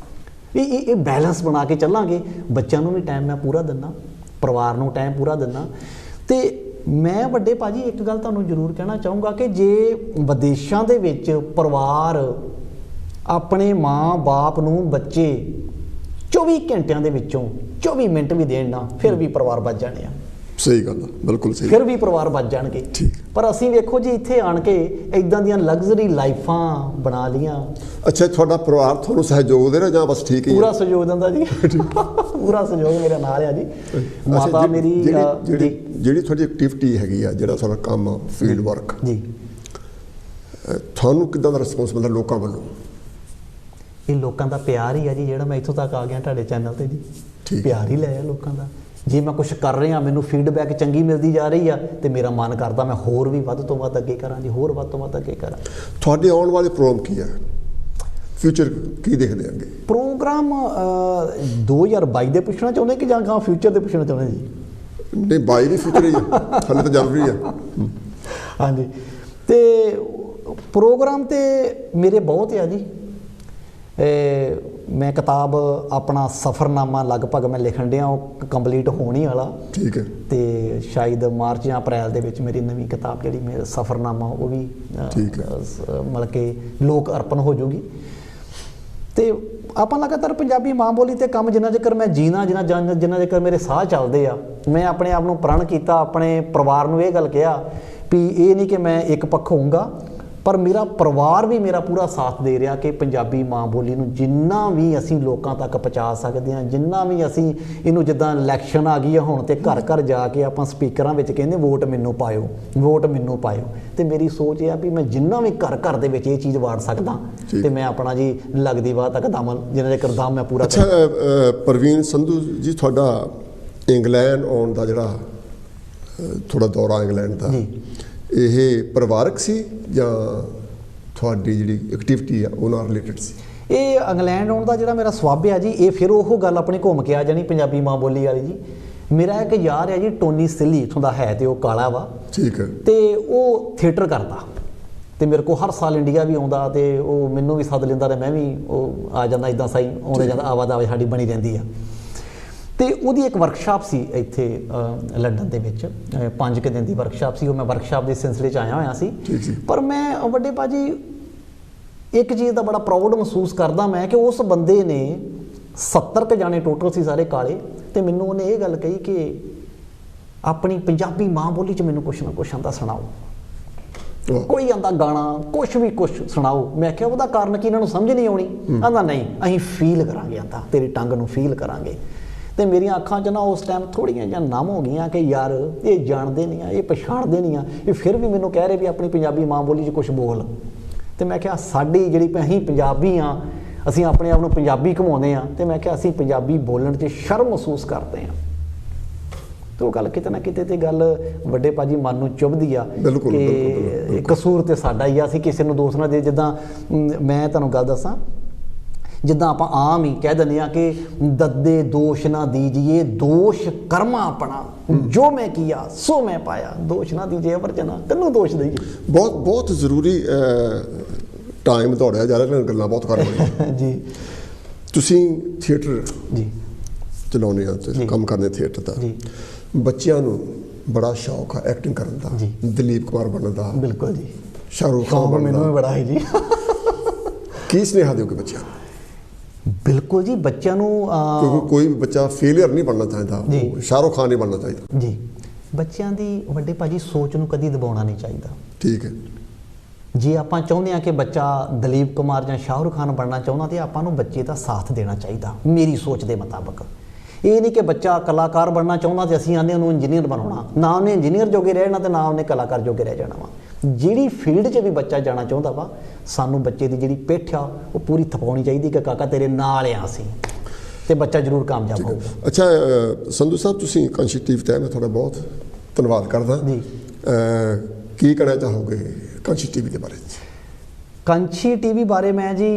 ਇਹ ਬੈਲੈਂਸ ਬਣਾ ਕੇ ਚੱਲਾਂਗੇ। ਬੱਚਿਆਂ ਨੂੰ ਵੀ ਟਾਈਮ ਮੈਂ ਪੂਰਾ ਦਿੰਦਾ, ਪਰਿਵਾਰ ਨੂੰ ਟਾਈਮ ਪੂਰਾ ਦਿੰਦਾ। ਤੇ ਮੈਂ ਵੱਡੇ ਭਾਜੀ ਇੱਕ ਗੱਲ ਤੁਹਾਨੂੰ ਜ਼ਰੂਰ ਕਹਿਣਾ ਚਾਹੂੰਗਾ ਕਿ ਜੇ ਵਿਦੇਸ਼ਾਂ ਦੇ ਵਿੱਚ ਪਰਿਵਾਰ ਆਪਣੇ ਮਾਂ-ਬਾਪ ਨੂੰ ਬੱਚੇ 24 ਘੰਟਿਆਂ ਦੇ ਵਿੱਚੋਂ 24 ਮਿੰਟ ਵੀ ਦੇਣ ਨਾ, ਫਿਰ ਵੀ ਪਰਿਵਾਰ ਬਚ ਜਾਣੇ ਆ। ਸਹੀ ਗੱਲ ਆ, ਬਿਲਕੁਲ ਸਹੀ, ਫਿਰ ਵੀ ਪਰਿਵਾਰ ਬਚ ਜਾਣਗੇ। ਪਰ ਅਸੀਂ ਵੇਖੋ ਜੀ ਇੱਥੇ ਆਣ ਕੇ ਇਦਾਂ ਦੀਆਂ ਲਗਜ਼ਰੀ ਲਾਈਫਾਂ ਬਣਾ ਲੀਆਂ। ਅੱਛਾ, ਤੁਹਾਡਾ ਪਰਿਵਾਰ ਤੁਹਾਨੂੰ ਸਹਿਯੋਗ ਦੇ ਰਿਹਾ ਜਾਂ ਬਸ ਠੀਕ ਹੀ? ਪੂਰਾ ਸਹਿਯੋਗ ਦਿੰਦਾ ਜੀ, ਪੂਰਾ ਸਹਿਯੋਗ ਮੇਰੇ ਨਾਲ ਆ ਜੀ। ਮਾਤਾ ਮੇਰੀ ਜਿਹੜੀ ਤੁਹਾਡੀ ਐਕਟੀਵਿਟੀ ਹੈਗੀ ਆ, ਜਿਹੜਾ ਤੁਹਾਡਾ ਕੰਮ ਫੀਲਡ ਵਰਕ ਜੀ, ਤੁਹਾਨੂੰ ਕਿੱਦਾਂ ਦਾ ਰਿਸਪੌਂਸ ਮਿਲਦਾ ਲੋਕਾਂ ਵੱਲੋਂ? ਇਹ ਲੋਕਾਂ ਦਾ ਪਿਆਰ ਹੀ ਆ ਜੀ, ਜਿਹੜਾ ਮੈਂ ਇੱਥੋਂ ਤੱਕ ਆ ਗਿਆ ਤੁਹਾਡੇ ਚੈਨਲ ਤੇ ਜੀ, ਪਿਆਰ ਹੀ ਲਿਆ ਲੋਕਾਂ ਦਾ। ਜੇ ਮੈਂ ਕੁਛ ਕਰ ਰਿਹਾ, ਮੈਨੂੰ ਫੀਡਬੈਕ ਚੰਗੀ ਮਿਲਦੀ ਜਾ ਰਹੀ ਆ ਤੇ ਮੇਰਾ ਮਨ ਕਰਦਾ ਮੈਂ ਹੋਰ ਵੀ ਵੱਧ ਤੋਂ ਵੱਧ ਅੱਗੇ ਕਰਾਂ ਜੀ, ਹੋਰ ਵੱਧ ਤੋਂ ਵੱਧ ਅੱਗੇ ਕਰਾਂ। ਤੁਹਾਡੇ ਆਉਣ ਵਾਲੇ ਪ੍ਰੋਗਰਾਮ ਕੀ ਆ? ਫਿਊਚਰ ਕੀ ਦੇਖਦੇ ਆਂਗੇ? ਪ੍ਰੋਗਰਾਮ 2022 ਦੇ ਪੁੱਛਣਾ ਚਾਹੁੰਦੇ ਕਿ ਜਾਂ ਫਿਊਚਰ ਦੇ ਪੁੱਛਣਾ ਚਾਹੁੰਦੇ ਜੀ? ਨਹੀਂ ਬਾਈ ਵੀ ਫਿਊਚਰ ਹੀ ਆ, ਹਾਲੇ ਤਾਂ ਜ਼ਰੂਰੀ ਆ। ਹਾਂਜੀ, ਤੇ ਪ੍ਰੋਗਰਾਮ ਤੇ ਮੇਰੇ ਬਹੁਤ ਆ ਜੀ। ਮੈਂ ਕਿਤਾਬ ਆਪਣਾ ਸਫ਼ਰਨਾਮਾ ਲਗਭਗ ਮੈਂ ਲਿਖਣ ਡਿਆ, ਉਹ ਕੰਪਲੀਟ ਹੋਣ ਹੀ ਵਾਲਾ। ਠੀਕ ਹੈ। ਤੇ ਸ਼ਾਇਦ ਮਾਰਚ ਜਾਂ ਅਪ੍ਰੈਲ ਦੇ ਵਿੱਚ ਮੇਰੀ ਨਵੀਂ ਕਿਤਾਬ ਜਿਹੜੀ ਮੇਰਾ ਸਫ਼ਰਨਾਮਾ ਉਹ ਵੀ ਮਤਲਬ ਕਿ ਲੋਕ ਅਰਪਣ ਹੋ ਜਾਊਗੀ। ਤੇ ਆਪਾਂ ਲਗਾਤਾਰ ਪੰਜਾਬੀ ਮਾਂ ਬੋਲੀ ਤੇ ਕੰਮ ਜਿੰਨਾ ਚਿਰ ਮੈਂ ਜੀਣਾ, ਜਿੰਨਾ ਚਿਰ ਮੇਰੇ ਸਾਹ ਚੱਲਦੇ ਆ, ਮੈਂ ਆਪਣੇ ਆਪ ਨੂੰ ਪ੍ਰਣ ਕੀਤਾ, ਆਪਣੇ ਪਰਿਵਾਰ ਨੂੰ ਇਹ ਗੱਲ ਕਿਹਾ ਵੀ ਇਹ ਨਹੀਂ ਕਿ ਮੈਂ ਇੱਕ ਪੱਖ ਹੋਊਂਗਾ, ਪਰ ਮੇਰਾ ਪਰਿਵਾਰ ਵੀ ਮੇਰਾ ਪੂਰਾ ਸਾਥ ਦੇ ਰਿਹਾ ਕਿ ਪੰਜਾਬੀ ਮਾਂ ਬੋਲੀ ਨੂੰ ਜਿੰਨਾ ਵੀ ਅਸੀਂ ਲੋਕਾਂ ਤੱਕ ਪਹੁੰਚਾ ਸਕਦੇ ਹਾਂ, ਜਿੰਨਾ ਵੀ ਅਸੀਂ ਇਹਨੂੰ, ਜਿੱਦਾਂ ਇਲੈਕਸ਼ਨ ਆ ਗਈ ਆ ਹੁਣ ਤੇ ਘਰ ਘਰ ਜਾ ਕੇ ਆਪਾਂ ਸਪੀਕਰਾਂ ਵਿੱਚ ਕਹਿੰਦੇ ਵੋਟ ਮੈਨੂੰ ਪਾਇਓ, ਵੋਟ ਮੈਨੂੰ ਪਾਇਓ। ਤੇ ਮੇਰੀ ਸੋਚ ਇਹ ਆ ਵੀ ਮੈਂ ਜਿੰਨਾ ਵੀ ਘਰ ਘਰ ਦੇ ਵਿੱਚ ਇਹ ਚੀਜ਼ ਵਾੜ ਸਕਦਾ ਤੇ ਮੈਂ ਆਪਣਾ ਜੀ ਲੱਗਦੀ ਬਾਤ ਤੱਕ ਦਮ, ਜਿੰਨਾ ਚਿਰ ਦਮ ਮੈਂ ਪੂਰਾ। ਅੱਛਾ ਪ੍ਰਵੀਨ ਸੰਧੂ ਜੀ, ਤੁਹਾਡਾ ਇੰਗਲੈਂਡ ਆਉਣ ਦਾ ਜਿਹੜਾ ਥੋੜਾ ਦੌਰਾ ਇੰਗਲੈਂਡ ਦਾ, ਇਹ ਪਰਿਵਾਰਕ ਸੀ ਜਾਂ ਤੁਹਾਡੀ ਜਿਹੜੀ ਐਕਟੀਵਿਟੀ ਆ ਉਹ ਨਾਲ ਰਿਲੇਟਡ ਸੀ? ਇਹ ਇੰਗਲੈਂਡ ਆਉਣ ਦਾ ਜਿਹੜਾ ਮੇਰਾ ਸਵਾਬ ਆ ਜੀ, ਇਹ ਫਿਰ ਉਹ ਗੱਲ ਆਪਣੀ ਘੁੰਮ ਕੇ ਆ ਜਾਣੀ ਪੰਜਾਬੀ ਮਾਂ ਬੋਲੀ ਵਾਲੀ ਜੀ। ਮੇਰਾ ਇੱਕ ਯਾਰ ਆ ਜੀ ਟੋਨੀ ਸਿੱਲੀ, ਇੱਥੋਂ ਦਾ ਹੈ ਤੇ ਉਹ ਕਾਲਾ ਵਾ। ਠੀਕ ਹੈ। ਤੇ ਉਹ ਥੀਏਟਰ ਕਰਦਾ ਤੇ ਮੇਰੇ ਕੋਲ ਹਰ ਸਾਲ ਇੰਡੀਆ ਵੀ ਆਉਂਦਾ ਤੇ ਉਹ ਮੈਨੂੰ ਵੀ ਸੱਦ ਲੈਂਦਾ ਤੇ ਮੈਂ ਵੀ ਉਹ ਆ ਜਾਂਦਾ, ਇੱਦਾਂ ਸਹੀ ਆਉਂਦੇ ਜਾਂਦਾ, ਆਵਾਜਾਈ ਸਾਡੀ ਬਣੀ ਰਹਿੰਦੀ ਆ। ਤੇ ਉਹਦੀ ਇੱਕ ਵਰਕਸ਼ਾਪ ਸੀ ਇੱਥੇ ਲੰਡਨ ਦੇ ਵਿੱਚ, 5 ਕੁ ਦਿਨ ਦੀ ਵਰਕਸ਼ਾਪ ਸੀ ਉਹ। ਮੈਂ ਵਰਕਸ਼ਾਪ ਦੇ ਸਿਲਸਿਲੇ 'ਚ ਆਇਆ ਹੋਇਆ ਸੀ। ਪਰ ਮੈਂ ਵੱਡੇ ਭਾਜੀ ਇੱਕ ਚੀਜ਼ ਦਾ ਬੜਾ ਪ੍ਰਾਊਡ ਮਹਿਸੂਸ ਕਰਦਾ ਮੈਂ ਕਿ ਉਸ ਬੰਦੇ ਨੇ 70 ਕੁ ਜਾਣੇ ਟੋਟਲ ਸੀ ਸਾਰੇ ਕਾਲੇ, ਤੇ ਮੈਨੂੰ ਉਹਨੇ ਇਹ ਗੱਲ ਕਹੀ ਕਿ ਆਪਣੀ ਪੰਜਾਬੀ ਮਾਂ ਬੋਲੀ 'ਚ ਮੈਨੂੰ ਕੁਛ ਨਾ ਕੁਛ ਆਂਦਾ ਸੁਣਾਓ, ਕੋਈ ਆਂਦਾ ਗਾਣਾ, ਕੁਛ ਸੁਣਾਓ। ਮੈਂ ਕਿਹਾ ਉਹਦਾ ਕਾਰਨ ਕੀ, ਇਹਨਾਂ ਨੂੰ ਸਮਝ ਨਹੀਂ ਆਉਣੀ? ਆਂਦਾ ਨਹੀਂ, ਅਸੀਂ ਫੀਲ ਕਰਾਂਗੇ, ਆਂਦਾ ਤੇਰੀ ਟੰਗ ਨੂੰ ਫੀਲ ਕਰਾਂਗੇ। ਤੇ ਮੇਰੀਆਂ ਅੱਖਾਂ 'ਚ ਨਾ ਉਸ ਟਾਈਮ ਥੋੜ੍ਹੀਆਂ ਜਿਹੀਆਂ ਨਮ ਹੋ ਗਈਆਂ ਕਿ ਯਾਰ ਇਹ ਜਾਣਦੇ ਨਹੀਂ ਆ, ਇਹ ਪਛਾਣਦੇ ਨਹੀਂ ਆ, ਇਹ ਫਿਰ ਵੀ ਮੈਨੂੰ ਕਹਿ ਰਹੇ ਵੀ ਆਪਣੀ ਪੰਜਾਬੀ ਮਾਂ ਬੋਲੀ 'ਚ ਕੁਛ ਬੋਲ। ਤੇ ਮੈਂ ਕਿਹਾ ਸਾਡੀ ਜਿਹੜੀ ਅਸੀਂ ਪੰਜਾਬੀ ਆ, ਅਸੀਂ ਆਪਣੇ ਆਪ ਨੂੰ ਪੰਜਾਬੀ ਘਮਾਉਂਦੇ ਆ, ਤੇ ਮੈਂ ਕਿਹਾ ਅਸੀਂ ਪੰਜਾਬੀ ਬੋਲਣ 'ਚ ਸ਼ਰਮ ਮਹਿਸੂਸ ਕਰਦੇ ਆ। ਤੇ ਉਹ ਗੱਲ ਕਿਤੇ ਨਾ ਕਿਤੇ ਤੇ ਗੱਲ ਵੱਡੇ ਭਾਜੀ ਮਨ ਨੂੰ ਚੁੱਭਦੀ ਆ ਕਿ ਕਸੂਰ ਤੇ ਸਾਡਾ ਹੀ ਆ, ਅਸੀਂ ਕਿਸੇ ਨੂੰ ਦੋਸ਼ ਨਾ ਦੇ। ਜਿੱਦਾਂ ਮੈਂ ਤੁਹਾਨੂੰ ਗੱਲ ਦੱਸਾਂ, ਜਿੱਦਾਂ ਆਪਾਂ ਆਮ ਹੀ ਕਹਿ ਦਿੰਦੇ ਆ ਕਿ ਦੱਦੇ ਦੋਸ਼ ਨਾ ਦੀਜੀਏ, ਦੋਸ਼ ਕਰਮਾ ਆਪਣਾ, ਜੋ ਮੈਂ ਕੀਆ ਸੋ ਮੈਂ ਪਾਇਆ, ਦੋਸ਼ ਨਾ ਦੀਜੀਏ ਵਰਜਨਾ, ਤੈਨੂੰ ਦੋਸ਼ ਦੇਈਏ। ਬਹੁਤ ਜ਼ਰੂਰੀ ਟਾਈਮ ਦੌੜਿਆ ਜਾ ਰਿਹਾ, ਗੱਲਾਂ ਬਹੁਤ ਕਰ ਰਹੇ ਜੀ। ਤੁਸੀਂ ਥੀਏਟਰ ਜੀ ਚਲਾਉਂਦੇ ਆ ਤੇ ਕੰਮ ਕਰਦੇ ਥੀਏਟਰ ਦਾ, ਬੱਚਿਆਂ ਨੂੰ ਬੜਾ ਸ਼ੌਕ ਆ ਐਕਟਿੰਗ ਕਰਨ ਦਾ, ਦਲੀਪ ਕੁਮਾਰ ਬਣਨ ਦਾ। ਬਿਲਕੁਲ ਜੀ। ਸ਼ਾਹਰੁਖ ਖਾਨ ਬਣਨ ਦਾ। ਮੈਨੂੰ ਵੀ ਬੜਾ ਹੈ ਜੀ। ਕੀ ਸੁਨੇਹਾ ਦਿਓਗੇ ਬੱਚਿਆਂ ਨੂੰ? ਬਿਲਕੁਲ ਜੀ, ਬੱਚਿਆਂ ਨੂੰ ਕਿਉਂਕਿ ਕੋਈ ਵੀ ਬੱਚਾ ਫੇਲੀਅਰ ਨਹੀਂ ਬਣਨਾ ਚਾਹੀਦਾ, ਸ਼ਾਹਰੁਖ ਖਾਨ ਨਹੀਂ ਬਣਨਾ ਚਾਹੀਦਾ ਜੀ। ਬੱਚਿਆਂ ਦੀ ਵੱਡੇ ਭਾਜੀ ਸੋਚ ਨੂੰ ਕਦੀ ਦਬਾਉਣਾ ਨਹੀਂ ਚਾਹੀਦਾ। ਠੀਕ ਹੈ। ਜੇ ਆਪਾਂ ਚਾਹੁੰਦੇ ਹਾਂ ਕਿ ਬੱਚਾ ਦਲੀਪ ਕੁਮਾਰ ਜਾਂ ਸ਼ਾਹਰੁਖ ਖਾਨ ਬਣਨਾ ਚਾਹੁੰਦਾ ਤੇ ਆਪਾਂ ਨੂੰ ਬੱਚੇ ਦਾ ਸਾਥ ਦੇਣਾ ਚਾਹੀਦਾ, ਮੇਰੀ ਸੋਚ ਦੇ ਮੁਤਾਬਕ। ਇਹ ਨਹੀਂ ਕਿ ਬੱਚਾ ਕਲਾਕਾਰ ਬਣਨਾ ਚਾਹੁੰਦਾ ਤੇ ਅਸੀਂ ਆਂਦੇ ਉਹਨੂੰ ਇੰਜੀਨੀਅਰ ਬਣਾਉਣਾ, ਨਾ ਉਹਨੇ ਇੰਜੀਨੀਅਰ ਜੋਗੇ ਰਹਿਣਾ ਤੇ ਨਾ ਉਹਨੇ ਕਲਾਕਾਰ ਜੋਗੇ ਰਹਿ ਜਾਣਾ ਵਾ। ਜਿਹੜੀ ਫੀਲਡ 'ਚ ਵੀ ਬੱਚਾ ਜਾਣਾ ਚਾਹੁੰਦਾ ਵਾ, ਸਾਨੂੰ ਬੱਚੇ ਦੀ ਜਿਹੜੀ ਪਿੱਠ ਆ ਉਹ ਪੂਰੀ ਥਪਾਉਣੀ ਚਾਹੀਦੀ ਕਿ ਕਾਕਾ ਤੇਰੇ ਨਾਲ ਆ ਅਸੀਂ, ਤੇ ਬੱਚਾ ਜ਼ਰੂਰ ਕਾਮਯਾਬ ਹੋਊਗਾ। ਅੱਛਾ ਸੰਧੂ ਸਾਹਿਬ, ਤੁਸੀਂ ਕਾਂਸ਼ੀ ਟੀਵੀ ਤੇ ਮੈਂ ਤੁਹਾਡਾ ਬਹੁਤ ਧੰਨਵਾਦ ਕਰਦਾ ਜੀ। ਕੀ ਕਹਿਣਾ ਚਾਹੋਗੇ ਕਾਂਸ਼ੀ ਟੀਵੀ ਦੇ ਬਾਰੇ? ਕਾਂਸ਼ੀ ਟੀਵੀ ਬਾਰੇ ਮੈਂ ਜੀ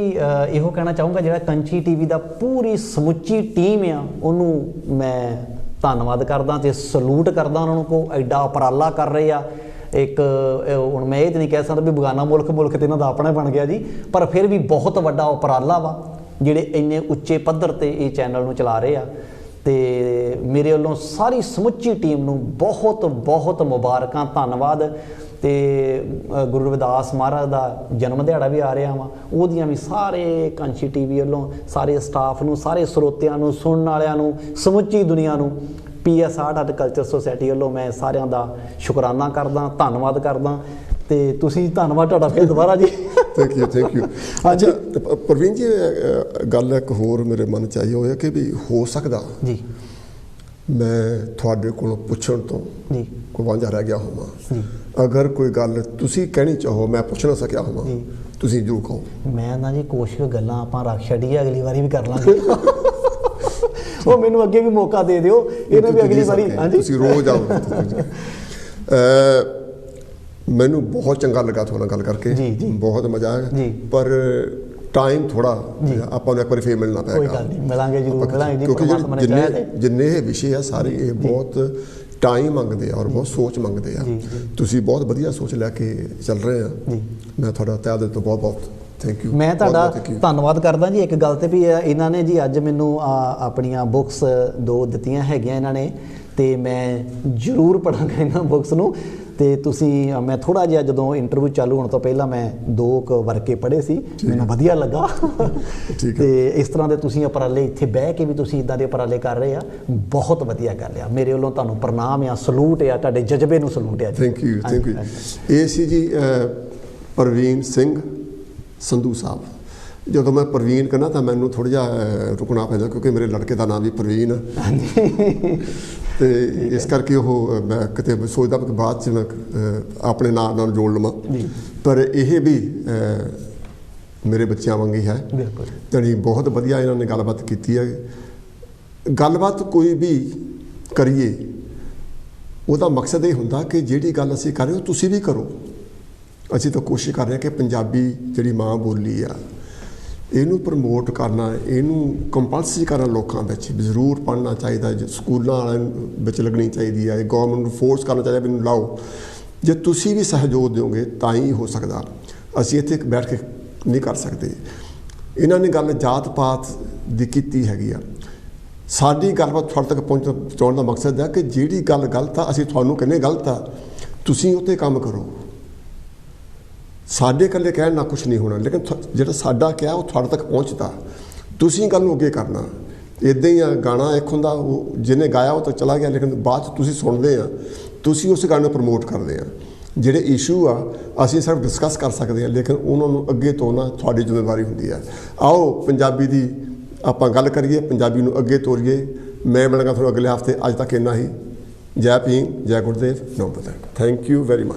ਇਹੋ ਕਹਿਣਾ ਚਾਹੂੰਗਾ, ਜਿਹੜਾ ਕਾਂਸ਼ੀ ਟੀਵੀ ਦਾ ਪੂਰੀ ਸਮੁੱਚੀ ਟੀਮ ਆ ਉਹਨੂੰ ਮੈਂ ਧੰਨਵਾਦ ਕਰਦਾ ਤੇ ਸਲੂਟ ਕਰਦਾ ਉਹਨਾਂ ਨੂੰ, ਕੋ ਐਡਾ ਉਪਰਾਲਾ ਕਰ ਰਹੇ ਆ। ਇੱਕ ਹੁਣ ਮੈਂ ਇਹ ਤਾਂ ਨਹੀਂ ਕਹਿ ਸਕਦਾ ਵੀ ਬੇਗਾਨਾ ਮੁਲਕ ਤੇ ਇਹਨਾਂ ਦਾ ਆਪਣਾ ਬਣ ਗਿਆ ਜੀ, ਪਰ ਫਿਰ ਵੀ ਬਹੁਤ ਵੱਡਾ ਉਪਰਾਲਾ ਵਾ ਜਿਹੜੇ ਇੰਨੇ ਉੱਚੇ ਪੱਧਰ ਤੇ ਇਹ ਚੈਨਲ ਨੂੰ ਚਲਾ ਰਹੇ ਆ। ਤੇ ਮੇਰੇ ਵੱਲੋਂ ਸਾਰੀ ਸਮੁੱਚੀ ਟੀਮ ਨੂੰ ਬਹੁਤ ਬਹੁਤ ਮੁਬਾਰਕਾਂ, ਧੰਨਵਾਦ। ਤੇ ਗੁਰੂ ਰਵਿਦਾਸ ਮਹਾਰਾਜ ਦਾ ਜਨਮ ਦਿਹਾੜਾ ਵੀ ਆ ਰਿਹਾ ਵਾ, ਉਹਦੀਆਂ ਵੀ ਸਾਰੇ ਕਾਂਸ਼ੀ ਟੀਵੀ ਵੱਲੋਂ ਸਾਰੇ ਸਟਾਫ ਨੂੰ, ਸਾਰੇ ਸਰੋਤਿਆਂ ਨੂੰ, ਸੁਣਨ ਵਾਲਿਆਂ ਨੂੰ, ਸਮੁੱਚੀ ਦੁਨੀਆ ਨੂੰ PS ਆਰਟ ਕਲਚਰ ਸੁਸਾਇਟੀ ਵੱਲੋਂ ਮੈਂ ਸਾਰਿਆਂ ਦਾ ਸ਼ੁਕਰਾਨਾ ਕਰਦਾ, ਧੰਨਵਾਦ ਕਰਦਾ। ਤੇ ਤੁਸੀਂ ਧੰਨਵਾਦ ਤੁਹਾਡਾ ਫਿਰ ਦੁਬਾਰਾ ਜੀ। Thank you. ਅੱਛਾ ਪ੍ਰਵੀਨ ਜੀ, ਗੱਲ ਇੱਕ ਹੋਰ ਮੇਰੇ ਮਨ 'ਚ ਆਈ ਹੋਇਆ ਕਿ ਵੀ ਹੋ ਸਕਦਾ ਜੀ ਮੈਂ ਤੁਹਾਡੇ ਕੋਲੋਂ ਪੁੱਛਣ ਤੋਂ ਜੀ ਕੋਈ ਵਾਂਝਾ ਰਹਿ ਗਿਆ ਹੋਵਾਂ, ਅਗਰ ਕੋਈ ਗੱਲ ਤੁਸੀਂ ਕਹਿਣੀ ਚਾਹੋ ਮੈਂ ਪੁੱਛ ਨਾ ਸਕਿਆ ਹੋਵਾਂ, ਤੁਸੀਂ ਜ਼ਰੂਰ ਕਹੋ। ਮੈਂ ਨਾ ਜੀ ਕੁਛ ਗੱਲਾਂ ਆਪਾਂ ਰੱਖ ਛੱਡੀਏ, ਅਗਲੀ ਵਾਰੀ ਵੀ ਕਰ ਲਾਂਗੇ। ਉਹ ਮੈਨੂੰ ਅੱਗੇ ਵੀ ਮੌਕਾ ਦੇ ਦਿਓ, ਇਹਨੇ ਵੀ ਅਗਲੀ ਵਾਰੀ। ਹਾਂਜੀ ਤੁਸੀਂ ਰੋਜ਼ ਆਓ। ਮੈਨੂੰ ਬਹੁਤ ਚੰਗਾ ਲੱਗਾ ਤੁਹਾਡੇ ਨਾਲ ਗੱਲ ਕਰਕੇ, ਬਹੁਤ ਮਜ਼ਾ ਆਇਆ, ਪਰ ਟਾਈਮ ਥੋੜਾ ਆਪਾਂ ਨੂੰ ਇੱਕ ਵਾਰੀ ਫੇਰ ਮਿਲਣਾ ਪਏਗਾ। ਕੋਈ ਗੱਲ ਨਹੀਂ, ਮਿਲਾਂਗੇ ਜ਼ਰੂਰ, ਮਿਲਾਂਗੇ ਜੀ। ਕਿਉਂਕਿ ਜਿੰਨੇ ਇਹ ਵਿਸ਼ੇ ਆ ਸਾਰੇ ਇਹ ਬਹੁਤ ਟਾਈਮ ਮੰਗਦੇ ਆ ਔਰ ਬਹੁਤ ਸੋਚ ਮੰਗਦੇ ਆ। ਤੁਸੀਂ ਬਹੁਤ ਵਧੀਆ ਸੋਚ ਲੈ ਕੇ ਚੱਲ ਰਹੇ ਆ। ਮੈਂ ਤੁਹਾਡਾ ਤਹਿ ਦਿਲ ਤੋਂ ਬਹੁਤ ਬਹੁਤ ਥੈਂਕ ਯੂ। ਮੈਂ ਤੁਹਾਡਾ ਧੰਨਵਾਦ ਕਰਦਾ ਜੀ ਇੱਕ ਗੱਲ ਤੇ ਵੀ ਇਹਨਾਂ ਨੇ ਜੀ ਅੱਜ ਮੈਨੂੰ ਆਪਣੀਆਂ ਬੁੱਕਸ 2 ਦਿੱਤੀਆਂ ਹੈਗੀਆਂ ਇਹਨਾਂ ਨੇ, ਤੇ ਮੈਂ ਜ਼ਰੂਰ ਪੜ੍ਹਾਂਗਾ ਇਹਨਾਂ ਬੁੱਕਸ ਨੂੰ। ਤੇ ਤੁਸੀਂ ਮੈਂ ਥੋੜ੍ਹਾ ਜਿਹਾ ਜਦੋਂ ਇੰਟਰਵਿਊ ਚਾਲੂ ਹੋਣ ਤੋਂ ਪਹਿਲਾਂ ਮੈਂ 2 ਵਰਕੇ ਪੜ੍ਹੇ ਸੀ, ਮੈਨੂੰ ਵਧੀਆ ਲੱਗਾ। ਤੇ ਇਸ ਤਰ੍ਹਾਂ ਦੇ ਤੁਸੀਂ ਉਪਰਾਲੇ ਇੱਥੇ ਬਹਿ ਕੇ ਵੀ ਤੁਸੀਂ ਇੱਦਾਂ ਦੇ ਉਪਰਾਲੇ ਕਰ ਰਹੇ ਆ, ਬਹੁਤ ਵਧੀਆ ਕਰ ਲਿਆ। ਮੇਰੇ ਵੱਲੋਂ ਤੁਹਾਨੂੰ ਪ੍ਰਣਾਮ ਆ, ਸਲੂਟ ਆ, ਤੁਹਾਡੇ ਜਜ਼ਬੇ ਨੂੰ ਸਲੂਟ ਆ। Thank you thank you. ਇਹ ਸੀ ਜੀ ਪ੍ਰਵੀਨ ਸਿੰਘ ਸੰਧੂ ਸਾਹਿਬ। ਜਦੋਂ ਮੈਂ ਪ੍ਰਵੀਨ ਕਹਿੰਦਾ ਤਾਂ ਮੈਨੂੰ ਥੋੜ੍ਹਾ ਜਿਹਾ ਰੁਕਣਾ ਪੈਂਦਾ, ਕਿਉਂਕਿ ਮੇਰੇ ਲੜਕੇ ਦਾ ਨਾਮ ਵੀ ਪ੍ਰਵੀਨ ਹੈ। ਤੇ ਇਸ ਕਰਕੇ ਉਹ ਮੈਂ ਕਿਤੇ ਸੋਚਦਾ ਕਿ ਬਾਅਦ 'ਚ ਮੈਂ ਆਪਣੇ ਨਾਂ ਨਾਲ ਜੋੜ ਲਵਾਂ, ਪਰ ਇਹ ਵੀ ਮੇਰੇ ਬੱਚਿਆਂ ਵਾਂਗ ਹੀ ਹੈ। ਤੇ ਬਹੁਤ ਵਧੀਆ ਇਹਨਾਂ ਨੇ ਗੱਲਬਾਤ ਕੀਤੀ ਹੈ। ਗੱਲਬਾਤ ਕੋਈ ਵੀ ਕਰੀਏ ਉਹਦਾ ਮਕਸਦ ਇਹ ਹੁੰਦਾ ਕਿ ਜਿਹੜੀ ਗੱਲ ਅਸੀਂ ਕਰ ਰਹੇ ਹੋ ਤੁਸੀਂ ਵੀ ਕਰੋ। ਅਸੀਂ ਤਾਂ ਕੋਸ਼ਿਸ਼ ਕਰ ਰਹੇ ਹਾਂ ਕਿ ਪੰਜਾਬੀ ਜਿਹੜੀ ਮਾਂ ਬੋਲੀ ਆ ਇਹਨੂੰ ਪ੍ਰਮੋਟ ਕਰਨਾ, ਇਹਨੂੰ ਕੰਪਲਸਰੀ ਕਰਨਾ ਲੋਕਾਂ ਵਿੱਚ ਜ਼ਰੂਰ ਪੜ੍ਹਨਾ ਚਾਹੀਦਾ, ਸਕੂਲਾਂ ਵਾਲਿਆਂ ਵਿੱਚ ਲੱਗਣੀ ਚਾਹੀਦੀ ਹੈ, ਗੌਰਮੈਂਟ ਨੂੰ ਫੋਰਸ ਕਰਨਾ ਚਾਹੀਦਾ ਵੀ ਇਹਨੂੰ ਲਾਓ। ਜੇ ਤੁਸੀਂ ਵੀ ਸਹਿਯੋਗ ਦਿਓਗੇ ਤਾਂ ਹੀ ਹੋ ਸਕਦਾ। ਅਸੀਂ ਇੱਥੇ ਬੈਠ ਕੇ ਨਹੀਂ ਕਰ ਸਕਦੇ। ਇਹਨਾਂ ਨੇ ਗੱਲ ਜਾਤ ਪਾਤ ਦੀ ਕੀਤੀ ਹੈਗੀ ਆ। ਸਾਡੀ ਗੱਲਬਾਤ ਤੁਹਾਡੇ ਤੱਕ ਪਹੁੰਚਾਉਣ ਦਾ ਮਕਸਦ ਹੈ ਕਿ ਜਿਹੜੀ ਗੱਲ ਗਲਤ ਆ ਅਸੀਂ ਤੁਹਾਨੂੰ ਕਹਿੰਦੇ ਗਲਤ ਆ, ਤੁਸੀਂ ਉੱਤੇ ਕੰਮ ਕਰੋ। ਸਾਡੇ ਇਕੱਲੇ ਕਹਿਣ ਨਾਲ ਕੁਛ ਨਹੀਂ ਹੋਣਾ, ਲੇਕਿਨ ਜਿਹੜਾ ਸਾਡਾ ਕਿਹਾ ਉਹ ਤੁਹਾਡੇ ਤੱਕ ਪਹੁੰਚਦਾ, ਤੁਸੀਂ ਗੱਲ ਨੂੰ ਅੱਗੇ ਕਰਨਾ। ਇੱਦਾਂ ਹੀ ਆ, ਗਾਣਾ ਇੱਕ ਹੁੰਦਾ ਉਹ ਜਿਹਨੇ ਗਾਇਆ ਉਹ ਤਾਂ ਚਲਾ ਗਿਆ, ਲੇਕਿਨ ਬਾਅਦ 'ਚ ਤੁਸੀਂ ਸੁਣਦੇ ਆ, ਤੁਸੀਂ ਉਸ ਗਾਣੇ ਨੂੰ ਪ੍ਰਮੋਟ ਕਰਦੇ ਆ। ਜਿਹੜੇ ਇਸ਼ੂ ਆ ਅਸੀਂ ਸਿਰਫ ਡਿਸਕਸ ਕਰ ਸਕਦੇ ਹਾਂ, ਲੇਕਿਨ ਉਹਨਾਂ ਨੂੰ ਅੱਗੇ ਤੋਰਨਾ ਤੁਹਾਡੀ ਜ਼ਿੰਮੇਵਾਰੀ ਹੁੰਦੀ ਹੈ। ਆਓ ਪੰਜਾਬੀ ਦੀ ਆਪਾਂ ਗੱਲ ਕਰੀਏ, ਪੰਜਾਬੀ ਨੂੰ ਅੱਗੇ ਤੋਰੀਏ। ਮੈਂ ਮਿਲਾਂਗਾ ਤੁਹਾਨੂੰ ਅਗਲੇ ਹਫ਼ਤੇ। ਅੱਜ ਤੱਕ ਇੰਨਾ ਹੀ। ਜੈ ਭੀਮ, ਜੈ ਗੁਰਦੇਵ, ਨਮੋ ਬੁੱਧਾయ। Thank you very much.